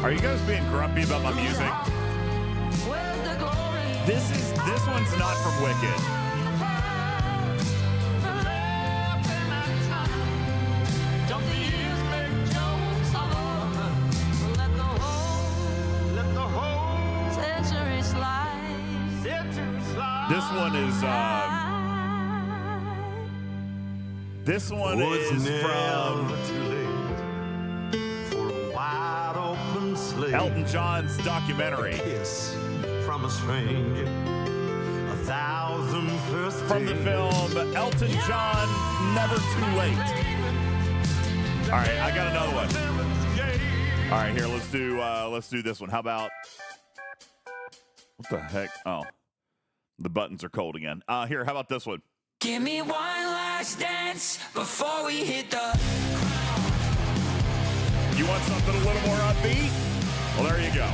Are you guys being grumpy about my music? This one's not from Wicked. This one is from Elton John's documentary. From a stranger, 1,000 first from the film Elton John, Never Too Late. All right, I got another one. All right, here, let's do this one. How about, what the heck? Oh, the buttons are cold again. Here, how about this one? Give me one last dance before we hit the... You want something a little more upbeat? Well, there you go.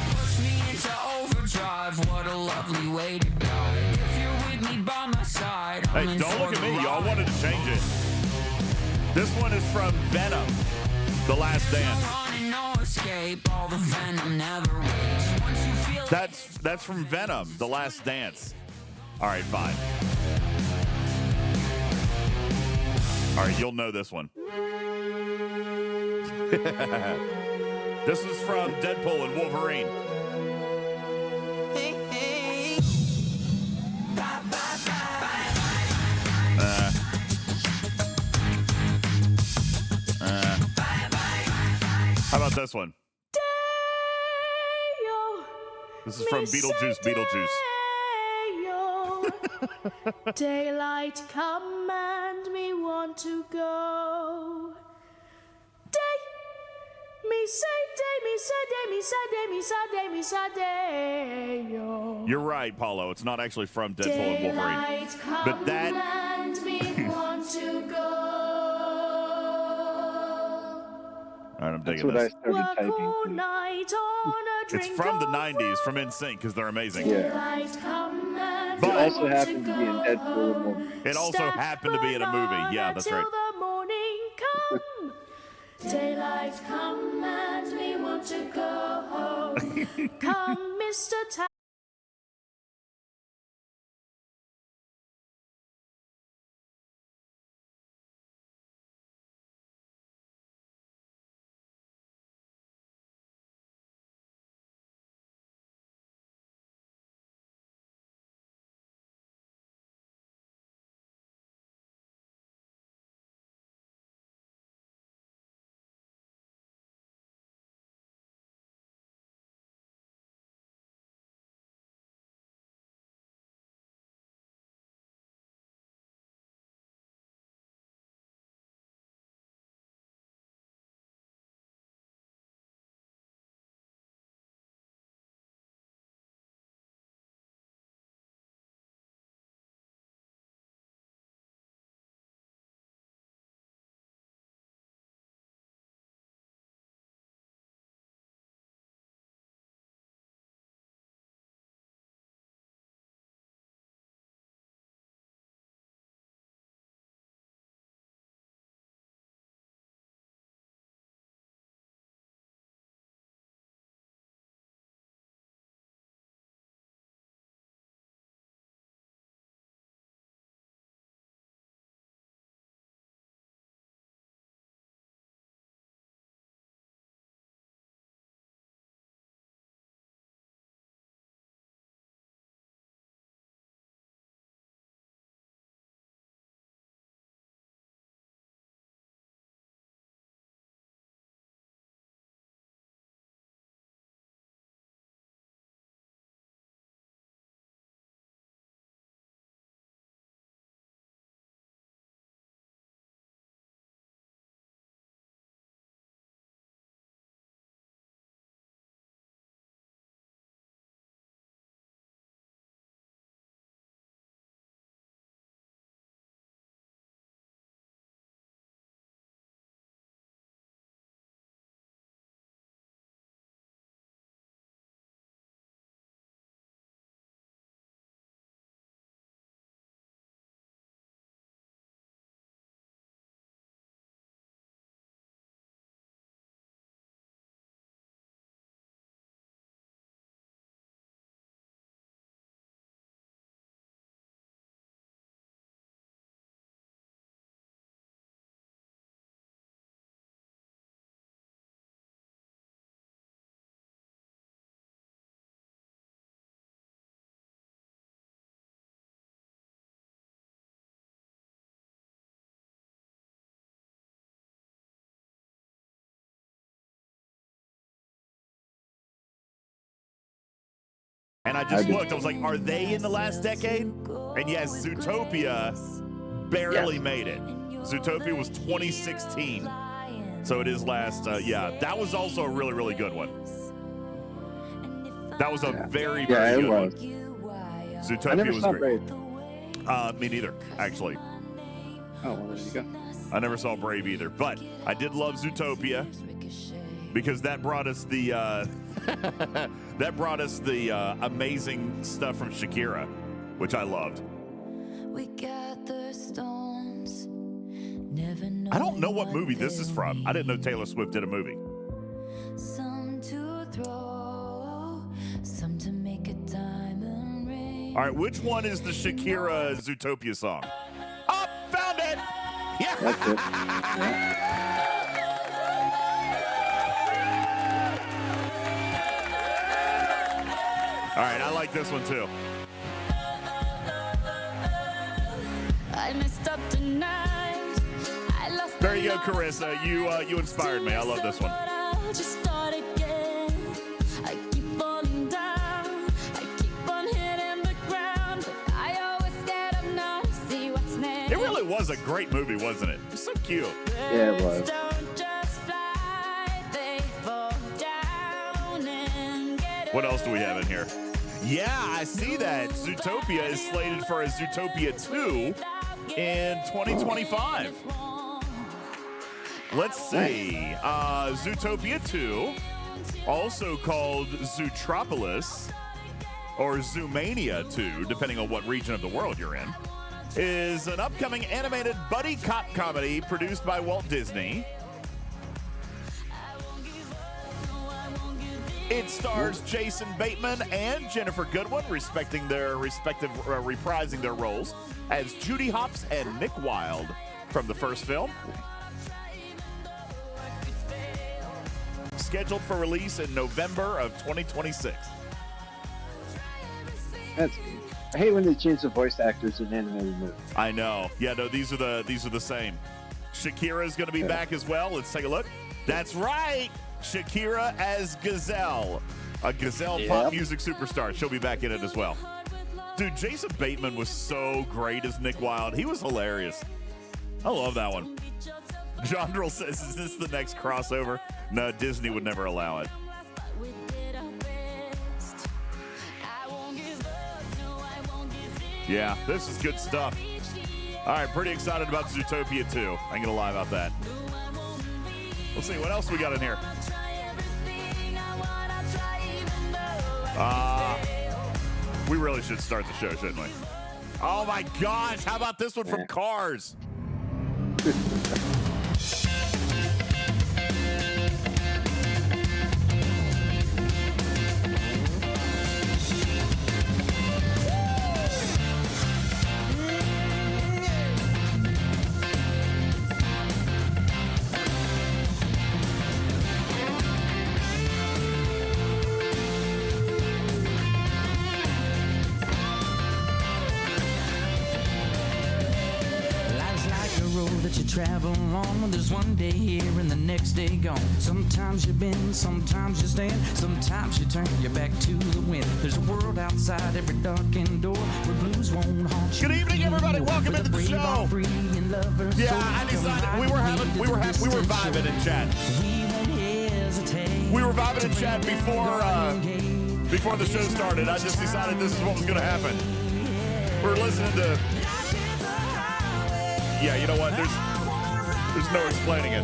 Push me into overdrive, what a lovely way to go. If you're with me by my side, hey, don't look at me. Y'all wanted to change it. This one is from Venom, The Last Dance. That's from Venom, The Last Dance. All right, fine. All right, you'll know this one. This is from Deadpool and Wolverine. Hey, hey. Bye, bye, How about this one? This is from Beetlejuice, Daylight come and me want to go. Me say day, me say day, me say day, me say day, me say day, yo. You're right, Paulo. It's not actually from Deadpool and Wolverine. But that... and me want to go. All right, I'm digging this. Work all night on a drink. It's from the 90s, from NSYNC, because they're amazing. Yeah. But it also happened to be in Deadpool and Wolverine. It also happened to be in a movie. Yeah, that's right. The morning come. Daylight come and me want to go home. Come, Mr. I just looked. I was like, are they in the last decade? And yes, Zootopia barely made it. Zootopia was 2016. So it is last, that was also a really, really good one. That was a very, very good one. Zootopia I never was saw great. Brave. Me neither, actually. Oh, well, there you go. I never saw Brave either, but I did love Zootopia because that brought us the amazing stuff from Shakira, which I loved. I don't know what movie this is from. I didn't know Taylor Swift did a movie. All right, which one is the Shakira Zootopia song? Oh, found it! Yeah! That's it. All right, I like this one too. I messed up tonight. I lost There you go, Carissa. You inspired me. I love this one. I'll just start again. I keep falling down. I keep on hitting the ground. But I always get up now to see what's next. It really was a great movie, wasn't it? It was so cute. Yeah, it was. Don't just fly, they fall down and get What else do we have in here? Yeah, I see that. Zootopia is slated for a Zootopia 2 in 2025. Let's see. Zootopia 2, also called Zootropolis, or Zoomania 2, depending on what region of the world you're in, is an upcoming animated buddy cop comedy produced by Walt Disney. It stars Jason Bateman and Jennifer Goodwin, reprising their roles as Judy Hopps and Nick Wilde from the first film. Scheduled for release in November of 2026. That's good. I hate when they change the voice actors in animated movies. I know. Yeah, no, these are the same. Shakira is going to be back as well. Let's take a look. That's right. Shakira as Gazelle, a Gazelle pop music superstar. She'll be back in it as well. Dude, Jason Bateman was so great as Nick Wilde. He was hilarious. I love that one. John Drill says, is this the next crossover? No, Disney would never allow it. Yeah, this is good stuff. All right, pretty excited about Zootopia 2. I ain't gonna lie about that. Let's see, what else we got in here? We really should start the show, shouldn't we? Oh my gosh, how about this one from Cars? Travel on, there's one day here and the next day gone. Sometimes you bend, sometimes you stand, sometimes you turn your back to the wind. There's a world outside every darkened door where blues won't haunt you. Good evening, everybody. Welcome into the show. Yeah, I decided we were vibing in chat. We were vibing in chat before the show started. I just decided this is what was going to happen. We're listening to. Yeah, you know what? There's no explaining it.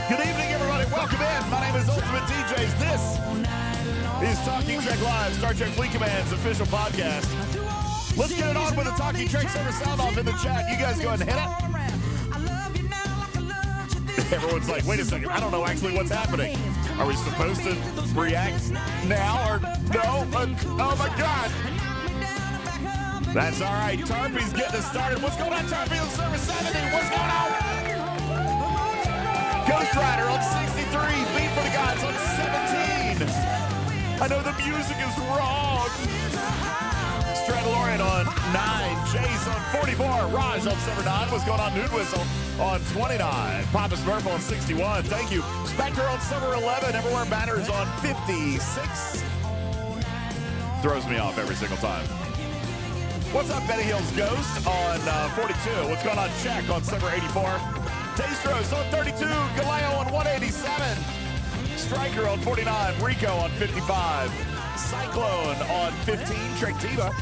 Good evening, everybody. Welcome in. My name is Ultimate DJs. This is Talking Trek Live, Star Trek Fleet Command's official podcast. Let's get it on with the Talking Trek Server sound off in the chat. You guys go ahead and hit it. Everyone's like, wait a second. I don't know actually what's happening. Are we supposed to react now or no? Oh my God. That's all right. Tarpy's getting us started. What's going on, Tarpy on Server 70? What's going on? Ghost Rider on 63. Beat for the Gods on 17. I know the music is wrong. Stradalorian on 9. Chase on 44. Raj on 79. What's going on? Noon Whistle on 29. Papa Smurf on 61. Thank you. Spectre on Summer 11. Everywhere Matters on 56. Throws me off every single time. What's up, Betty Hill's Ghost on 42. What's going on? Check on Summer 84. Dastros on 32. Galeo on 187. Striker on 49. Rico on 55. Cyclone on 15. Trectiva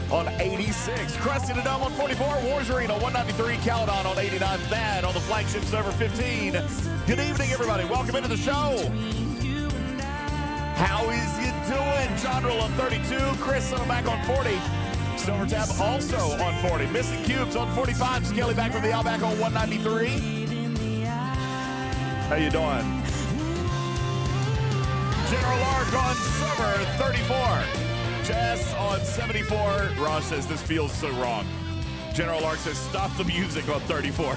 on 86. Krusty the Dome on 44. Warzarine on 193. Caledon on 89. Thad on the flagship server 15. Good evening, everybody. Welcome into the show. How is you doing? Jondrel on 32. Chris on back on 40. Silver Tab also on 40. Missing Cubes on 45. Skelly back from the Outback on 193. How you doing? General Lark on Summer 34. Jess on 74. Ross says this feels so wrong. General Lark says stop the music on 34.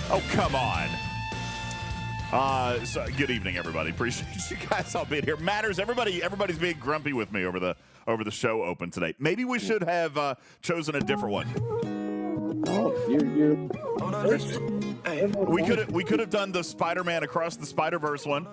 Oh, come on. So good evening, everybody. Appreciate you guys all being here. Matters. Everybody's being grumpy with me over the show open today. Maybe we should have chosen a different one. Oh, We could have done the Spider-Man Across the Spider-Verse one.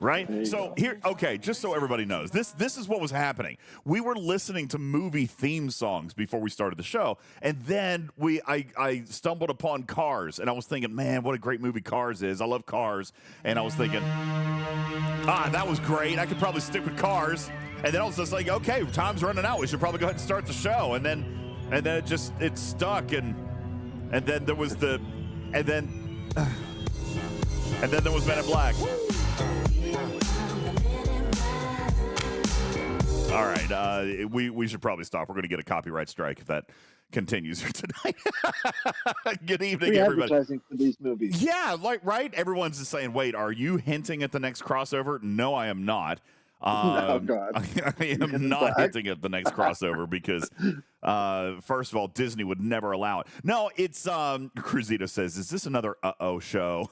Right? So here, okay, just so everybody knows, this is what was happening. We were listening to movie theme songs before we started the show, and then I stumbled upon Cars, and I was thinking, man, what a great movie Cars is. I love Cars, and I was thinking, that was great. I could probably stick with Cars, and then I was just like, okay, time's running out. We should probably go ahead and start the show, and then it stuck, and then there was and then there was Men in Black. All right, we should probably stop. We're going to get a copyright strike if that continues here tonight. Good evening, everybody. Advertising for these movies. Yeah, right? Everyone's just saying, wait, are you hinting at the next crossover? No, I am not. Oh, God. I am not hinting at the next crossover because, first of all, Disney would never allow it. No, it's, Cruzito says, is this another uh-oh show?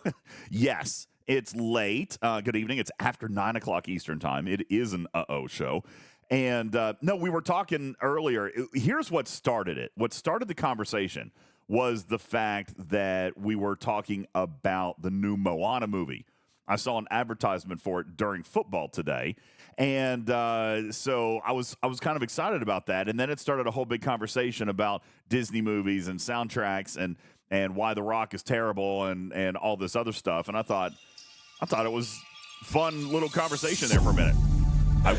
Yes. It's late. Good evening. It's after 9 o'clock Eastern time. It is an uh-oh show. And no, we were talking earlier. Here's what started it. What started the conversation was the fact that we were talking about the new Moana movie. I saw an advertisement for it during football today. And so I was kind of excited about that. And then it started a whole big conversation about Disney movies and soundtracks and why The Rock is terrible and all this other stuff. And I thought it was fun little conversation there for a minute. I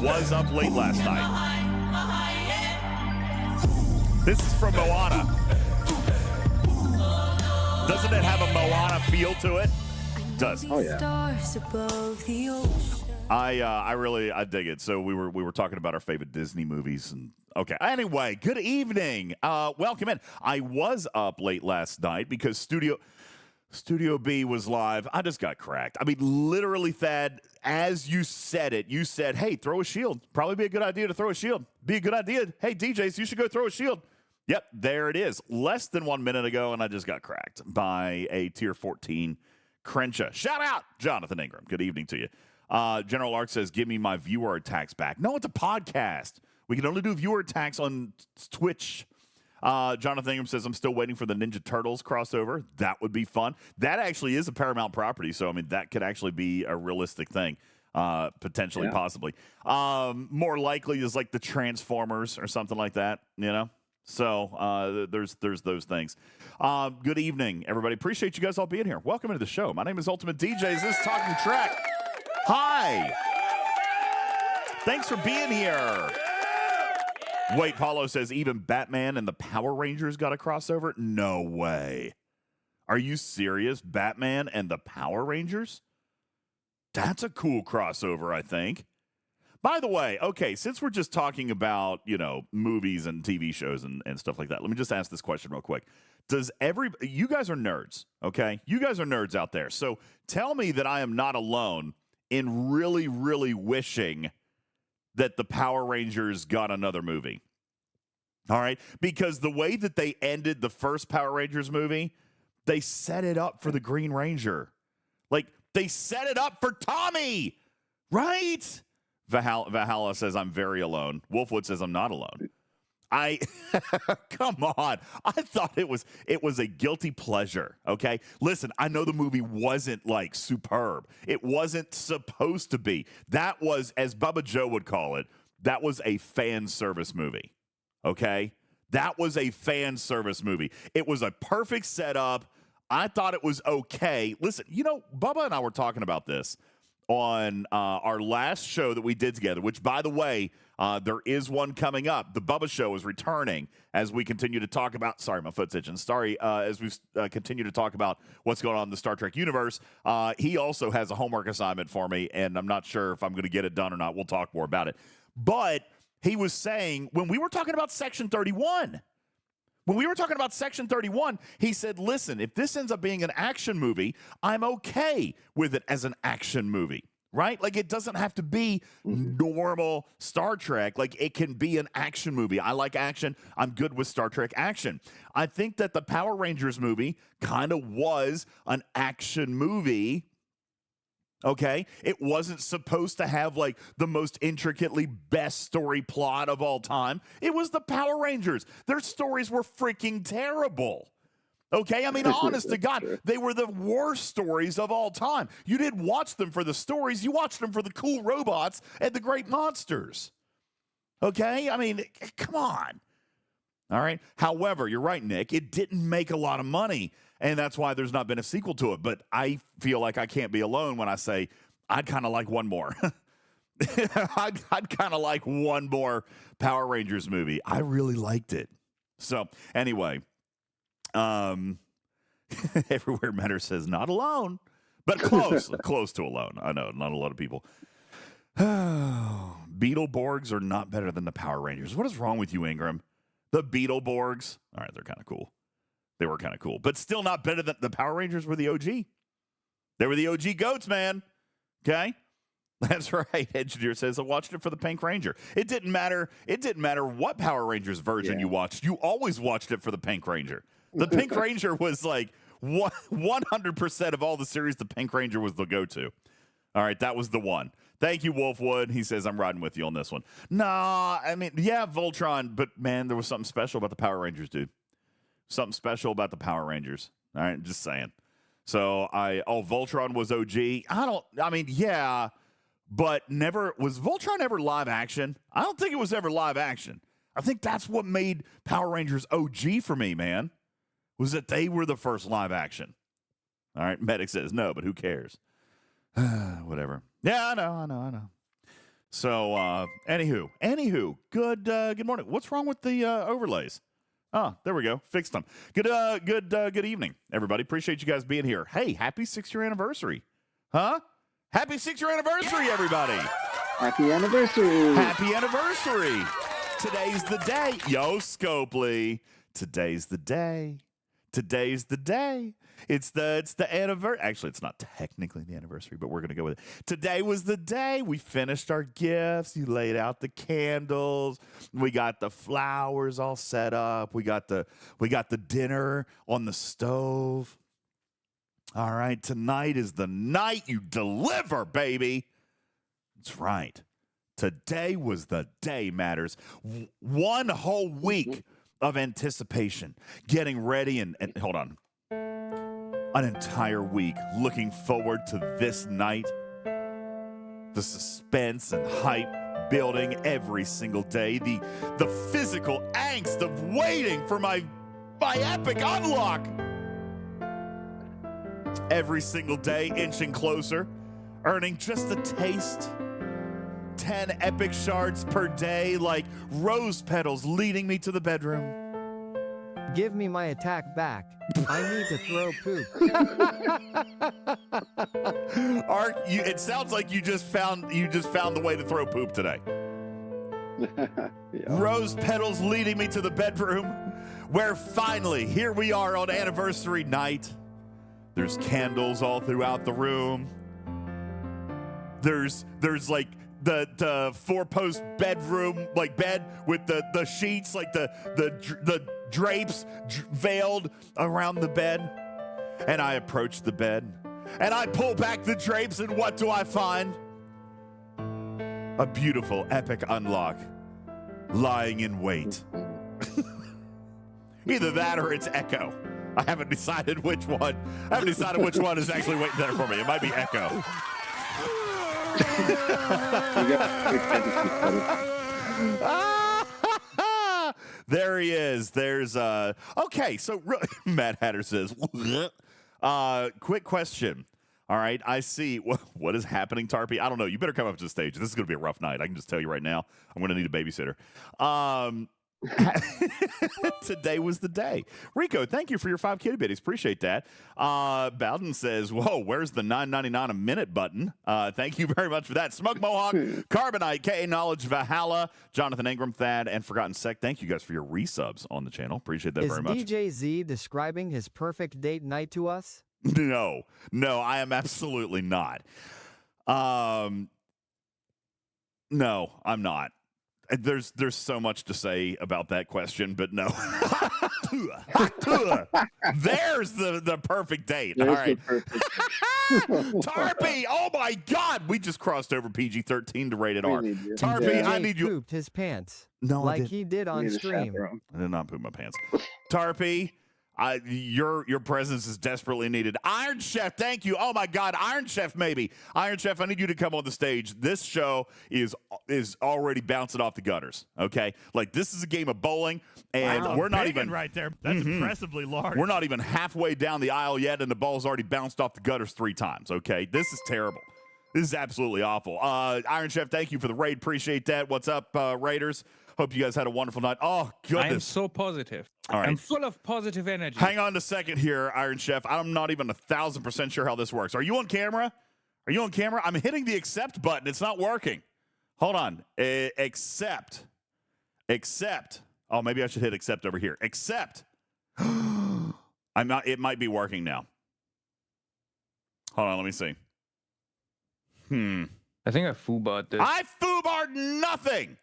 was up late last night. This is from Moana. Doesn't it have a Moana feel to it? It does. Oh yeah. I dig it. So we were talking about our favorite Disney movies and okay. Anyway, good evening. Welcome in. I was up late last night because Studio B was live. I just got cracked. I mean, literally, Thad, as you said it, you said, hey, throw a shield. Probably be a good idea to throw a shield. Be a good idea. Hey, DJs, you should go throw a shield. Yep, there it is. Less than 1 minute ago, and I just got cracked by a tier 14 Crenshaw. Shout out, Jonathan Ingram. Good evening to you. General Lark says, give me my viewer attacks back. No, it's a podcast. We can only do viewer attacks on Twitch. Jonathan Ingram says, I'm still waiting for the Ninja Turtles crossover. That would be fun. That actually is a Paramount property, so, I mean, that could actually be a realistic thing, potentially, possibly. More likely is like the Transformers or something like that, you know? So there's those things. Good evening, everybody. Appreciate you guys all being here. Welcome into the show. My name is Ultimate DJs. This is Talking Trek. Hi. Thanks for being here. Wait, Paulo says even Batman and the Power Rangers got a crossover? No way. Are you serious? Batman and the Power Rangers? That's a cool crossover, I think. By the way, okay, since we're just talking about, movies and TV shows and stuff like that, let me just ask this question real quick. You guys are nerds, okay? You guys are nerds out there. So tell me that I am not alone in really, really wishing that the Power Rangers got another movie. All right? Because the way that they ended the first Power Rangers movie, they set it up for the Green Ranger. Like, they set it up for Tommy, right? Valhalla says I'm very alone. Wolfwood says I'm not alone. Come on. I thought it was a guilty pleasure. Okay. Listen, I know the movie wasn't like superb. It wasn't supposed to be. That was, as Bubba Joe would call it, that was a fan service movie. Okay. That was a fan service movie. It was a perfect setup. I thought it was okay. Listen, Bubba and I were talking about this on our last show that we did together, which, by the way, there is one coming up. The Bubba Show is returning as we continue to talk about, sorry, my foot's itching. Sorry, as we continue to talk about what's going on in the Star Trek universe. He also has a homework assignment for me, and I'm not sure if I'm going to get it done or not. We'll talk more about it. But he was saying, when we were talking about Section 31, he said, listen, if this ends up being an action movie, I'm okay with it as an action movie, right? Like, it doesn't have to be normal Star Trek. Like, it can be an action movie. I like action. I'm good with Star Trek action. I think that the Power Rangers movie kind of was an action movie. Okay, it wasn't supposed to have like the most intricately best story plot of all time. It was the Power Rangers. Their stories were freaking terrible. Okay, I mean, honest to God, they were the worst stories of all time. You didn't watch them for the stories. You watched them for the cool robots and the great monsters. Okay, I mean, come on. All right. However, you're right, Nick. It didn't make a lot of money, and that's why there's not been a sequel to it. But I feel like I can't be alone when I say I'd kind of like one more. I'd kind of like one more Power Rangers movie. I really liked it. So anyway, Everywhere Matter says not alone, but close, close to alone. I know, not a lot of people. Beetleborgs are not better than the Power Rangers. What is wrong with you, Ingram? The Beetleborgs, all right, they're kind of cool. They were kind of cool, but still not better than the Power Rangers were the OG. They were the OG goats, man. Okay? That's right. Engineer says, I watched it for the Pink Ranger. It didn't matter. It didn't matter what Power Rangers version you watched. You always watched it for the Pink Ranger. The Pink Ranger was like 100% of all the series, the Pink Ranger was the go-to. All right, that was the one. Thank you, Wolfwood. He says, I'm riding with you on this one. Nah, I mean, yeah, Voltron, but man, there was something special about the Power Rangers, dude. Something special about the Power Rangers. All right, just saying. So Voltron was OG. Yeah, but was Voltron ever live action? I don't think it was ever live action. I think that's what made Power Rangers OG for me, man, was that they were the first live action. All right, Medic says, no, but who cares? Whatever. Yeah, I know. So, anywho, good morning. What's wrong with the overlays? Oh, there we go. Fixed them. Good evening, everybody. Appreciate you guys being here. Hey, happy 6-year anniversary. Huh? Happy 6-year anniversary, everybody. Happy anniversary. Happy anniversary. Today's the day. Yo, Scopely. Today's the day. Today's the day. It's the anniversary. Actually, it's not technically the anniversary, but we're going to go with it. Today was the day. We finished our gifts. You laid out the candles. We got the flowers all set up. We got the dinner on the stove. All right, tonight is the night you deliver, baby. That's right. Today was the day, Matters. One whole week of anticipation, getting ready, and hold on. An entire week looking forward to this night. The suspense and hype building every single day. The physical angst of waiting for my epic unlock. Every single day, inching closer, earning just a taste. 10 epic shards per day, like rose petals leading me to the bedroom. Give me my attack back. I need to throw poop. Ark, it sounds like you just found the way to throw poop today. Yeah. Rose petals leading me to the bedroom, where finally, here we are on anniversary night. There's candles all throughout the room. There's like the 4-post bedroom, like bed with the sheets, like the drapes veiled around the bed. And I approach the bed and I pull back the drapes, and what do I find? A beautiful, epic unlock. Lying in wait. Either that or it's Echo. I haven't decided which one. Is actually waiting there for me. It might be Echo. There he is. There's okay. So Matt Hatter says, quick question. All right, I see. What is happening, Tarpy? I don't know. You better come up to the stage. This is going to be a rough night. I can just tell you right now. I'm going to need a babysitter. Today was the day. Rico, thank you for your 5 kitty bitties. Appreciate that. Bowden says, whoa, where's the $9.99 a minute button? Thank you very much for that. Smoke Mohawk, Carbonite, K.A. Knowledge, Valhalla, Jonathan Ingram, Thad, and Forgotten Sec. Thank you guys for your resubs on the channel. Appreciate that very much. Is DJ Z describing his perfect date night to us? No, I am absolutely not. No, I'm not. There's so much to say about that question, but no. There's the perfect date. All right. Tarpy, oh my God, we just crossed over PG-13 to rated R. Tarpy, I need you. Pooped his pants. No, like he did on stream. I did not poop my pants. Tarpy, your presence is desperately needed. Iron Chef, thank you. Oh my God, Iron Chef, maybe. Iron Chef, I need you to come on the stage. This show is already bouncing off the gutters. Okay, like this is a game of bowling, and we're not even right there. That's impressively large. We're not even halfway down the aisle yet, and the ball's already bounced off the gutters 3 times. Okay, this is terrible. This is absolutely awful. Iron Chef, thank you for the raid. Appreciate that. What's up, Raiders? Hope you guys had a wonderful night. Oh, goodness. I am so positive. All right. I'm full of positive energy. Hang on a second here, Iron Chef. I'm not even 1,000% sure how this works. Are you on camera? I'm hitting the accept button. It's not working. Hold on. Accept. Oh, maybe I should hit accept over here. Accept. I'm not. It might be working now. Hold on. Let me see. I think I foobarred this. I foobarred nothing.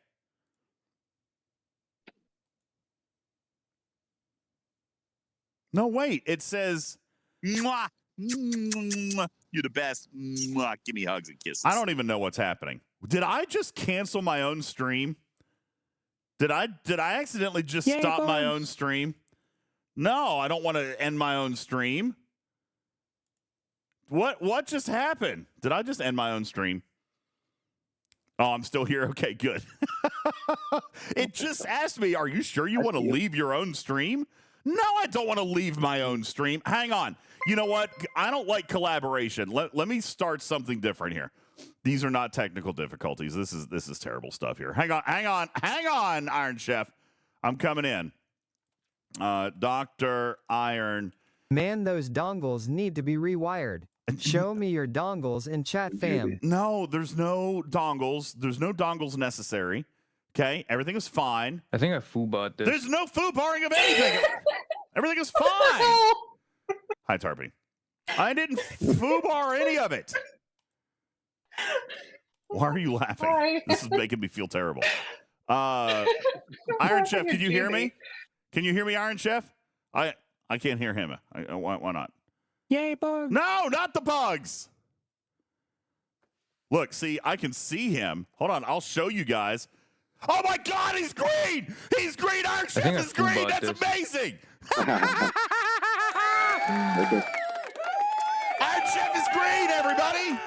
No, wait. It says, mwah, mwah, you're the best. Mwah, give me hugs and kisses. I don't even know what's happening. Did I just cancel my own stream? Did I accidentally just stop my own stream? No, I don't want to end my own stream. What just happened? Did I just end my own stream? Oh, I'm still here. Okay, good. It just asked me, are you sure you want to leave your own stream? No, I don't want to leave my own stream. Hang on. You know what? I don't like collaboration. Let me start something different here. These are not technical difficulties. This is terrible stuff here. Hang on, Iron Chef. I'm coming in. Dr. Iron. Man, those dongles need to be rewired. Show me your dongles in chat, fam. No, there's no dongles. There's no dongles necessary. Okay, everything is fine. I think I foobarred this. There's no foobarring of anything. Everything is fine. Hi, Tarpy. I didn't foobar any of it. Why are you laughing? Hi. This is making me feel terrible. Iron Chef, can you hear me? Can you hear me, Iron Chef? I can't hear him. Why not? Yay, bugs. No, not the bugs. Look, see, I can see him. Hold on, I'll show you guys. Oh my God, he's green! He's green! Iron Chef is green! That's amazing! Iron Chef is green, everybody!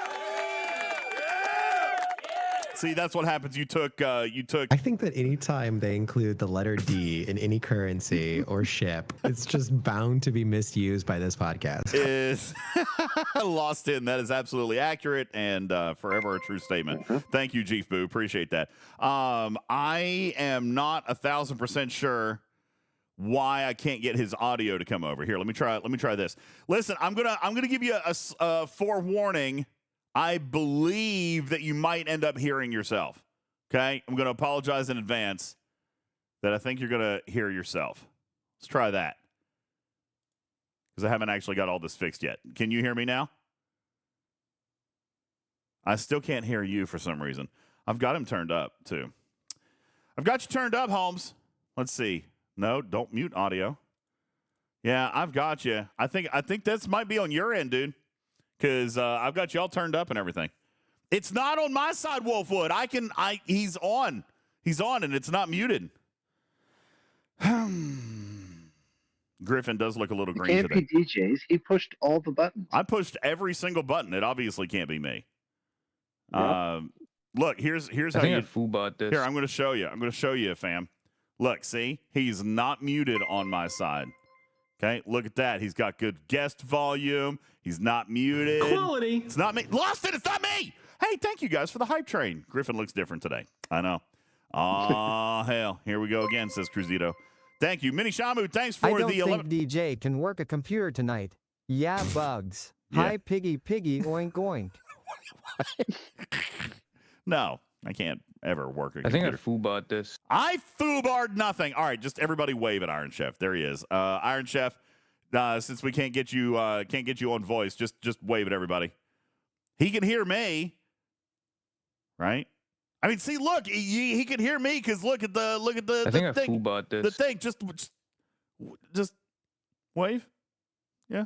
See, that's what happens. You took. I think that anytime they include the letter D in any currency or ship, it's just bound to be misused by this podcast. Is lost in. That is absolutely accurate and forever a true statement. Thank you, Chief Boo. Appreciate that. I am not 1,000% sure why I can't get his audio to come over here. Let me try this. Listen, I'm gonna give you a forewarning. I believe that you might end up hearing yourself. Okay? I'm going to apologize in advance that I think you're going to hear yourself. Let's try that. Because I haven't actually got all this fixed yet. Can you hear me now? I still can't hear you for some reason. I've got him turned up, too. I've got you turned up, Holmes. Let's see. No, don't mute audio. Yeah, I've got you. I think this might be on your end, dude. Because I've got you all turned up and everything. It's not on my side, Wolfwood. He's on. He's on, and it's not muted. Griffin does look a little green Can't today. be DJs. He pushed all the buttons. I pushed every single button. It obviously can't be me. Yep. Look, here's I how think you. I foobot this. Here, I'm going to show you. I'm going to show you, fam. Look, see? He's not muted on my side. Okay, look at that. He's got good guest volume. He's not muted. Quality. It's not me. Lost it. It's not me. Hey, thank you guys for the hype train. Griffin looks different today. I know. Oh, hell. Here we go again, says Cruzito. Thank you. Mini Shamu, thanks for I don't the think 11. DJ can work a computer tonight. Yeah, bugs. Yeah. Hi, piggy, piggy, oink, oink. No, I can't ever work a I think I computer. foobot this. I foobarred nothing. All right, just everybody wave at Iron Chef. There he is. Iron Chef, since we can't get you on voice, just wave at everybody. He can hear me, right? I mean, see, look, he can hear me because look at the I think I thing. foobot this. The thing, just wave, yeah.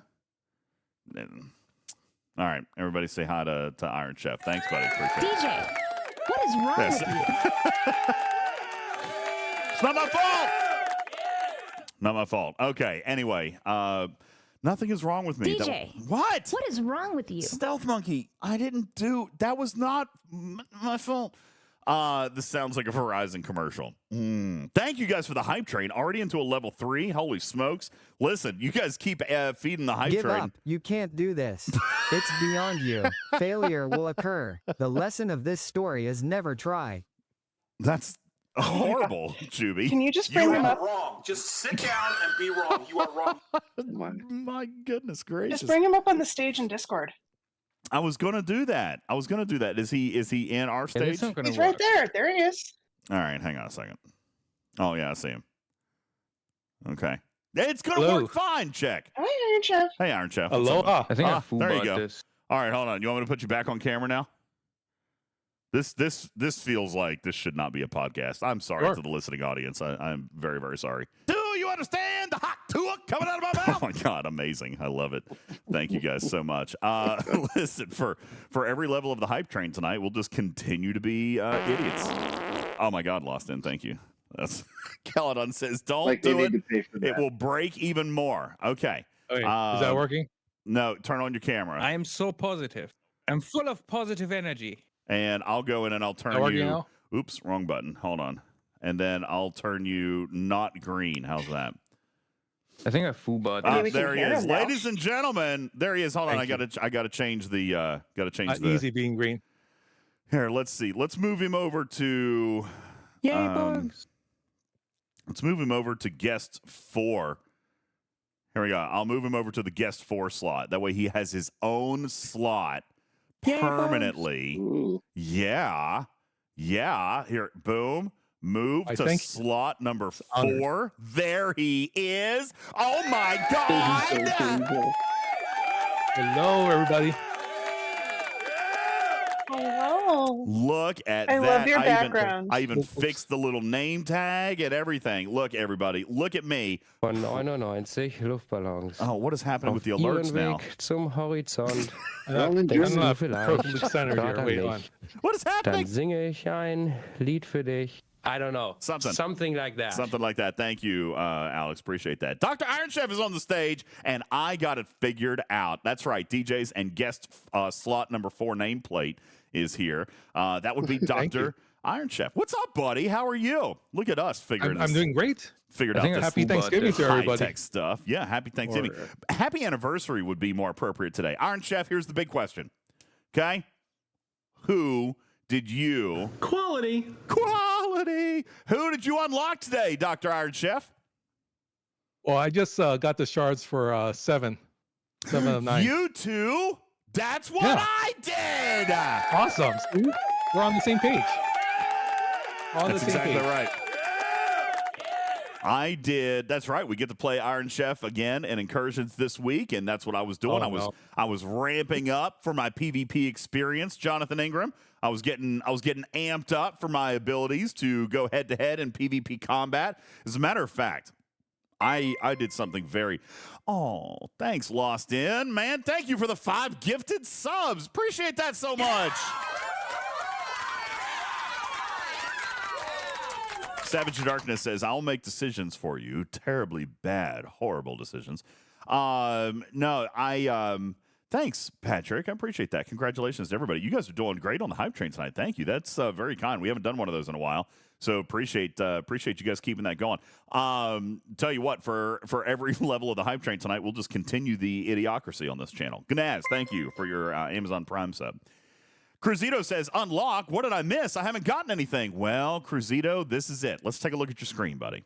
All right, everybody, say hi to Iron Chef. Thanks, buddy. Appreciate it. DJ, what is wrong Yes. with you? It's not my fault. Not my fault. Okay. Anyway, nothing is wrong with me. DJ. What? What is wrong with you? Stealth Monkey. I didn't do. That was not my fault. This sounds like a Verizon commercial. Thank you guys for the hype train. Already into a level 3. Holy smokes. Listen, you guys keep feeding the hype Give train. up. You can't do this. It's beyond you. Failure will occur. The lesson of this story is never try. That's horrible, Juby. Can you just bring him up? wrong. Just sit down and be wrong. You are wrong. My goodness gracious. Just bring him up on the stage in Discord. I was gonna do that. Is he in our Yeah, stage? it's not gonna He's work. right there. There he is. All right, hang on a second. Oh yeah, I see him. Okay. It's gonna Hello. work fine, check. Hi, Iron Chef. Hey, Iron Chef. what's up, Aloha. I think I there you foobot go. this. All right, hold on. You want me to put you back on camera now? This feels like this should not be a podcast. I'm sorry Sure. to the listening audience. I'm very, very sorry. Do you understand the hot talk coming out of my mouth? Oh my God, amazing. I love it. Thank you guys so much. Listen, for every level of the hype train tonight, we'll just continue to be idiots. Oh my God, Lost In, thank you. That's Caledon says, don't Like they do it. need to pay for It that. will break even more. Okay. Okay, is that working? No, turn on your camera. I am so positive. I'm full of positive energy. And I'll go in and I'll turn That working you. now? Oops, wrong button. Hold on. And then I'll turn you not green. How's that? I think I foobot Ah, this. we can there he hear is, him now. ladies and gentlemen. There he is. Hold on, I Thank gotta change the Not easy being green. Here, let's see. Let's move him over to. Yay, um, bugs. Let's move him over to guest 4. Here we go. I'll move him over to the guest 4 slot. That way he has his own slot Yay, bugs. permanently. Ooh. Yeah. Here, boom. Move I to think- slot number honored. 4. There he is. Oh my This is God. so cool. Hello, everybody. Hello. Look at I that. love your I background. I even fixed the little name tag and everything. Look, everybody. Look at me. Von 99 Luftballons. Oh, what is happening with the Auf alerts Ihren now? Weg zum Horizont. Well, in I'm Germany. not vielleicht perfectly centered here. gerade Wait nicht. on. What is Dann happening? singe ich ein Lied für dich. I don't know. Something like that. Something like that. Thank you, Alex. Appreciate that. Dr. Iron Chef is on the stage, and I got it figured out. That's right. DJs and guest slot number 4 nameplate is here. That would be Thank Dr. you. Iron Chef. What's up, buddy? How are you? Look at us figuring I'm this. doing great. Figured I out think this Happy foobot Thanksgiving this. to everybody. high-tech stuff. Yeah, happy Thanksgiving. Happy anniversary would be more appropriate today. Iron Chef, here's the big question. Okay? Who did you... Quality. Who did you unlock today, Dr. Iron Chef? Well, I just got the shards for 7. 7 of 9. You two? That's what Yeah. I did! Awesome. See? We're on the same page. On That's the same exactly page. right. I did. That's right. We get to play Iron Chef again in incursions this week, and that's what I was doing. Oh, I was ramping up for my PvP experience, Jonathan Ingram. I was getting amped up for my abilities to go head to head in PvP combat. As a matter of fact, I did something very. Oh, thanks, Lost In, man. Thank you for the 5 gifted subs. Appreciate that so much. Savage Darkness says, I'll make decisions for you. Terribly bad, horrible decisions. Thanks, Patrick. I appreciate that. Congratulations to everybody. You guys are doing great on the hype train tonight. Thank you. That's very kind. We haven't done one of those in a while. So appreciate you guys keeping that going. Tell you what, for every level of the hype train tonight, we'll just continue the idiocracy on this channel. Gnaz, thank you for your Amazon Prime sub. Cruzito says, unlock. What did I miss? I haven't gotten anything. Well, Cruzito, this is it. Let's take a look at your screen, buddy.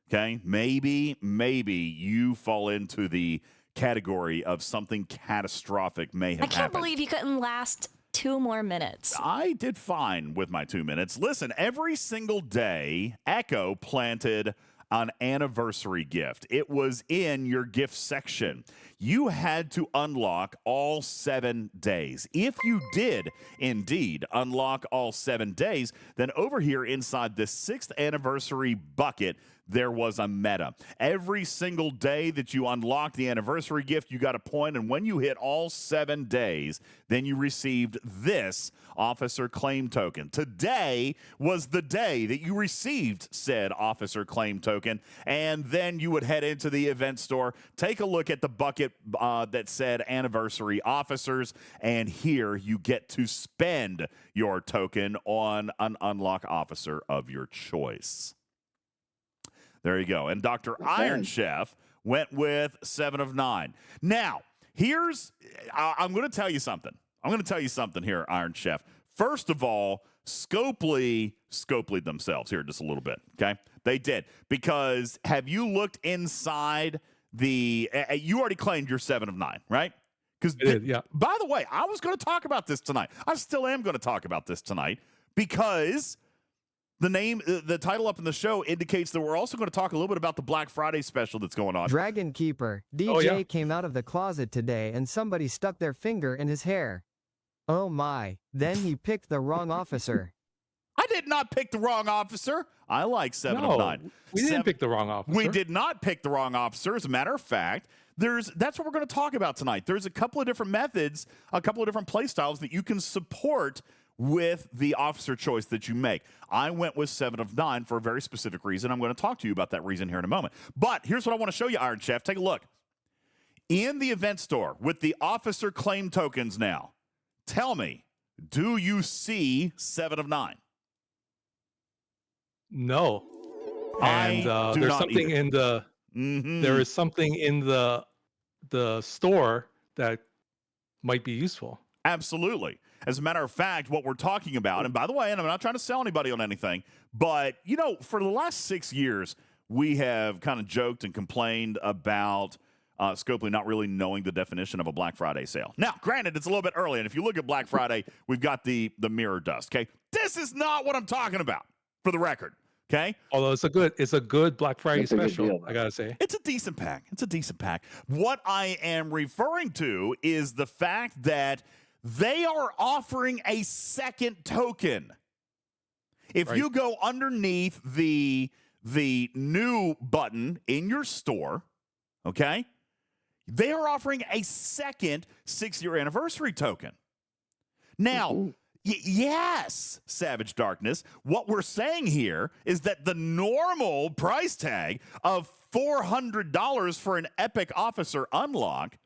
Okay? Maybe you fall into the category of something catastrophic may have happened. I can't believe you couldn't last 2 more minutes. I did fine with my 2 minutes. Listen, every single day, Echo planted an anniversary gift. It was in your gift section. You had to unlock all 7 days. If you did indeed unlock all 7 days, then over here inside the 6th anniversary bucket, there was a meta. Every single day that you unlocked the anniversary gift, you got a point, and when you hit all 7 days, then you received this officer claim token. Today was the day that you received said officer claim token, and then you would head into the event store, take a look at the bucket that said anniversary officers, and here you get to spend your token on an unlock officer of your choice. There you go. And Dr. Iron Chef went with 7 of 9. Now, I'm going to tell you something. I'm going to tell you something here, Iron Chef. First of all, Scopely themselves here just a little bit, okay? They did. Because have you looked inside you already claimed your 7 of 9, right? Yeah. By the way, I was going to talk about this tonight. I still am going to talk about this tonight because the title up in the show indicates that we're also going to talk a little bit about the Black Friday special that's going on. Dragon Keeper. DJ came out of the closet today and somebody stuck their finger in his hair. Oh my. Then he picked the wrong officer. I did not pick the wrong officer. I like 7 of 9. We didn't pick the wrong officer. We did not pick the wrong officer. As a matter of fact, that's what we're going to talk about tonight. There's a couple of different methods, a couple of different play styles that you can support with the officer choice that you make. I went with 7 of 9 for a very specific reason. I'm going to talk to you about that reason here in a moment. But here's what I want to show you, Iron Chef. Take a look. In the event store with the officer claim tokens now, tell me, do you see 7 of 9? No. And there's something in the there is something in the store that might be useful. Absolutely. As a matter of fact, what we're talking about, and by the way, and I'm not trying to sell anybody on anything, but, for the last 6 years, we have kind of joked and complained about Scopely not really knowing the definition of a Black Friday sale. Now, granted, it's a little bit early, and if you look at Black Friday, we've got the mirror dust, okay? This is not what I'm talking about, for the record, okay? Although it's a good Black Friday special, I gotta say. It's a decent pack. What I am referring to is the fact that they are offering a second token. If you go underneath the new button in your store, okay, they are offering a second 6-year anniversary token. Now, yes, Savage Darkness, what we're saying here is that the normal price tag of $400 for an Epic Officer unlock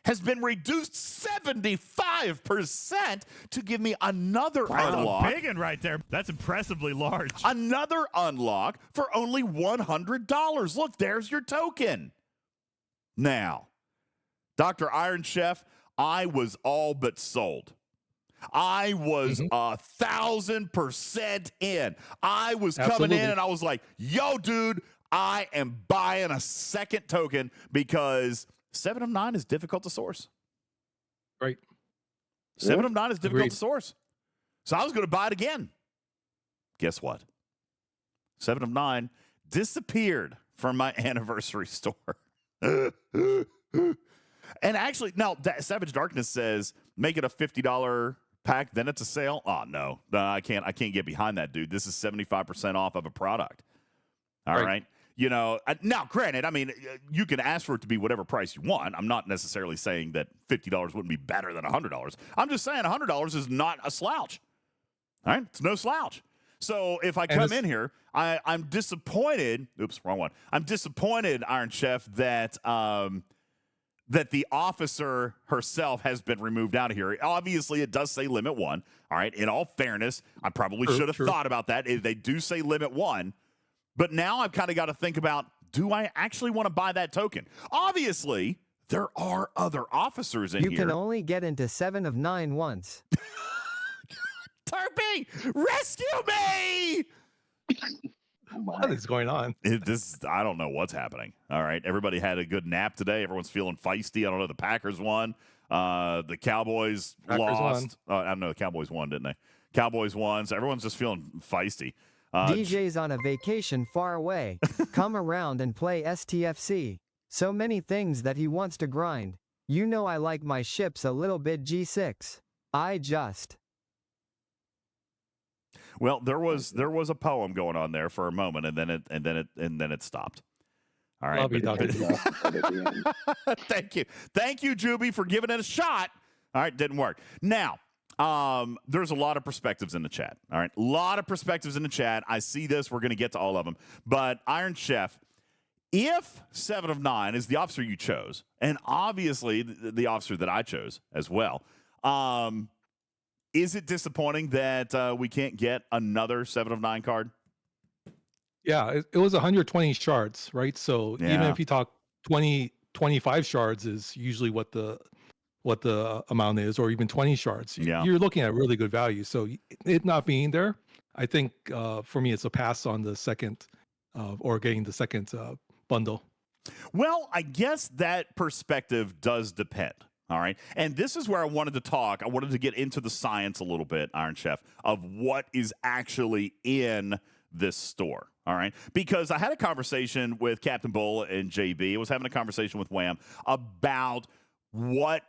has been reduced 75% to give me another unlock. Big one right there. That's impressively large. Another unlock for only $100. Look, there's your token. Now, Dr. Iron Chef, I was all but sold. I was 1,000% in. I was coming in and I was like, yo, dude, I am buying a second token because 7 of 9 is difficult to source. Right. 7 of 9 is difficult to source. So I was going to buy it again. Guess what? 7 of 9 disappeared from my anniversary store. And actually, now Savage Darkness says, make it a $50 pack, then it's a sale. Oh, no, I can't get behind that, dude. This is 75% off of a product. All right. Now, granted, I mean, you can ask for it to be whatever price you want. I'm not necessarily saying that $50 wouldn't be better than $100. I'm just saying $100 is not a slouch. All right? It's no slouch. So if I And come in here, I'm disappointed. Oops, wrong one. I'm disappointed, Iron Chef, that that the officer herself has been removed out of here. Obviously, it does say limit 1. All right. In all fairness, I probably should have thought about that. They do say limit 1. But now I've kind of got to think about, do I actually want to buy that token? Obviously, there are other officers in here. You can only get into 7 of 9 once. Turpy, rescue me! What is going on? I don't know what's happening. All right. Everybody had a good nap today. Everyone's feeling feisty. I don't know. The Packers won. The Cowboys lost. I don't know. The Cowboys won, didn't they? Cowboys won. So everyone's just feeling feisty. DJ's on a vacation far away. Come around and play STFC. So many things that he wants to grind. You know I like my ships a little bit G6. Well, there was a poem going on there for a moment, and then it stopped. All right. Thank you, Juby, for giving it a shot. All right, didn't work. Now, there's a lot of perspectives in the chat. All right, a lot of perspectives in the chat. I see this. We're going to get to all of them. But Iron Chef, if 7 of 9 is the officer you chose, and obviously the officer that I chose as well, is it disappointing that we can't get another 7 of 9 card? Yeah, it was 120 shards, right? So even if you talk 25 shards is usually what the amount is, or even 20 shards. You're looking at really good value. So it not being there, I think for me it's a pass on the second or getting the second bundle. Well, I guess that perspective does depend. All right. And this is where I wanted to talk. I wanted to get into the science a little bit, Iron Chef, of what is actually in this store. All right. Because I had a conversation with Captain Bull and JB. I was having a conversation with Wham about what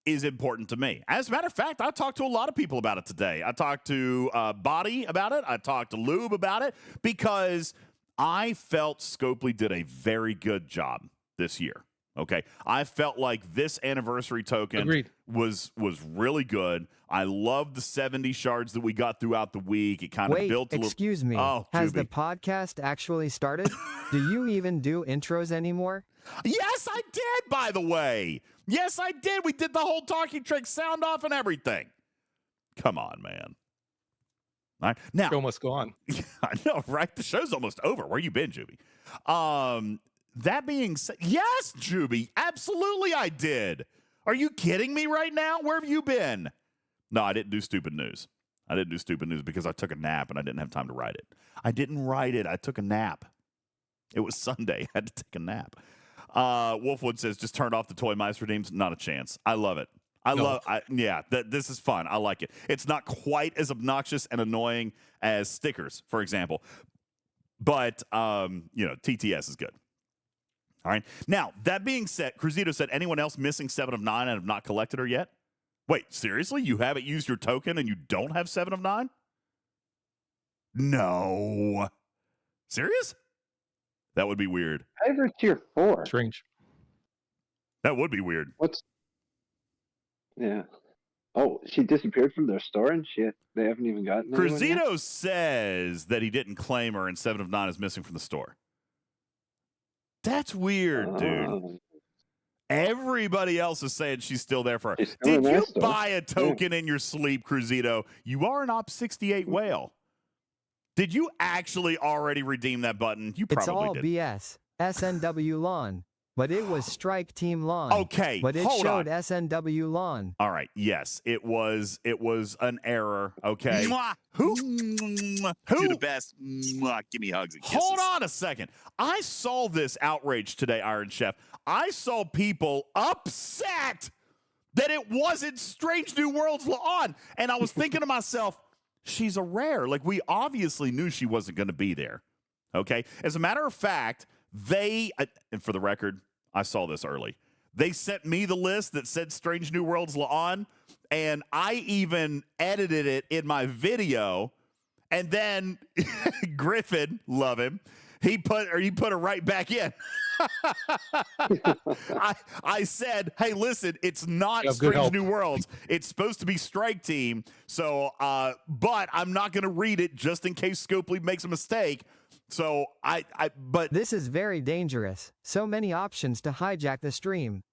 is important to me. As a matter of fact, I talked to a lot of people about it today. I talked to Body about it. I talked to Lube about it because I felt Scopely did a very good job this year. Okay, I felt like this anniversary token was really good. I love the 70 shards that we got throughout the week. It kind of built a little... Excuse me. Oh, has Juby. the podcast actually started? Do you even do intros anymore? Yes, I did, by the way. Yes, I did. We did the whole talking trick sound off and everything. Come on, man. All right. Now, show must go on. I know, right? The show's almost over. Where you been, Juby? That being said, yes, Juby, absolutely I did. Are you kidding me right now? Where have you been? No, I didn't do stupid news. I didn't do stupid news because I took a nap and I didn't have time to write it. I didn't write it. I took a nap. It was Sunday. I had to take a nap. Wolfwood says, just turned off the Toy Mice redeems. Not a chance. I love it. This is fun. I like it. It's not quite as obnoxious and annoying as stickers, for example. But, TTS is good. All right. Now, that being said, Cruzito said, anyone else missing 7 of 9 and have not collected her yet? Wait, seriously? You haven't used your token and you don't have 7 of 9? No. Serious? That would be weird. I have her tier 4. Strange. That would be weird. Yeah. Oh, she disappeared from their store and they haven't even gotten anyone yet? Cruzito says that he didn't claim her and 7 of 9 is missing from the store. That's weird, dude. Everybody else is saying she's still there for her. Did you buy a token in your sleep, Cruzito? You are an Op 68 whale. Did you actually already redeem that button? You probably did. It's all BS. SNW lawn. But it was Strike Team lawn. Okay, but it showed on. SNW lawn. All right, yes, it was an error. Okay, who? You're the best. Give me hugs and kisses. Hold on a second. I saw this outrage today, Iron Chef. I saw people upset that it wasn't Strange New Worlds on, and I was thinking to myself, she's a rare. Like, we obviously knew she wasn't going to be there. Okay, as a matter of fact. And for the record, I saw this early. They sent me the list that said Strange New Worlds on, and I even edited it in my video. And then Griffin, love him, he put her right back in. I said, hey, listen, it's not have good Strange help. New Worlds. It's supposed to be Strike Team. So, but I'm not going to read it just in case Scopely makes a mistake. So but This is very dangerous. So many options to hijack the stream.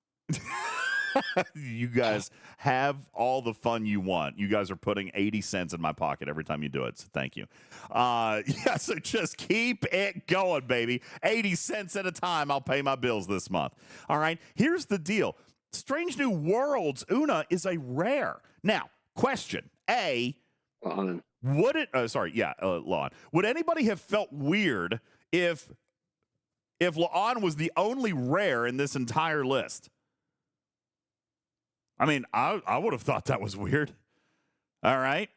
you guys have all the fun you want. You guys are putting 80 cents in my pocket every time you do it. So thank you. Yeah, so just keep it going, baby. 80 cents at a time. I'll pay my bills this month. All right. Here's the deal. Strange New Worlds, Una, is a rare. Now, question. Would it, Lon, would anybody have felt weird if La'an was the only rare in this entire list? I mean, I would have thought that was weird. All right.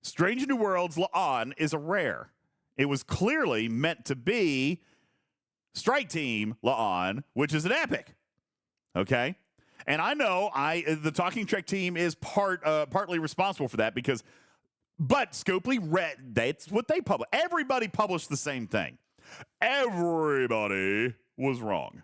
Strange New Worlds La'an is a rare. It was clearly meant to be Strike Team La'an, which is an epic. Okay. And I know the Talking Trek team is partly responsible for that but Scopely read, that's what they published. Everybody published the same thing. Everybody was wrong.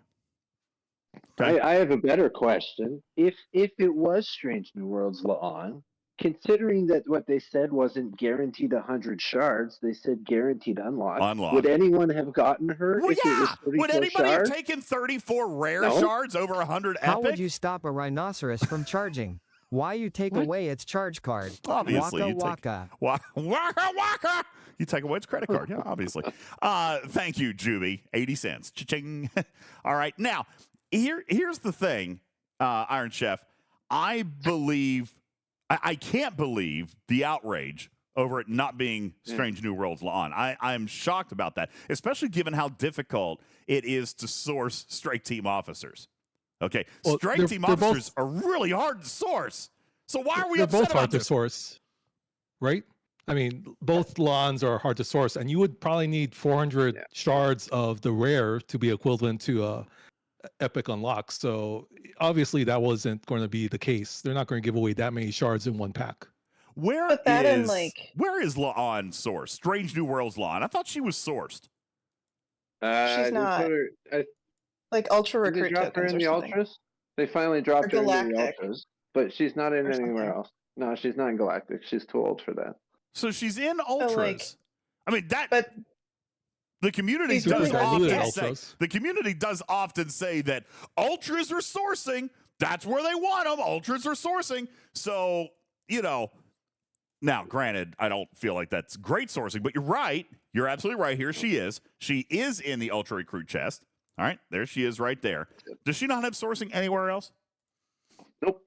Okay. I have a better question. If it was Strange New Worlds La'an, considering that what they said wasn't guaranteed 100 shards, they said guaranteed unlock. Would anyone have gotten her? Well, if it was 34 would anybody shards? have taken 34 rare shards over 100 epic? How would you stop a rhinoceros from charging? Why you take away its charge card? Obviously, waka waka. Waka waka. You take away its credit card. Yeah, obviously. Thank you, Juby. 80 cents. Cha-ching. All right. Now, here's the thing, Iron Chef. I can't believe the outrage over it not being Strange New Worlds La'an. I'm shocked about that, especially given how difficult it is to source Strike Team officers. Okay, Well, Strike Team officers are really hard to source. So why are we They're upset both about hard to this? source, right? I mean, both lawns are hard to source, and you would probably need 400 shards of the rare to be equivalent to a epic unlock. So obviously that wasn't going to be the case. They're not going to give away that many shards in one pack. Where Put that in, where is La'an sourced? Strange New Worlds La'an. I thought she was sourced. She's not. Ultra Did they recruit drop her tokens in or the something. ultras? They finally dropped her into the Galactic. ultras, but she's not in Or anywhere something. else. No, she's not in Galactic. She's too old for that. So she's in ultras. I mean that. But the community He's does really often hard to say ultras. the community does often say that ultras are sourcing. That's where they want them. Ultras are sourcing. So now granted, I don't feel like that's great sourcing, but you're right. You're absolutely right. Here she is. She is in the ultra recruit chest. All right, there she is, right there. Does she not have sourcing anywhere else? Nope.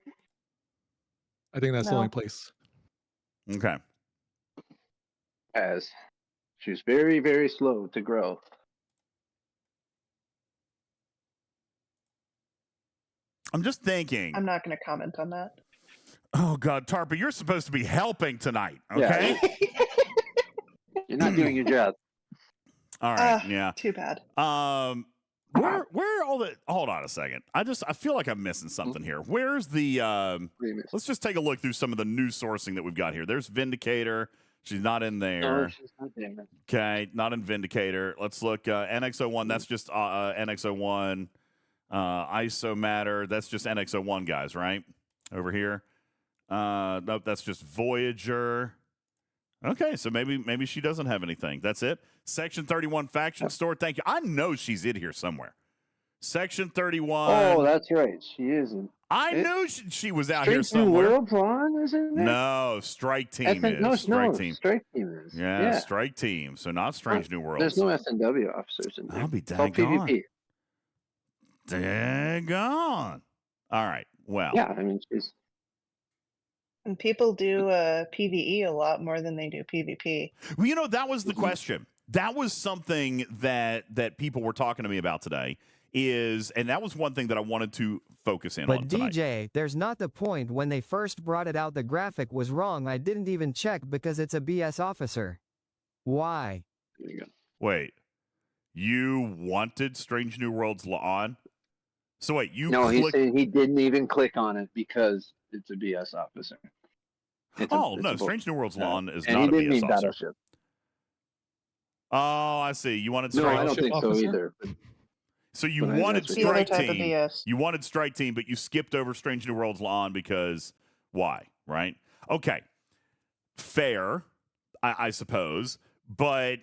I think that's the only place. Okay. As she's very, very slow to grow. I'm just thinking. I'm not going to comment on that. Oh God, Tarpa, you're supposed to be helping tonight. Okay. You're not doing your job. All right. Yeah. Too bad. Where are all the? Hold on a second. I feel like I'm missing something here. Where's the? Let's just take a look through some of the new sourcing that we've got here. There's Vindicator. She's not in there. No, she's not there. Okay, not in Vindicator. Let's look. NX01. That's just NX01. ISO Matter. That's just NX01 guys, right? Over here. Nope. That's just Voyager. Okay, so maybe she doesn't have anything. That's it. Section 31 faction store. Thank you. I know she's in here somewhere. Section 31. Oh, that's right. She isn't. I knew she was out here Strange New somewhere. Worlds La'an, isn't it? No, Strike Team is. No, Strike Team. Strike Team is. Yeah, Strike Team. So not Strange New Worlds. There's no SNW officers in there. I'll be It's all daggone. PvP. Daggone. All right. Well. Yeah, I mean, she's. And people do PvE a lot more than they do PvP. Well, that was the question. That was something that people were talking to me about today. And that was one thing that I wanted to focus in on But tonight. DJ, there's not the point. When they first brought it out, the graphic was wrong. I didn't even check because it's a BS officer. Why? There you go. Wait, you wanted Strange New Worlds La'an? So wait, you No, he's clicked... saying he didn't even click on it because it's a BS officer. No, Strange New Worlds La'an is and not he a didn't BS mean officer. Battleship. Oh, I see. You wanted No, Strange... I don't think so officer? either. But So you But wanted that's Strike the other type of Team. BS. You wanted Strike Team, but you skipped over Strange New Worlds Lawn because why? Right? Okay. Fair, I suppose. But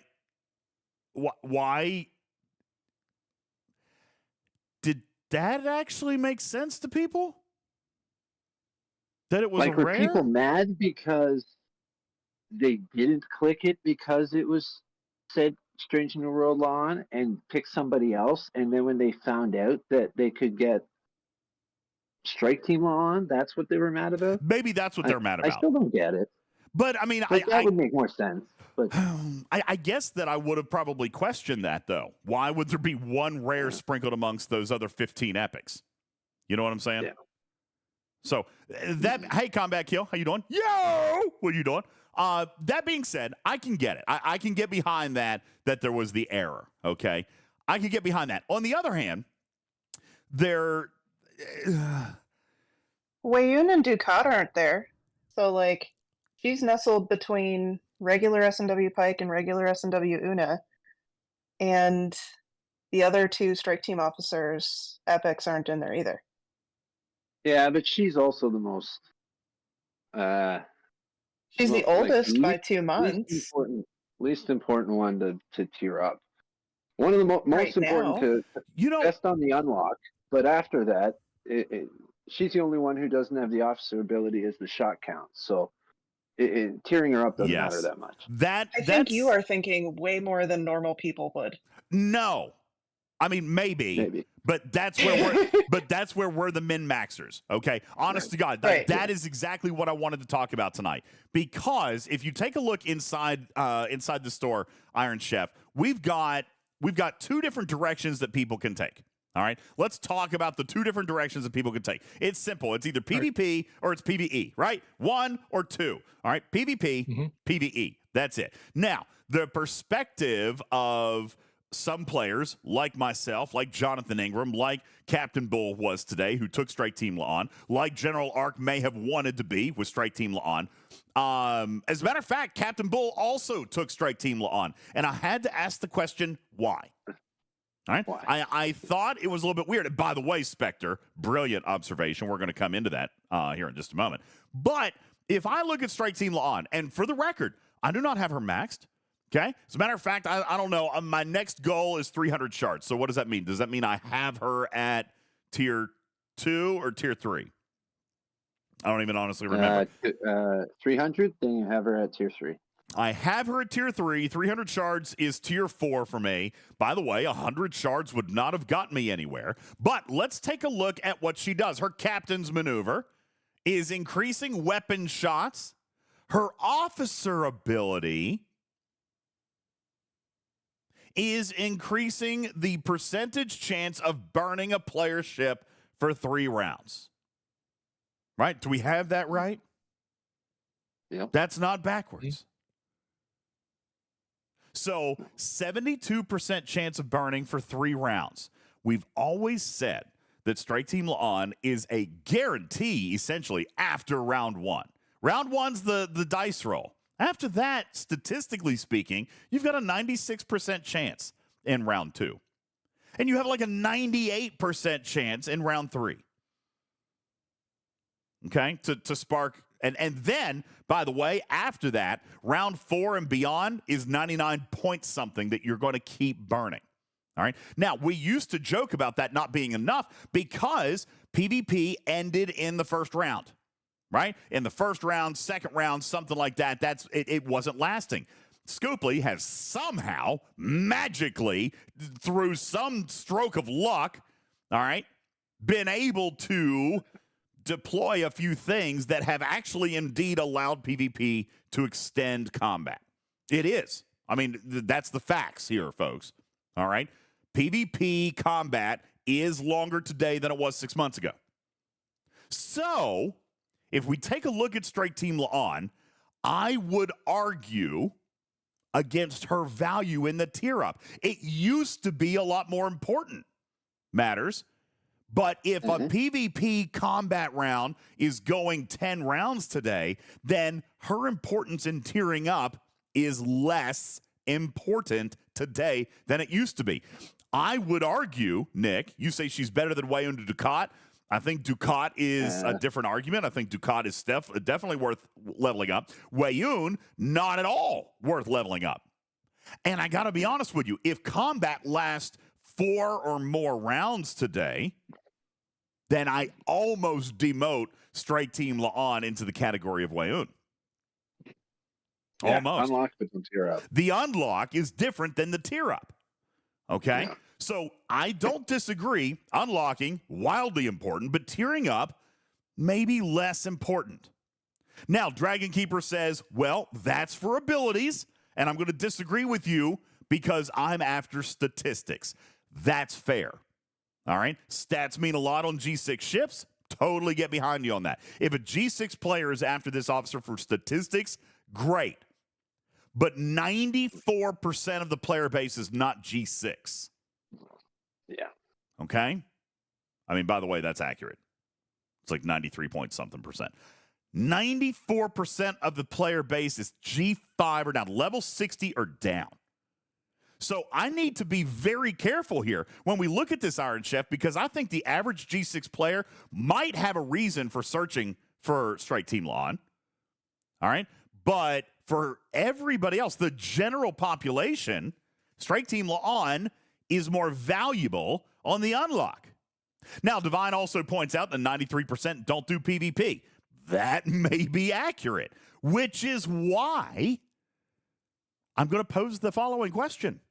why did that actually make sense to people? That it was like, were rare? people mad because they didn't click it because it was said Strange New World on and pick somebody else, and then when they found out that they could get Strike Team on, that's what they were mad about? Maybe that's what they're mad about. I still don't get it. But I mean, that would make more sense. But I guess that I would have probably questioned that, though. Why would there be one rare sprinkled amongst those other 15 epics? You know what I'm saying? Yeah. So hey, Combat Kill, how you doing? Yo, what are you doing? That being said, I can get it. I can get behind that there was the error. Okay, I can get behind that. On the other hand, there. Wei-Yun and Ducat aren't there, so like she's nestled between regular S&W Pike and regular S&W Una, and the other two Strike Team officers epics aren't in there either. yeah, but she's also the most. She's the oldest by 2 months. Least important one to tier up. One of the most Right important now. to test on the unlock, but after that, she's the only one who doesn't have the officer ability as the shot count. So tiering her up doesn't matter that much. I think you are thinking way more than normal people would. No, I mean maybe. But that's where we're the min-maxers, okay? Honest to God, that is exactly what I wanted to talk about tonight. Because if you take a look inside the store, Iron Chef, we've got 2 different directions that people can take. All right, let's talk about the 2 different directions that people can take. It's simple. It's either PvP or it's PvE, right? 1 or 2. All right, PvP, PvE. That's it. Now, the perspective of some players, like myself, like Jonathan Ingram, like Captain Bull was today, who took Strike Team La'an, like General Arc may have wanted to be with Strike Team La'an. As a matter of fact, Captain Bull also took Strike Team La'an. And I had to ask the question, why? All right. I thought it was a little bit weird. And by the way, Spectre, brilliant observation. We're going to come into that here in just a moment. But if I look at Strike Team La'an, and for the record, I do not have her maxed. Okay. As a matter of fact, I don't know. My next goal is 300 shards. So what does that mean? Does that mean I have her at tier 2 or tier 3? I don't even honestly remember. 300, then you have her at tier 3. I have her at tier 3. 300 shards is tier 4 for me. By the way, 100 shards would not have gotten me anywhere. But let's take a look at what she does. Her captain's maneuver is increasing weapon shots. Her officer ability is increasing the percentage chance of burning a player ship for 3 rounds. Right? Do we have that right? Yep. That's not backwards. So 72% chance of burning for 3 rounds. We've always said that Strike Team La'an is a guarantee, essentially, after round 1. Round 1's the dice roll. After that, statistically speaking, you've got a 96% chance in round 2. And you have like a 98% chance in round 3. Okay? To spark. And then, by the way, after that, round 4 and beyond is 99 point something that you're going to keep burning. All right? Now, we used to joke about that not being enough because PvP ended in the first round. Right? In the first round, second round, something like that. It wasn't lasting. Scopely has somehow, magically, through some stroke of luck, all right, been able to deploy a few things that have actually indeed allowed PvP to extend combat. It is. I mean, that's the facts here, folks. All right? PvP combat is longer today than it was 6 months ago. So, if we take a look at Strike Team La'an, I would argue against her value in the tier up. It used to be a lot more important, matters. But if a PvP combat round is going 10 rounds today, then her importance in tiering up is less important today than it used to be. I would argue, Nick, you say she's better than Weyoun to Ducat. I think Ducat is a different argument. I think Ducat is definitely worth leveling up. Weyoun, not at all worth leveling up. And I got to be honest with you, if combat lasts 4 or more rounds today, then I almost demote Strike Team La'an into the category of Weyoun. Yeah, Almost. Unlock with the tier up. The unlock is different than the tier up. Okay? Yeah. So I don't disagree. Unlocking, wildly important, but tiering up, maybe less important. Now, Dragon Keeper says, well, that's for abilities, and I'm going to disagree with you because I'm after statistics. That's fair. All right? Stats mean a lot on G6 ships. Totally get behind you on that. If a G6 player is after this officer for statistics, great. But 94% of the player base is not G6. Yeah. Okay? I mean, by the way, that's accurate. It's like 93 point something percent. 94% of the player base is G5 or down, level 60 or down. So I need to be very careful here when we look at this Iron Chef, because I think the average G6 player might have a reason for searching for Strike Team La'an. All right? But for everybody else, the general population, Strike Team La'an is more valuable on the unlock. Now, Divine also points out that 93% don't do PvP. That may be accurate, which is why I'm going to pose the following question.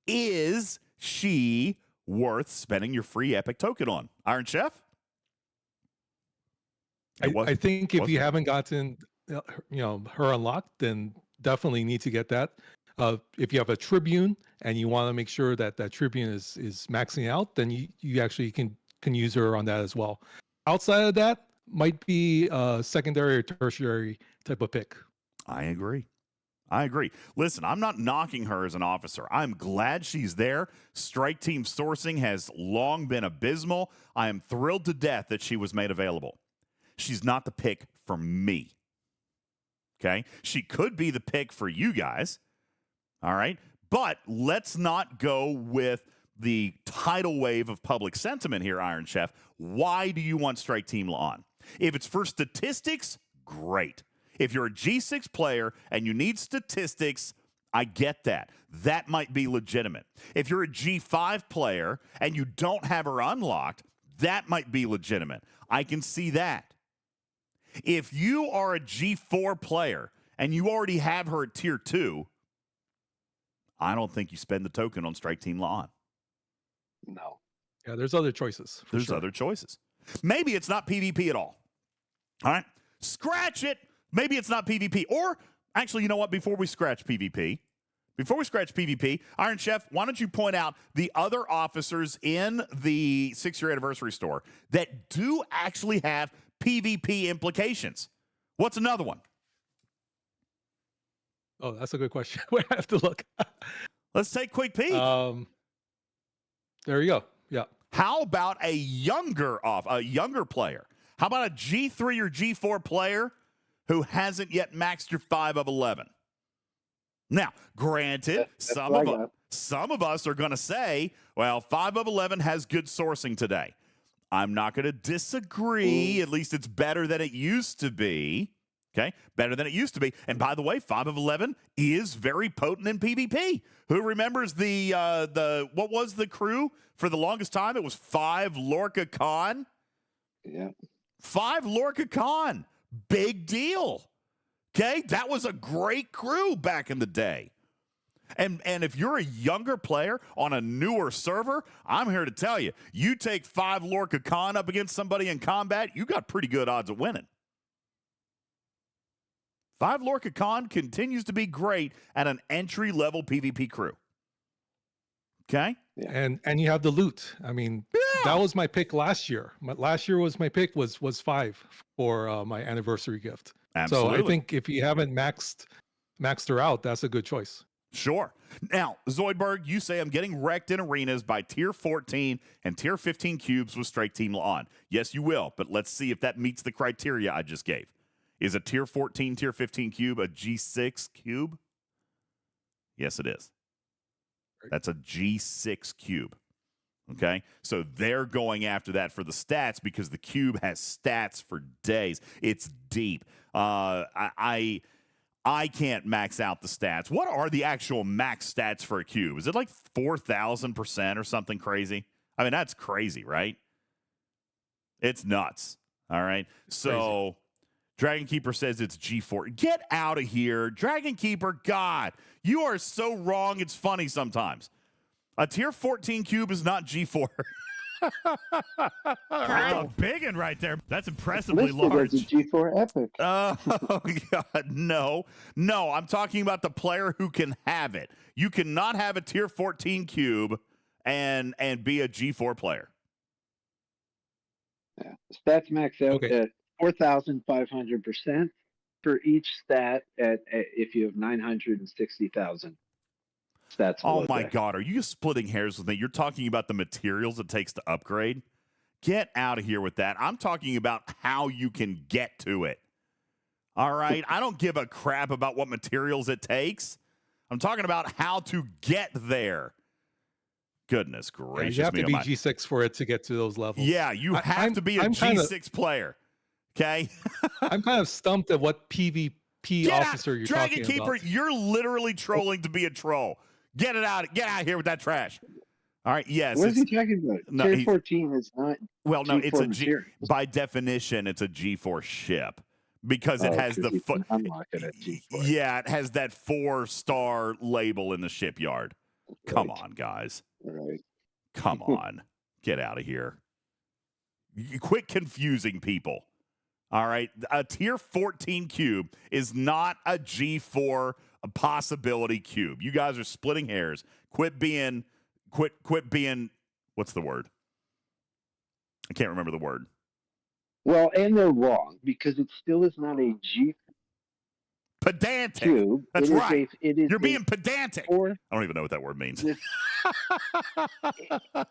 Is she worth spending your free Epic token on? Iron Chef? I think if you haven't gotten her unlocked, then definitely need to get that. If you have a Tribune and you want to make sure that that Tribune is maxing out, then you actually can use her on that as well. Outside of that, might be a secondary or tertiary type of pick. I agree. Listen, I'm not knocking her as an officer. I'm glad she's there. Strike Team sourcing has long been abysmal. I am thrilled to death that she was made available. She's not the pick for me. Okay? She could be the pick for you guys. All right? But let's not go with the tidal wave of public sentiment here, Iron Chef. Why do you want Strike Team La'an? If it's for statistics, great. If you're a G6 player and you need statistics, I get that. That might be legitimate. If you're a G5 player and you don't have her unlocked, that might be legitimate. I can see that. If you are a G4 player and you already have her at tier 2, I don't think you spend the token on Strike Team La'an. No. Yeah, there's other choices. There's other choices. Maybe it's not PvP at all. All right? Scratch it. Maybe it's not PvP. Or, actually, you know what? Before we scratch PvP, Iron Chef, why don't you point out the other officers in the 6-year anniversary store that do actually have PvP implications? What's another one? Oh, that's a good question. We have to look. Let's take a quick peek. There you go. Yeah. How about a younger player? How about a G3 or G4 player who hasn't yet maxed your 5 of 11? Now, granted, some of us are going to say, well, 5 of 11 has good sourcing today. I'm not going to disagree. At least it's better than it used to be. Okay? Better than it used to be. And by the way, 5 of 11 is very potent in PvP. Who remembers what was the crew for the longest time? It was 5 Lorca Khan. Yeah. 5 Lorca Khan. Big deal. Okay? That was a great crew back in the day. And if you're a younger player on a newer server, I'm here to tell you, you take 5 Lorca Khan up against somebody in combat, you got pretty good odds of winning. 5 Lorca Khan continues to be great at an entry-level PvP crew. Okay? Yeah. And you have the loot. I mean, that was my pick last year. Last year was my pick was 5 for my anniversary gift. Absolutely. So I think if you haven't maxed her out, that's a good choice. Sure. Now, Zoidberg, you say I'm getting wrecked in arenas by tier 14 and tier 15 cubes with Strike Team La'an. Yes, you will, but let's see if that meets the criteria I just gave. Is a tier 14, tier 15 cube a G6 cube? Yes, it is. That's a G6 cube. Okay, so they're going after that for the stats because the cube has stats for days. It's deep. I can't max out the stats. What are the actual max stats for a cube? Is it like 4,000% or something crazy? I mean, that's crazy, right? It's nuts. All right. So Dragon Keeper says it's G4. Get out of here. Dragon Keeper, God, you are so wrong. It's funny sometimes. A tier 14 cube is not G4. That's a big one right there. That's impressively Listed large. as a G4 Epic. Oh, God, no. No, I'm talking about the player who can have it. You cannot have a tier 14 cube and be a G4 player. Yeah. Stats max out at 4,500% for each stat at if you have 960,000 stats. Oh, my God. Are you splitting hairs with me? You're talking about the materials it takes to upgrade? Get out of here with that. I'm talking about how you can get to it. All right? I don't give a crap about what materials it takes. I'm talking about how to get there. Goodness gracious. You have me to be almighty. G6 for it to get to those levels. Yeah, you have to be a G6 player. Okay? I'm kind of stumped at what PvP officer you're Dragon talking Keeper, about. you're literally trolling to be a troll. Get out of here with that trash. All right, yes. What is he talking about? No, Tier 14 is not. Well, no, G4 it's a materials. by definition, it's a G4 ship because it has the unlock it at G4. Yeah, it has that 4-star label in the shipyard. Come on, guys. Right. Come on. Get out of here. Quit confusing people. All right. A tier 14 cube is not a G4 possibility cube. You guys are splitting hairs. Quit being, what's the word? I can't remember the word. Well, and they're wrong because it still is not a G pedantic. Cube. That's right. You're being a pedantic. I don't even know what that word means. It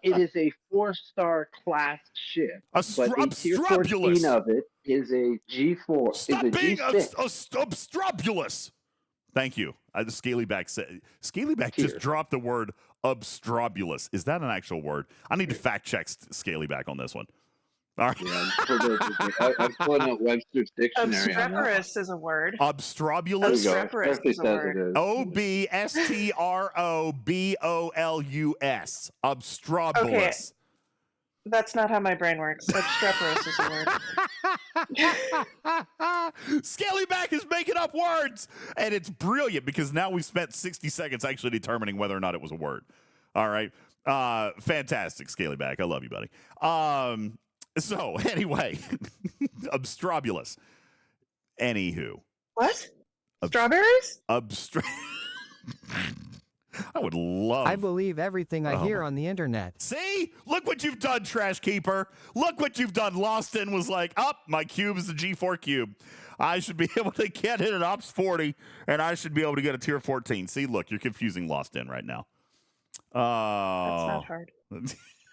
is a 4-star class ship. But a tier 14 of it is a G4. Stop is a being G6. obstrobulous. Thank you. The Scalyback said. Scalyback just dropped the word obstrobulous. Is that an actual word? I need to fact check Scalyback on this one. All right. Yeah, I'm pulling out Webster's dictionary. Obstreperous is a word. Obstrobulous. Obstreperous is a word. Obstrobolus. Obstrobulus. Okay. That's not how my brain works. Obstreperous is a word. Scalyback is making up words, and it's brilliant because now we've spent 60 seconds actually determining whether or not it was a word. All right. Fantastic, Scalyback. I love you, buddy. So, anyway, obstrobulus. Anywho. What? Strawberries? I would love. I believe everything I hear on the internet. See? Look what you've done, Trash Keeper. Look what you've done. Lost in was like, my cube is the G4 cube. I should be able to get it at Ops 40, and I should be able to get a tier 14. See, look, you're confusing Lost in right now. That's not hard.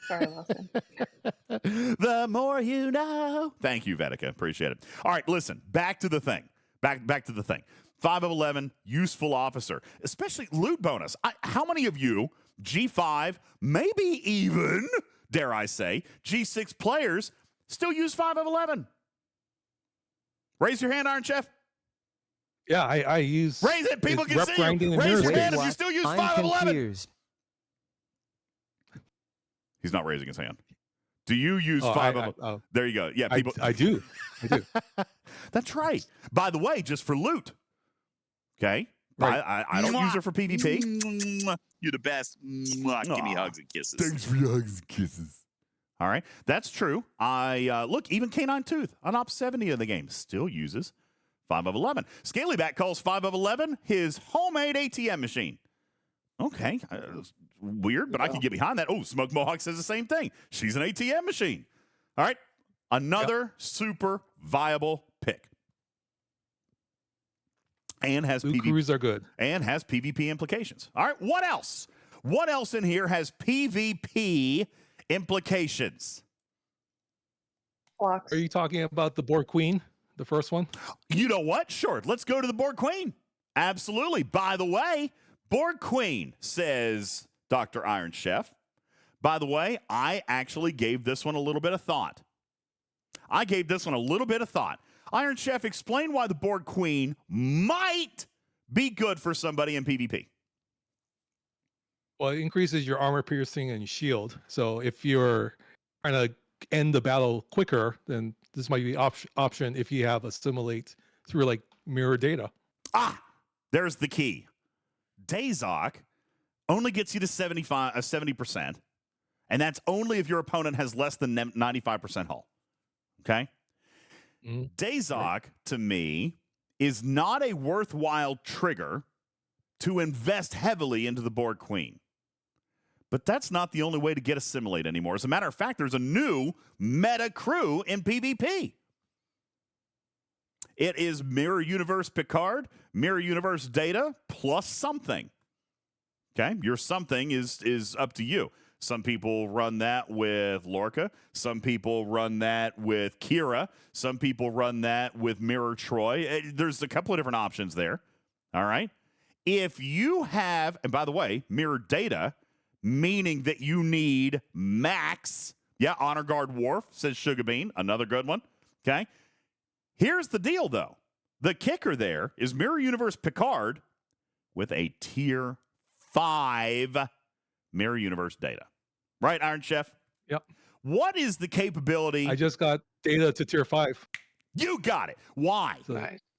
Sorry, Lawson. The more you know. Thank you, Vetica. Appreciate it. All right, listen. Back to the thing. Back to the thing. 5 of 11, useful officer, especially loot bonus. How many of you, G5, maybe even, dare I say, G6 players still use 5 of 11? Raise your hand, Iron Chef. Yeah, I use. Raise it. People can see you. Raise your hand if you still use 5 of 11. He's not raising his hand. Do you use 5 of 11? There you go. Yeah, people. I do. That's right. By the way, just for loot. Okay? Right. I don't use her for PvP. You're the best. Give me hugs and kisses. Thanks for your hugs and kisses. All right. That's true. Look, even Canine Tooth on Op 70 of the game still uses 5 of 11. Scalyback calls 5 of 11 his homemade ATM machine. Okay. Weird, but I can get behind that. Oh, Smoke Mohawk says the same thing. She's an ATM machine. All right. Another super viable pick. And has crews are good. And has PvP implications. All right. What else? What else in here has PvP implications? Are you talking about the Borg Queen, the first one? You know what? Sure. Let's go to the Borg Queen. Absolutely. By the way, Borg Queen says Dr. Iron Chef. By the way, I actually gave this one a little bit of thought. Iron Chef, explain why the Borg Queen might be good for somebody in PvP. Well, it increases your armor piercing and shield. So if you're trying to end the battle quicker, then this might be option if you have assimilate through like mirror data. There's the key. Dazok only gets you to 70%, and that's only if your opponent has less than 95% hull. Okay? Dazok, to me, is not a worthwhile trigger to invest heavily into the Borg Queen. But that's not the only way to get assimilate anymore. As a matter of fact, there's a new meta crew in PvP. It is Mirror Universe Picard, Mirror Universe Data, plus something. Okay? Your something is up to you. Some people run that with Lorca. Some people run that with Kira. Some people run that with Mirror Troy. There's a couple of different options there. All right? If you have, and by the way, Mirror Data, meaning that you need max. Yeah, Honor Guard Worf, says Sugar Bean. Another good one. Okay? Here's the deal, though. The kicker there is Mirror Universe Picard with a Tier 5 Mirror Universe Data. Right, Iron Chef? Yep. What is the capability? I just got Data to Tier 5. You got it. Why?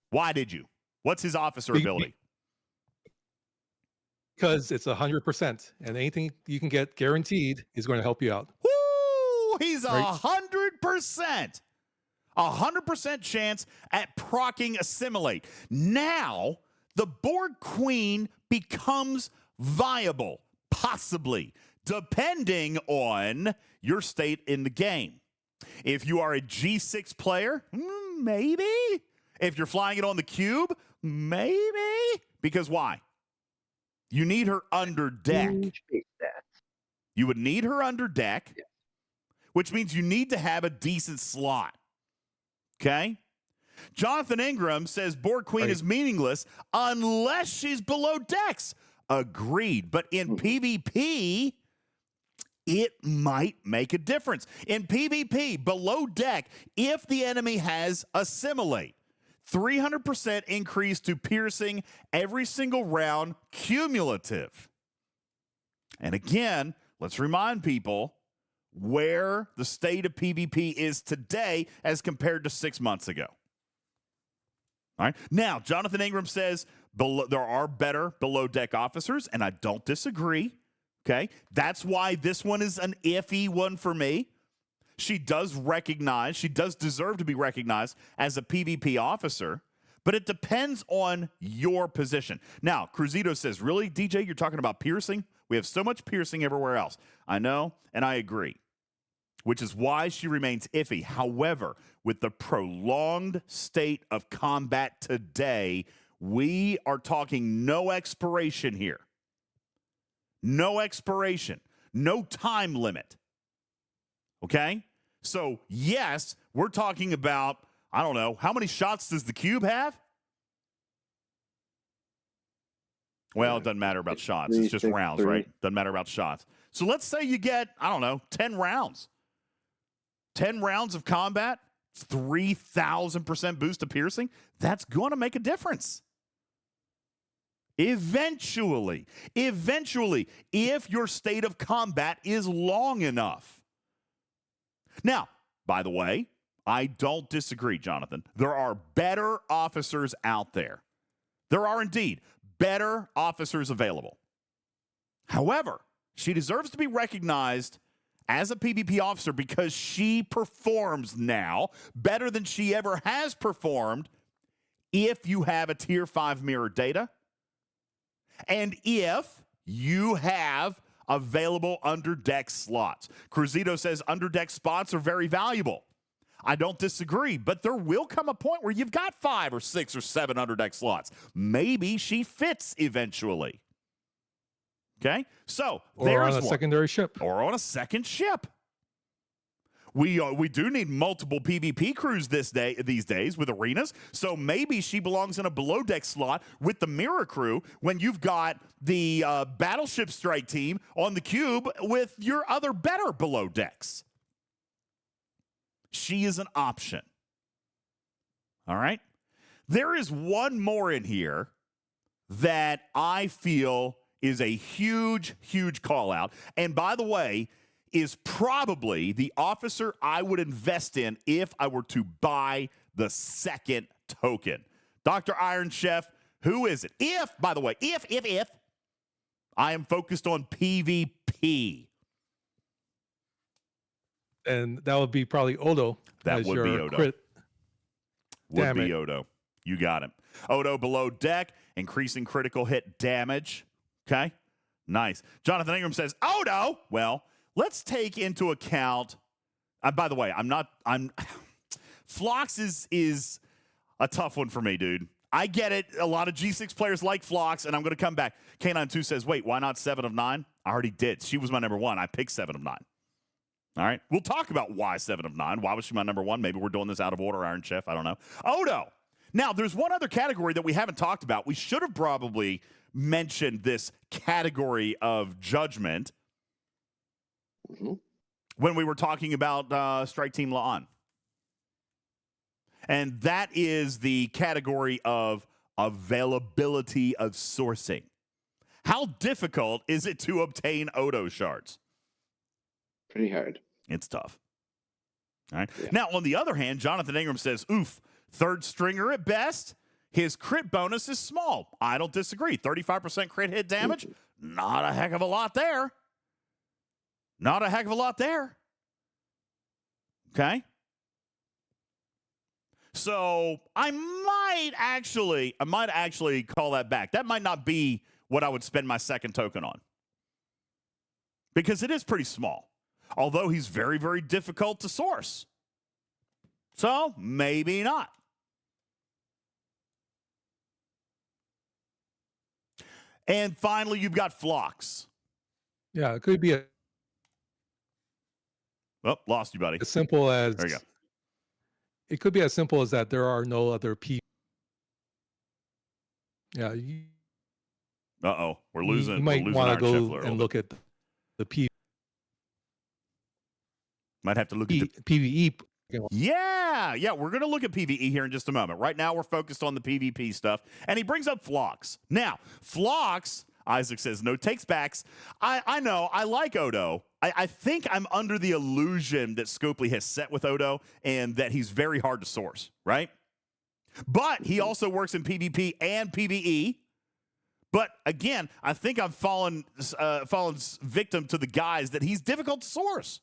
Why did you? What's his officer ability? Because it's 100%, and anything you can get guaranteed is going to help you out. Woo! He's 100%. 100% chance at proccing assimilate. Now, the Borg Queen becomes viable, possibly, depending on your state in the game. If you are a G6 player, maybe. If you're flying it on the cube, maybe. Because why? You need her under deck. You would need her under deck, which means you need to have a decent slot. Okay? Jonathan Ingram says Borg Queen is meaningless unless she's below decks. Agreed. But in PvP, it might make a difference. In PvP, below deck, if the enemy has assimilate, 300% increase to piercing every single round, cumulative. And again, let's remind people where the state of PvP is today as compared to 6 months ago. All right. Now, Jonathan Ingram says there are better below deck officers, and I don't disagree. Okay. That's why this one is an iffy one for me. She does deserve to be recognized as a PvP officer, but it depends on your position. Now, Cruzito says, really, DJ, you're talking about piercing? We have so much piercing everywhere else. I know, and I agree, which is why she remains iffy. However, with the prolonged state of combat today, we are talking no expiration here. No expiration. No time limit. Okay? So, yes, we're talking about, I don't know, how many shots does the cube have? Well, it doesn't matter about shots. It's just rounds, right? Doesn't matter about shots. So let's say you get, I don't know, 10 rounds. 10 rounds of combat, 3,000% boost to piercing. That's going to make a difference. Eventually, if your state of combat is long enough. Now, by the way, I don't disagree, Jonathan. There are better officers out there. There are indeed better officers available. However, she deserves to be recognized as a PvP officer because she performs now better than she ever has performed if you have a Tier 5 mirror data and if you have available underdeck slots. Cruzito says underdeck spots are very valuable. I don't disagree, but there will come a point where you've got 5 or 6 or 7 underdeck slots. Maybe she fits eventually. Okay? So, or on a secondary ship. Or on a second ship. We do need multiple PvP crews these days with arenas. So maybe she belongs in a below deck slot with the mirror crew when you've got the battleship strike team on the cube with your other better below decks. She is an option. All right. There is one more in here that I feel is a huge, huge call out. And by the way, is probably the officer I would invest in if I were to buy the second token. Dr. Iron Chef, who is it? If, by the way, if I am focused on PvP. And that would be probably Odo. That would be Odo. Would be Odo. You got him. Odo below deck, increasing critical hit damage. Okay, nice. Jonathan Ingram says, Odo? Well, let's take into account, by the way, Phlox is a tough one for me, dude. I get it. A lot of G6 players like Phlox, and I'm going to come back. K92 says, wait, why not 7 of 9? I already did. She was my number 1. I picked 7 of 9. All right. We'll talk about why 7 of 9. Why was she my number 1? Maybe we're doing this out of order, Iron Chef. I don't know. Odo. Now, there's one other category that we haven't talked about. We should have probably mentioned this category of judgment when we were talking about Strike Team La'an. And that is the category of availability of sourcing. How difficult is it to obtain Odo shards? Pretty hard. It's tough. All right. Yeah. Now, on the other hand, Jonathan Ingram says, oof, third stringer at best. His crit bonus is small. I don't disagree. 35% crit hit damage. Not a heck of a lot there. Not a heck of a lot there. Okay. So I might actually call that back. That might not be what I would spend my second token on. Because it is pretty small. Although he's very, very difficult to source. So maybe not. And finally, you've got Phlox. Yeah, it could be Oh, lost you, buddy. as simple as There you go. It could be as simple as that there are no other Yeah, Uh-oh. We're losing. You might want to go and look at the Might have to look at the PvE. Yeah, we're going to look at PvE here in just a moment. Right now, we're focused on the PvP stuff. And he brings up Phlox. Now, Phlox, Isaac says, no takes backs. I know, I like Odo. I think I'm under the illusion that Scopely has set with Odo and that he's very hard to source, right? But he also works in PvP and PvE. But again, I think I've fallen victim to the guys that he's difficult to source.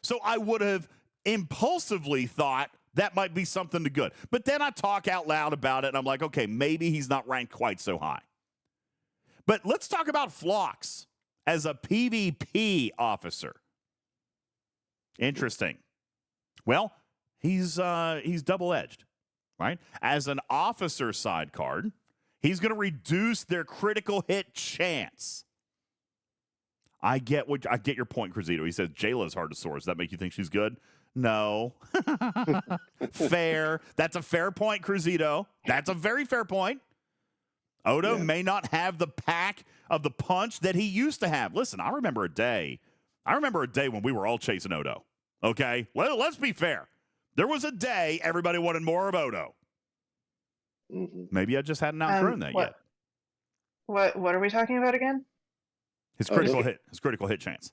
So I would have impulsively thought that might be something to good. But then I talk out loud about it, and I'm like, okay, maybe he's not ranked quite so high. But let's talk about Phlox as a PvP officer. Interesting. Well, he's double-edged, right? As an officer side card, he's going to reduce their critical hit chance. I get your point, Cruzito. He says Jayla's hard to source. Does that make you think she's good? No. Fair. That's a fair point, Cruzito. That's a very fair point. Odo may not have the pack of the punch that he used to have. Listen, I remember a day when we were all chasing Odo. Okay? Let's be fair. There was a day everybody wanted more of Odo. Maybe I just hadn't outgrown that yet. What are we talking about again? His critical hit chance.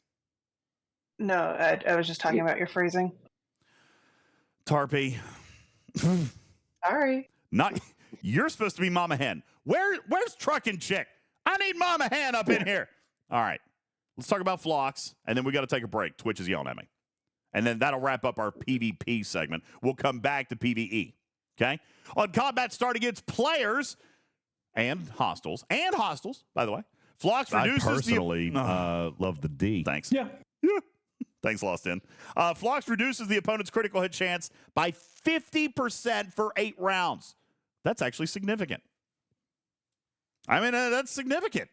No, I was just talking about your phrasing. Tarpy. Sorry. You're supposed to be Mama Hen. Where's Truckin' Chick? I need Mama Hen up in here. All right. Let's talk about Phlox, and then we got to take a break. Twitch is yelling at me. And then that'll wrap up our PvP segment. We'll come back to PvE. Okay? On Combat Start against players and hostiles, by the way, Phlox reduces I personally love the D. Thanks. Yeah. Thanks, Lost In. Phlox reduces the opponent's critical hit chance by 50% for 8 rounds. That's actually significant. I mean, that's significant.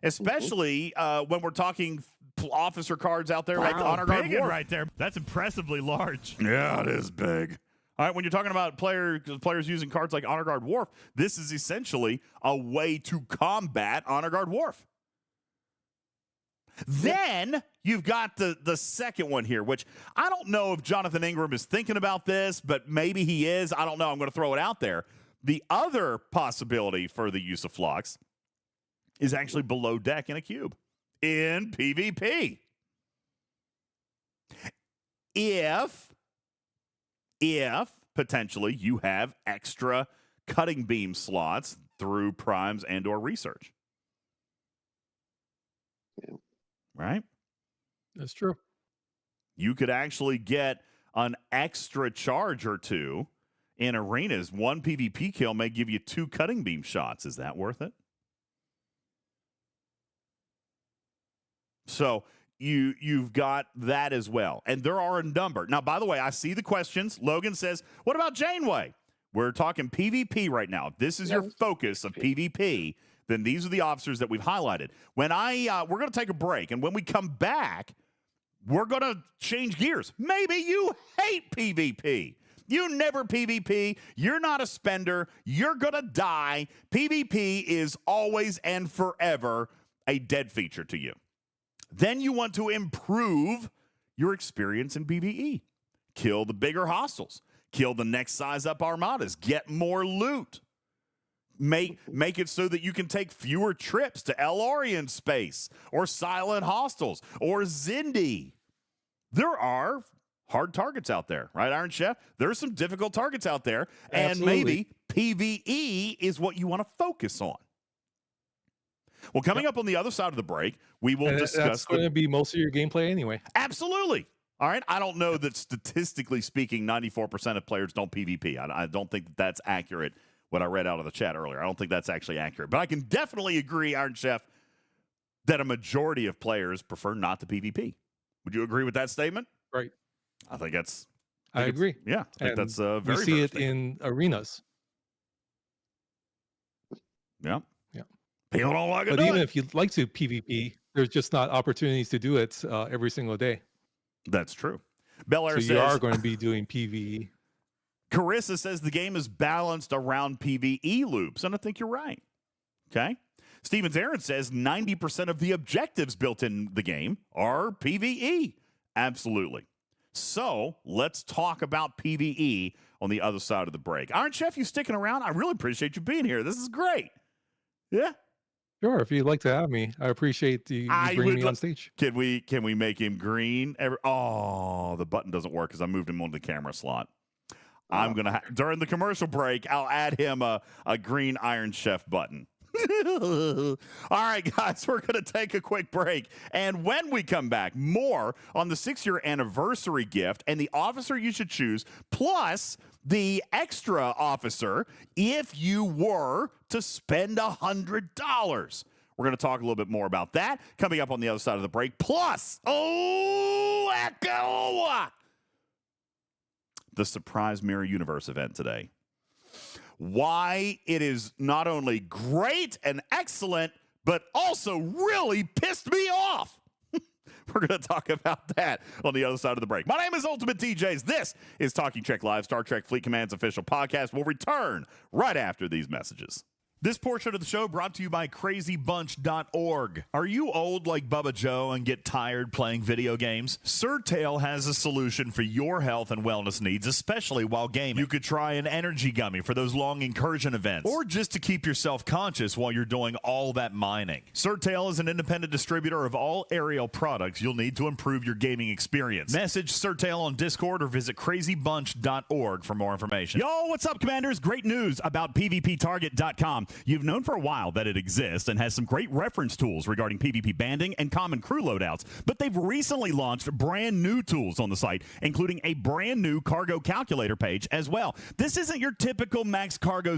especially when we're talking officer cards out there like Honor Guard big Wharf. right there. That's impressively large. Yeah, it is big. All right, when you're talking about players using cards like Honor Guard Wharf, this is essentially a way to combat Honor Guard Wharf. Then you've got the second one here, which I don't know if Jonathan Ingram is thinking about this, but maybe he is. I don't know. I'm going to throw it out there. The other possibility for the use of flux is actually below deck in a cube in PvP. If potentially you have extra cutting beam slots through primes and or research. Yeah. Right? That's true. You could actually get an extra charge or two in arenas. One PvP kill may give you 2 cutting beam shots. Is that worth it? So you've got that as well. And there are a number. Now, by the way, I see the questions. Logan says, what about Janeway? We're talking PvP right now. If this is your focus of PvP, then these are the officers that we've highlighted. When we're going to take a break, and when we come back, we're going to change gears. Maybe you hate PvP. You never PvP. You're not a spender. You're going to die. PvP is always and forever a dead feature to you. Then you want to improve your experience in PvE. Kill the bigger hostiles. Kill the next size up armadas. Get more loot. Make it so that you can take fewer trips to Elorian space or Silent Hostiles or Zindi. There are hard targets out there, right, Iron Chef? There are some difficult targets out there, and maybe PvE is what you want to focus on. Well, coming up on the other side of the break, we will discuss. That's going to be most of your gameplay anyway. Absolutely. All right. I don't know that statistically speaking, 94% of players don't PvP. I don't think that's accurate, what I read out of the chat earlier. I don't think that's actually accurate. But I can definitely agree, Iron Chef, that a majority of players prefer not to PvP. Would you agree with that statement? Right. I think that's... I agree. Yeah. I think that's very we see it statement. in arenas. Yeah. Yeah. People don't like it. But even if you'd like to PvP, there's just not opportunities to do it every single day. That's true. Bel Air so says... you are going to be doing PvE. Carissa says the game is balanced around PvE loops, and I think you're right. Okay? Stevens Aaron says 90% of the objectives built in the game are PvE. Absolutely. So let's talk about PvE on the other side of the break. Iron Chef, you sticking around? I really appreciate you being here. This is great. Yeah. Sure, if you'd like to have me, I appreciate you bringing me on stage. Can we make him green? The button doesn't work because I moved him on the camera slot. I'm going to, during the commercial break, I'll add him a green Iron Chef button. All right, guys, we're going to take a quick break. And when we come back, more on the 6-year anniversary gift and the officer you should choose, plus the extra officer if you were to spend $100. We're going to talk a little bit more about that coming up on the other side of the break. Plus, Echo! The surprise Mirror Universe event today. Why it is not only great and excellent, but also really pissed me off. We're going to talk about that on the other side of the break. My name is Ultimate DJs. This is Talking Trek Live, Star Trek Fleet Command's official podcast. We'll return right after these messages. This portion of the show brought to you by CrazyBunch.org. Are you old like Bubba Joe and get tired playing video games? Surtail has a solution for your health and wellness needs, especially while gaming. You could try an energy gummy for those long incursion events, or just to keep yourself conscious while you're doing all that mining. Surtail is an independent distributor of all aerial products you'll need to improve your gaming experience. Message Surtail on Discord or visit CrazyBunch.org for more information. Yo, what's up, Commanders? Great news about PvPTarget.com. You've known for a while that it exists and has some great reference tools regarding PvP banding and common crew loadouts, but they've recently launched brand new tools on the site, including a brand new cargo calculator page as well. This isn't your typical max cargo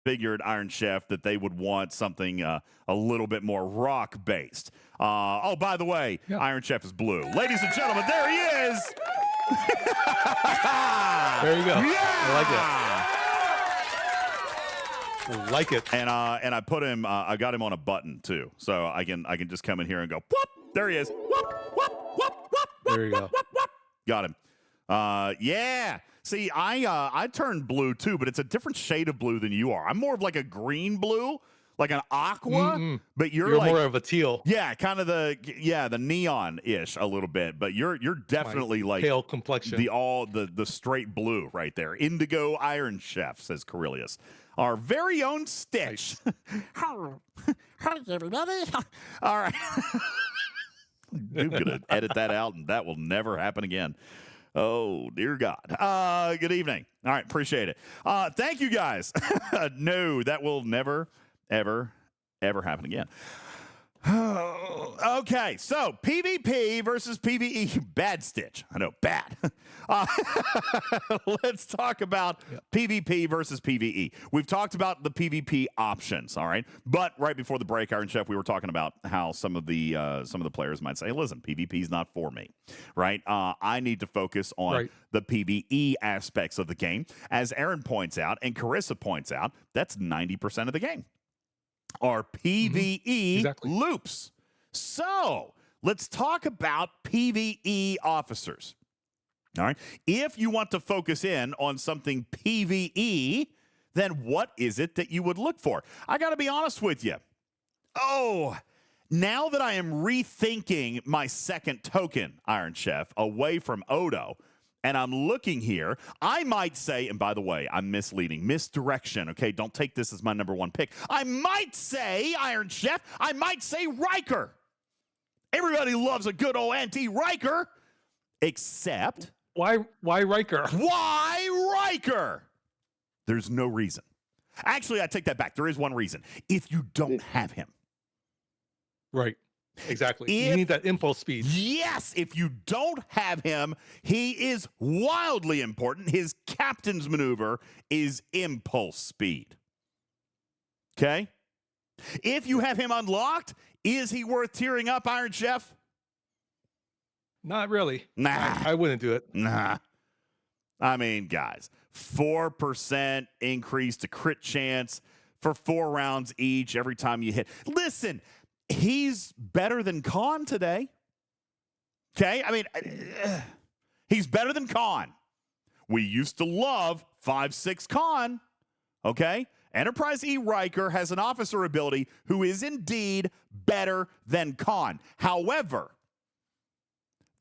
figured, Iron Chef, that they would want something a little bit more rock-based. Oh, by the way, Iron Chef is blue. Ladies and gentlemen, there he is! There you go. Yeah! I like it. And I put him. I got him on a button too, so I can just come in here and go. Whoop! There he is. Whoop! Whoop! Whoop! Whoop! There you go. Whoop, whoop. Got him. Yeah. See, I turned blue too, but it's a different shade of blue than you are. I'm more of like a green blue, like an aqua. But you're like, more of a teal. Yeah, kind of the neon-ish a little bit. But you're definitely like pale complexion. The straight blue right there. Indigo Iron Chef, says Corellius. Our very own Stitch. Hi, everybody. All right. You're going to edit that out, and that will never happen again. Oh, dear God. Good evening. All right, appreciate it. Thank you, guys. No, that will never, ever, ever happen again. Okay, so PvP versus PvE. Bad Stitch. I know, bad. Let's talk about PvP versus PvE. We've talked about the PvP options, all right? But right before the break, Iron Chef, we were talking about how some of the players might say, listen, PvP is not for me, right? I need to focus on the PvE aspects of the game. As Aaron points out and Carissa points out, that's 90% of the game. Are PvE loops. So let's talk about PvE officers. All right. If you want to focus in on something PvE, then what is it that you would look for? I got to be honest with you. Oh, now that I am rethinking my second token, Iron Chef, away from Odo, and I'm looking here, I might say, and by the way, I'm misleading, misdirection, okay? Don't take this as my number one pick. I might say, Iron Chef, I might say Riker. Everybody loves a good old anti-Riker, except... Why Riker? Why Riker? There's no reason. Actually, I take that back. There is one reason. If you don't have him. Right. Exactly. You need that impulse speed. Yes. If you don't have him, he is wildly important. His captain's maneuver is impulse speed. Okay? If you have him unlocked, is he worth tearing up, Iron Chef? Not really. Nah. I wouldn't do it. Nah. I mean, guys, 4% increase to crit chance for 4 rounds each every time you hit. Listen, he's better than Khan today. Okay? I mean, he's better than Khan. We used to love 5-6 Khan. Okay? Enterprise E. Riker has an officer ability who is indeed better than Khan. However,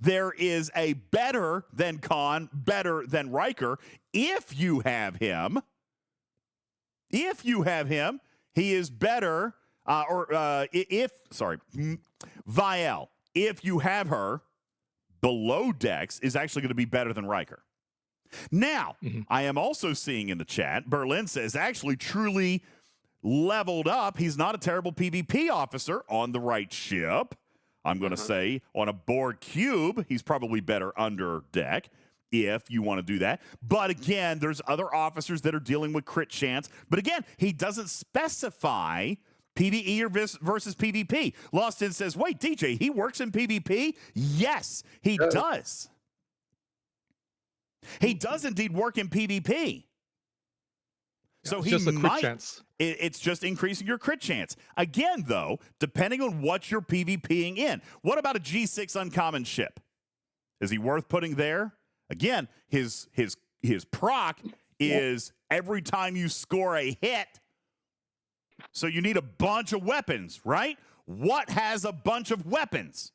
there is a better than Khan, better than Riker. If you have him, he is better. Vielle, if you have her, below decks is actually going to be better than Riker. Now, I am also seeing in the chat, Berlin says, actually truly leveled up. He's not a terrible PvP officer on the right ship. I'm going to say on a Borg cube, he's probably better under deck if you want to do that. But again, there's other officers that are dealing with crit chance. But again, he doesn't specify PvE or versus PvP. Lost In says, wait, DJ, he works in PvP? Yes, he does. He does indeed work in PvP. So he might. It's just increasing your crit chance. Again, though, depending on what you're PvPing in. What about a G6 uncommon ship? Is he worth putting there? Again, his proc is every time you score a hit. So you need a bunch of weapons, right? What has a bunch of weapons?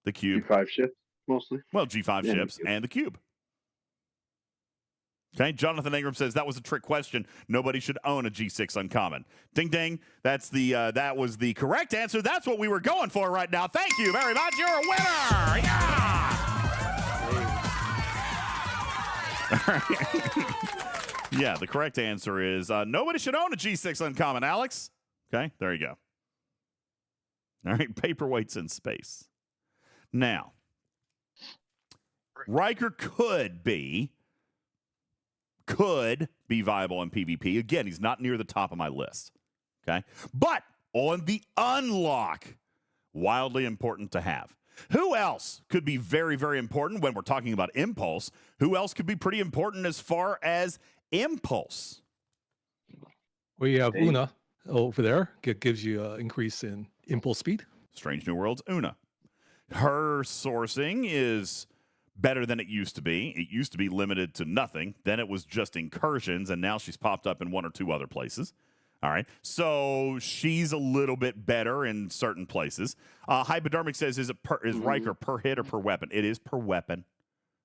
The cube. G5 ships, mostly. Well, G5 ships and the cube. Okay, Jonathan Ingram says that was a trick question. Nobody should own a G6 uncommon. Ding ding. That's that was the correct answer. That's what we were going for right now. Thank you very much. You're a winner. Yeah. All right. Yeah, the correct answer is nobody should own a G6 uncommon, Alex. Okay, there you go. All right, paperweights in space. Now, Riker could be could be viable in PvP. Again, he's not near the top of my list. Okay. But on the unlock, wildly important to have. Who else could be very, very important when we're talking about impulse? Who else could be pretty important as far as impulse? We have Una over there. It gives you an increase in impulse speed. Strange New Worlds, Una. Her sourcing is better than it used to be. It used to be limited to nothing. Then it was just incursions, and now she's popped up in one or two other places. All right. So she's a little bit better in certain places. Hypodermic says, is Riker per hit or per weapon? It is per weapon.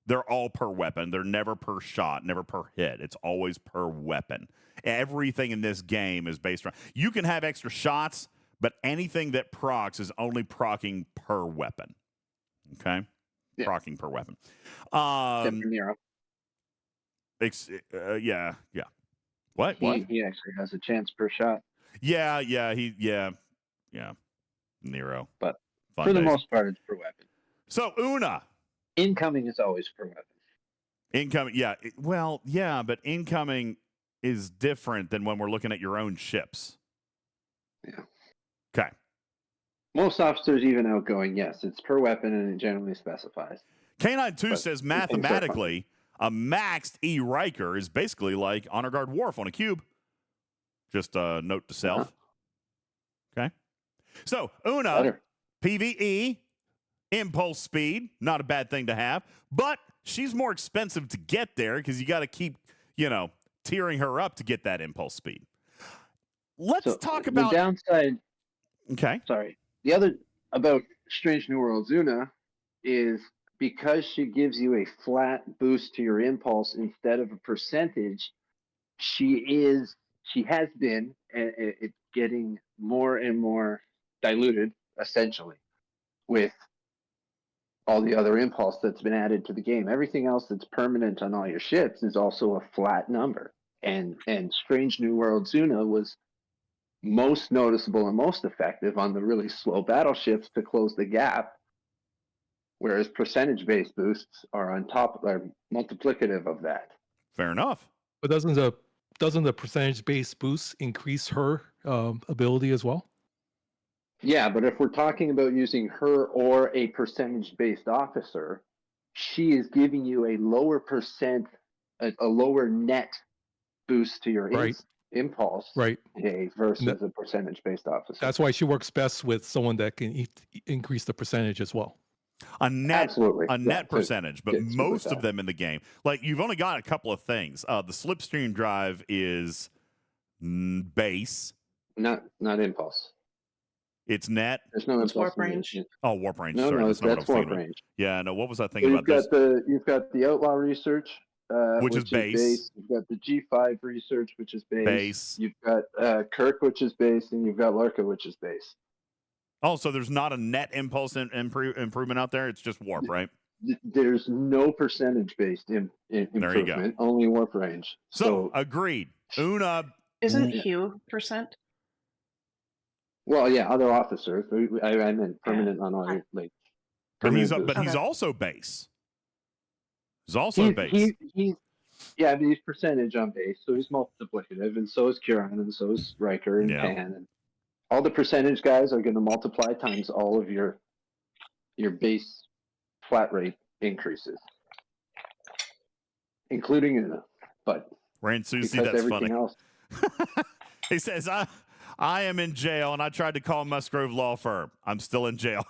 They're all per weapon. They're never per shot, never per hit. It's always per weapon. Everything in this game is based around. You can have extra shots, but anything that procs is only procking per weapon. Okay? Yeah. Procking per weapon. Yeah. What? He actually has a chance per shot. Yeah. Nero. But for the most part, it's per weapon. So, Una. Incoming is always per weapon. Incoming, yeah. But incoming is different than when we're looking at your own ships. Yeah. Okay. Most officers, even outgoing, yes, it's per weapon and it generally specifies. K92 says mathematically, a maxed E Riker is basically like Honor Guard Worf on a cube. Just a note to self. Okay. So, Una, PvE, impulse speed, not a bad thing to have, but she's more expensive to get there because you got to keep, tearing her up to get that impulse speed. Let's talk about the downside. Okay. Sorry. The other about Strange New Worlds Una is because she gives you a flat boost to your impulse instead of a percentage, she has been it's getting more and more diluted, essentially, with all the other impulse that's been added to the game. Everything else that's permanent on all your ships is also a flat number. And Strange New Worlds Una was most noticeable and most effective on the really slow battleships to close the gap, whereas percentage-based boosts are multiplicative of that. Fair enough. But doesn't the percentage-based boost increase her ability as well? Yeah, but if we're talking about using her or a percentage-based officer, she is giving you a lower percent, a lower net boost to your impulse, versus a percentage-based officer. That's why she works best with someone that can increase the percentage as well. A net percentage, but most of them in the game, like you've only got a couple of things. The slipstream drive is base, not impulse. It's net. There's no impulse. Warp range. Oh, warp range. No, Sorry, that's warp range. Yeah, no. What was I thinking about this? this? You've got the outlaw research, which is base. You've got the G5 research, which is base. You've got Kirk, which is base, and you've got Lorca, which is base. Oh, so there's not a net impulse improvement out there. It's just warp, right? There's no percentage-based improvement. There you go. Only warp range. So agreed. Una isn't Hugh %? Well, yeah, other officers. I meant permanent on all like. But he's also base. He's also base. He's percentage on base, so he's multiplicative, and so is Kieran, and so is Riker and Pan, and all the percentage guys are going to multiply times all of your base flat rate increases, including Una. But Rand Susie, that's funny. He says, I am in jail, and I tried to call Musgrove Law Firm. I'm still in jail.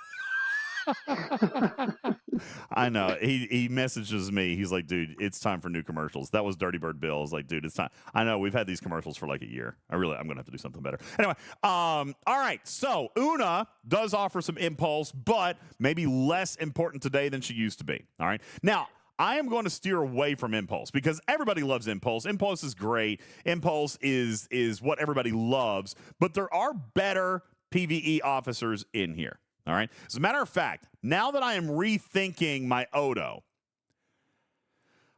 I know. He messages me. He's like, dude, it's time for new commercials. That was Dirty Bird Bill. I was like, dude, it's time. I know. We've had these commercials for like a year. I'm going to have to do something better. Anyway, all right. So Una does offer some impulse, but maybe less important today than she used to be. All right. Now, I am going to steer away from impulse because everybody loves impulse. Impulse is great. Impulse is what everybody loves, but there are better PvE officers in here. All right. As a matter of fact, now that I am rethinking my Odo,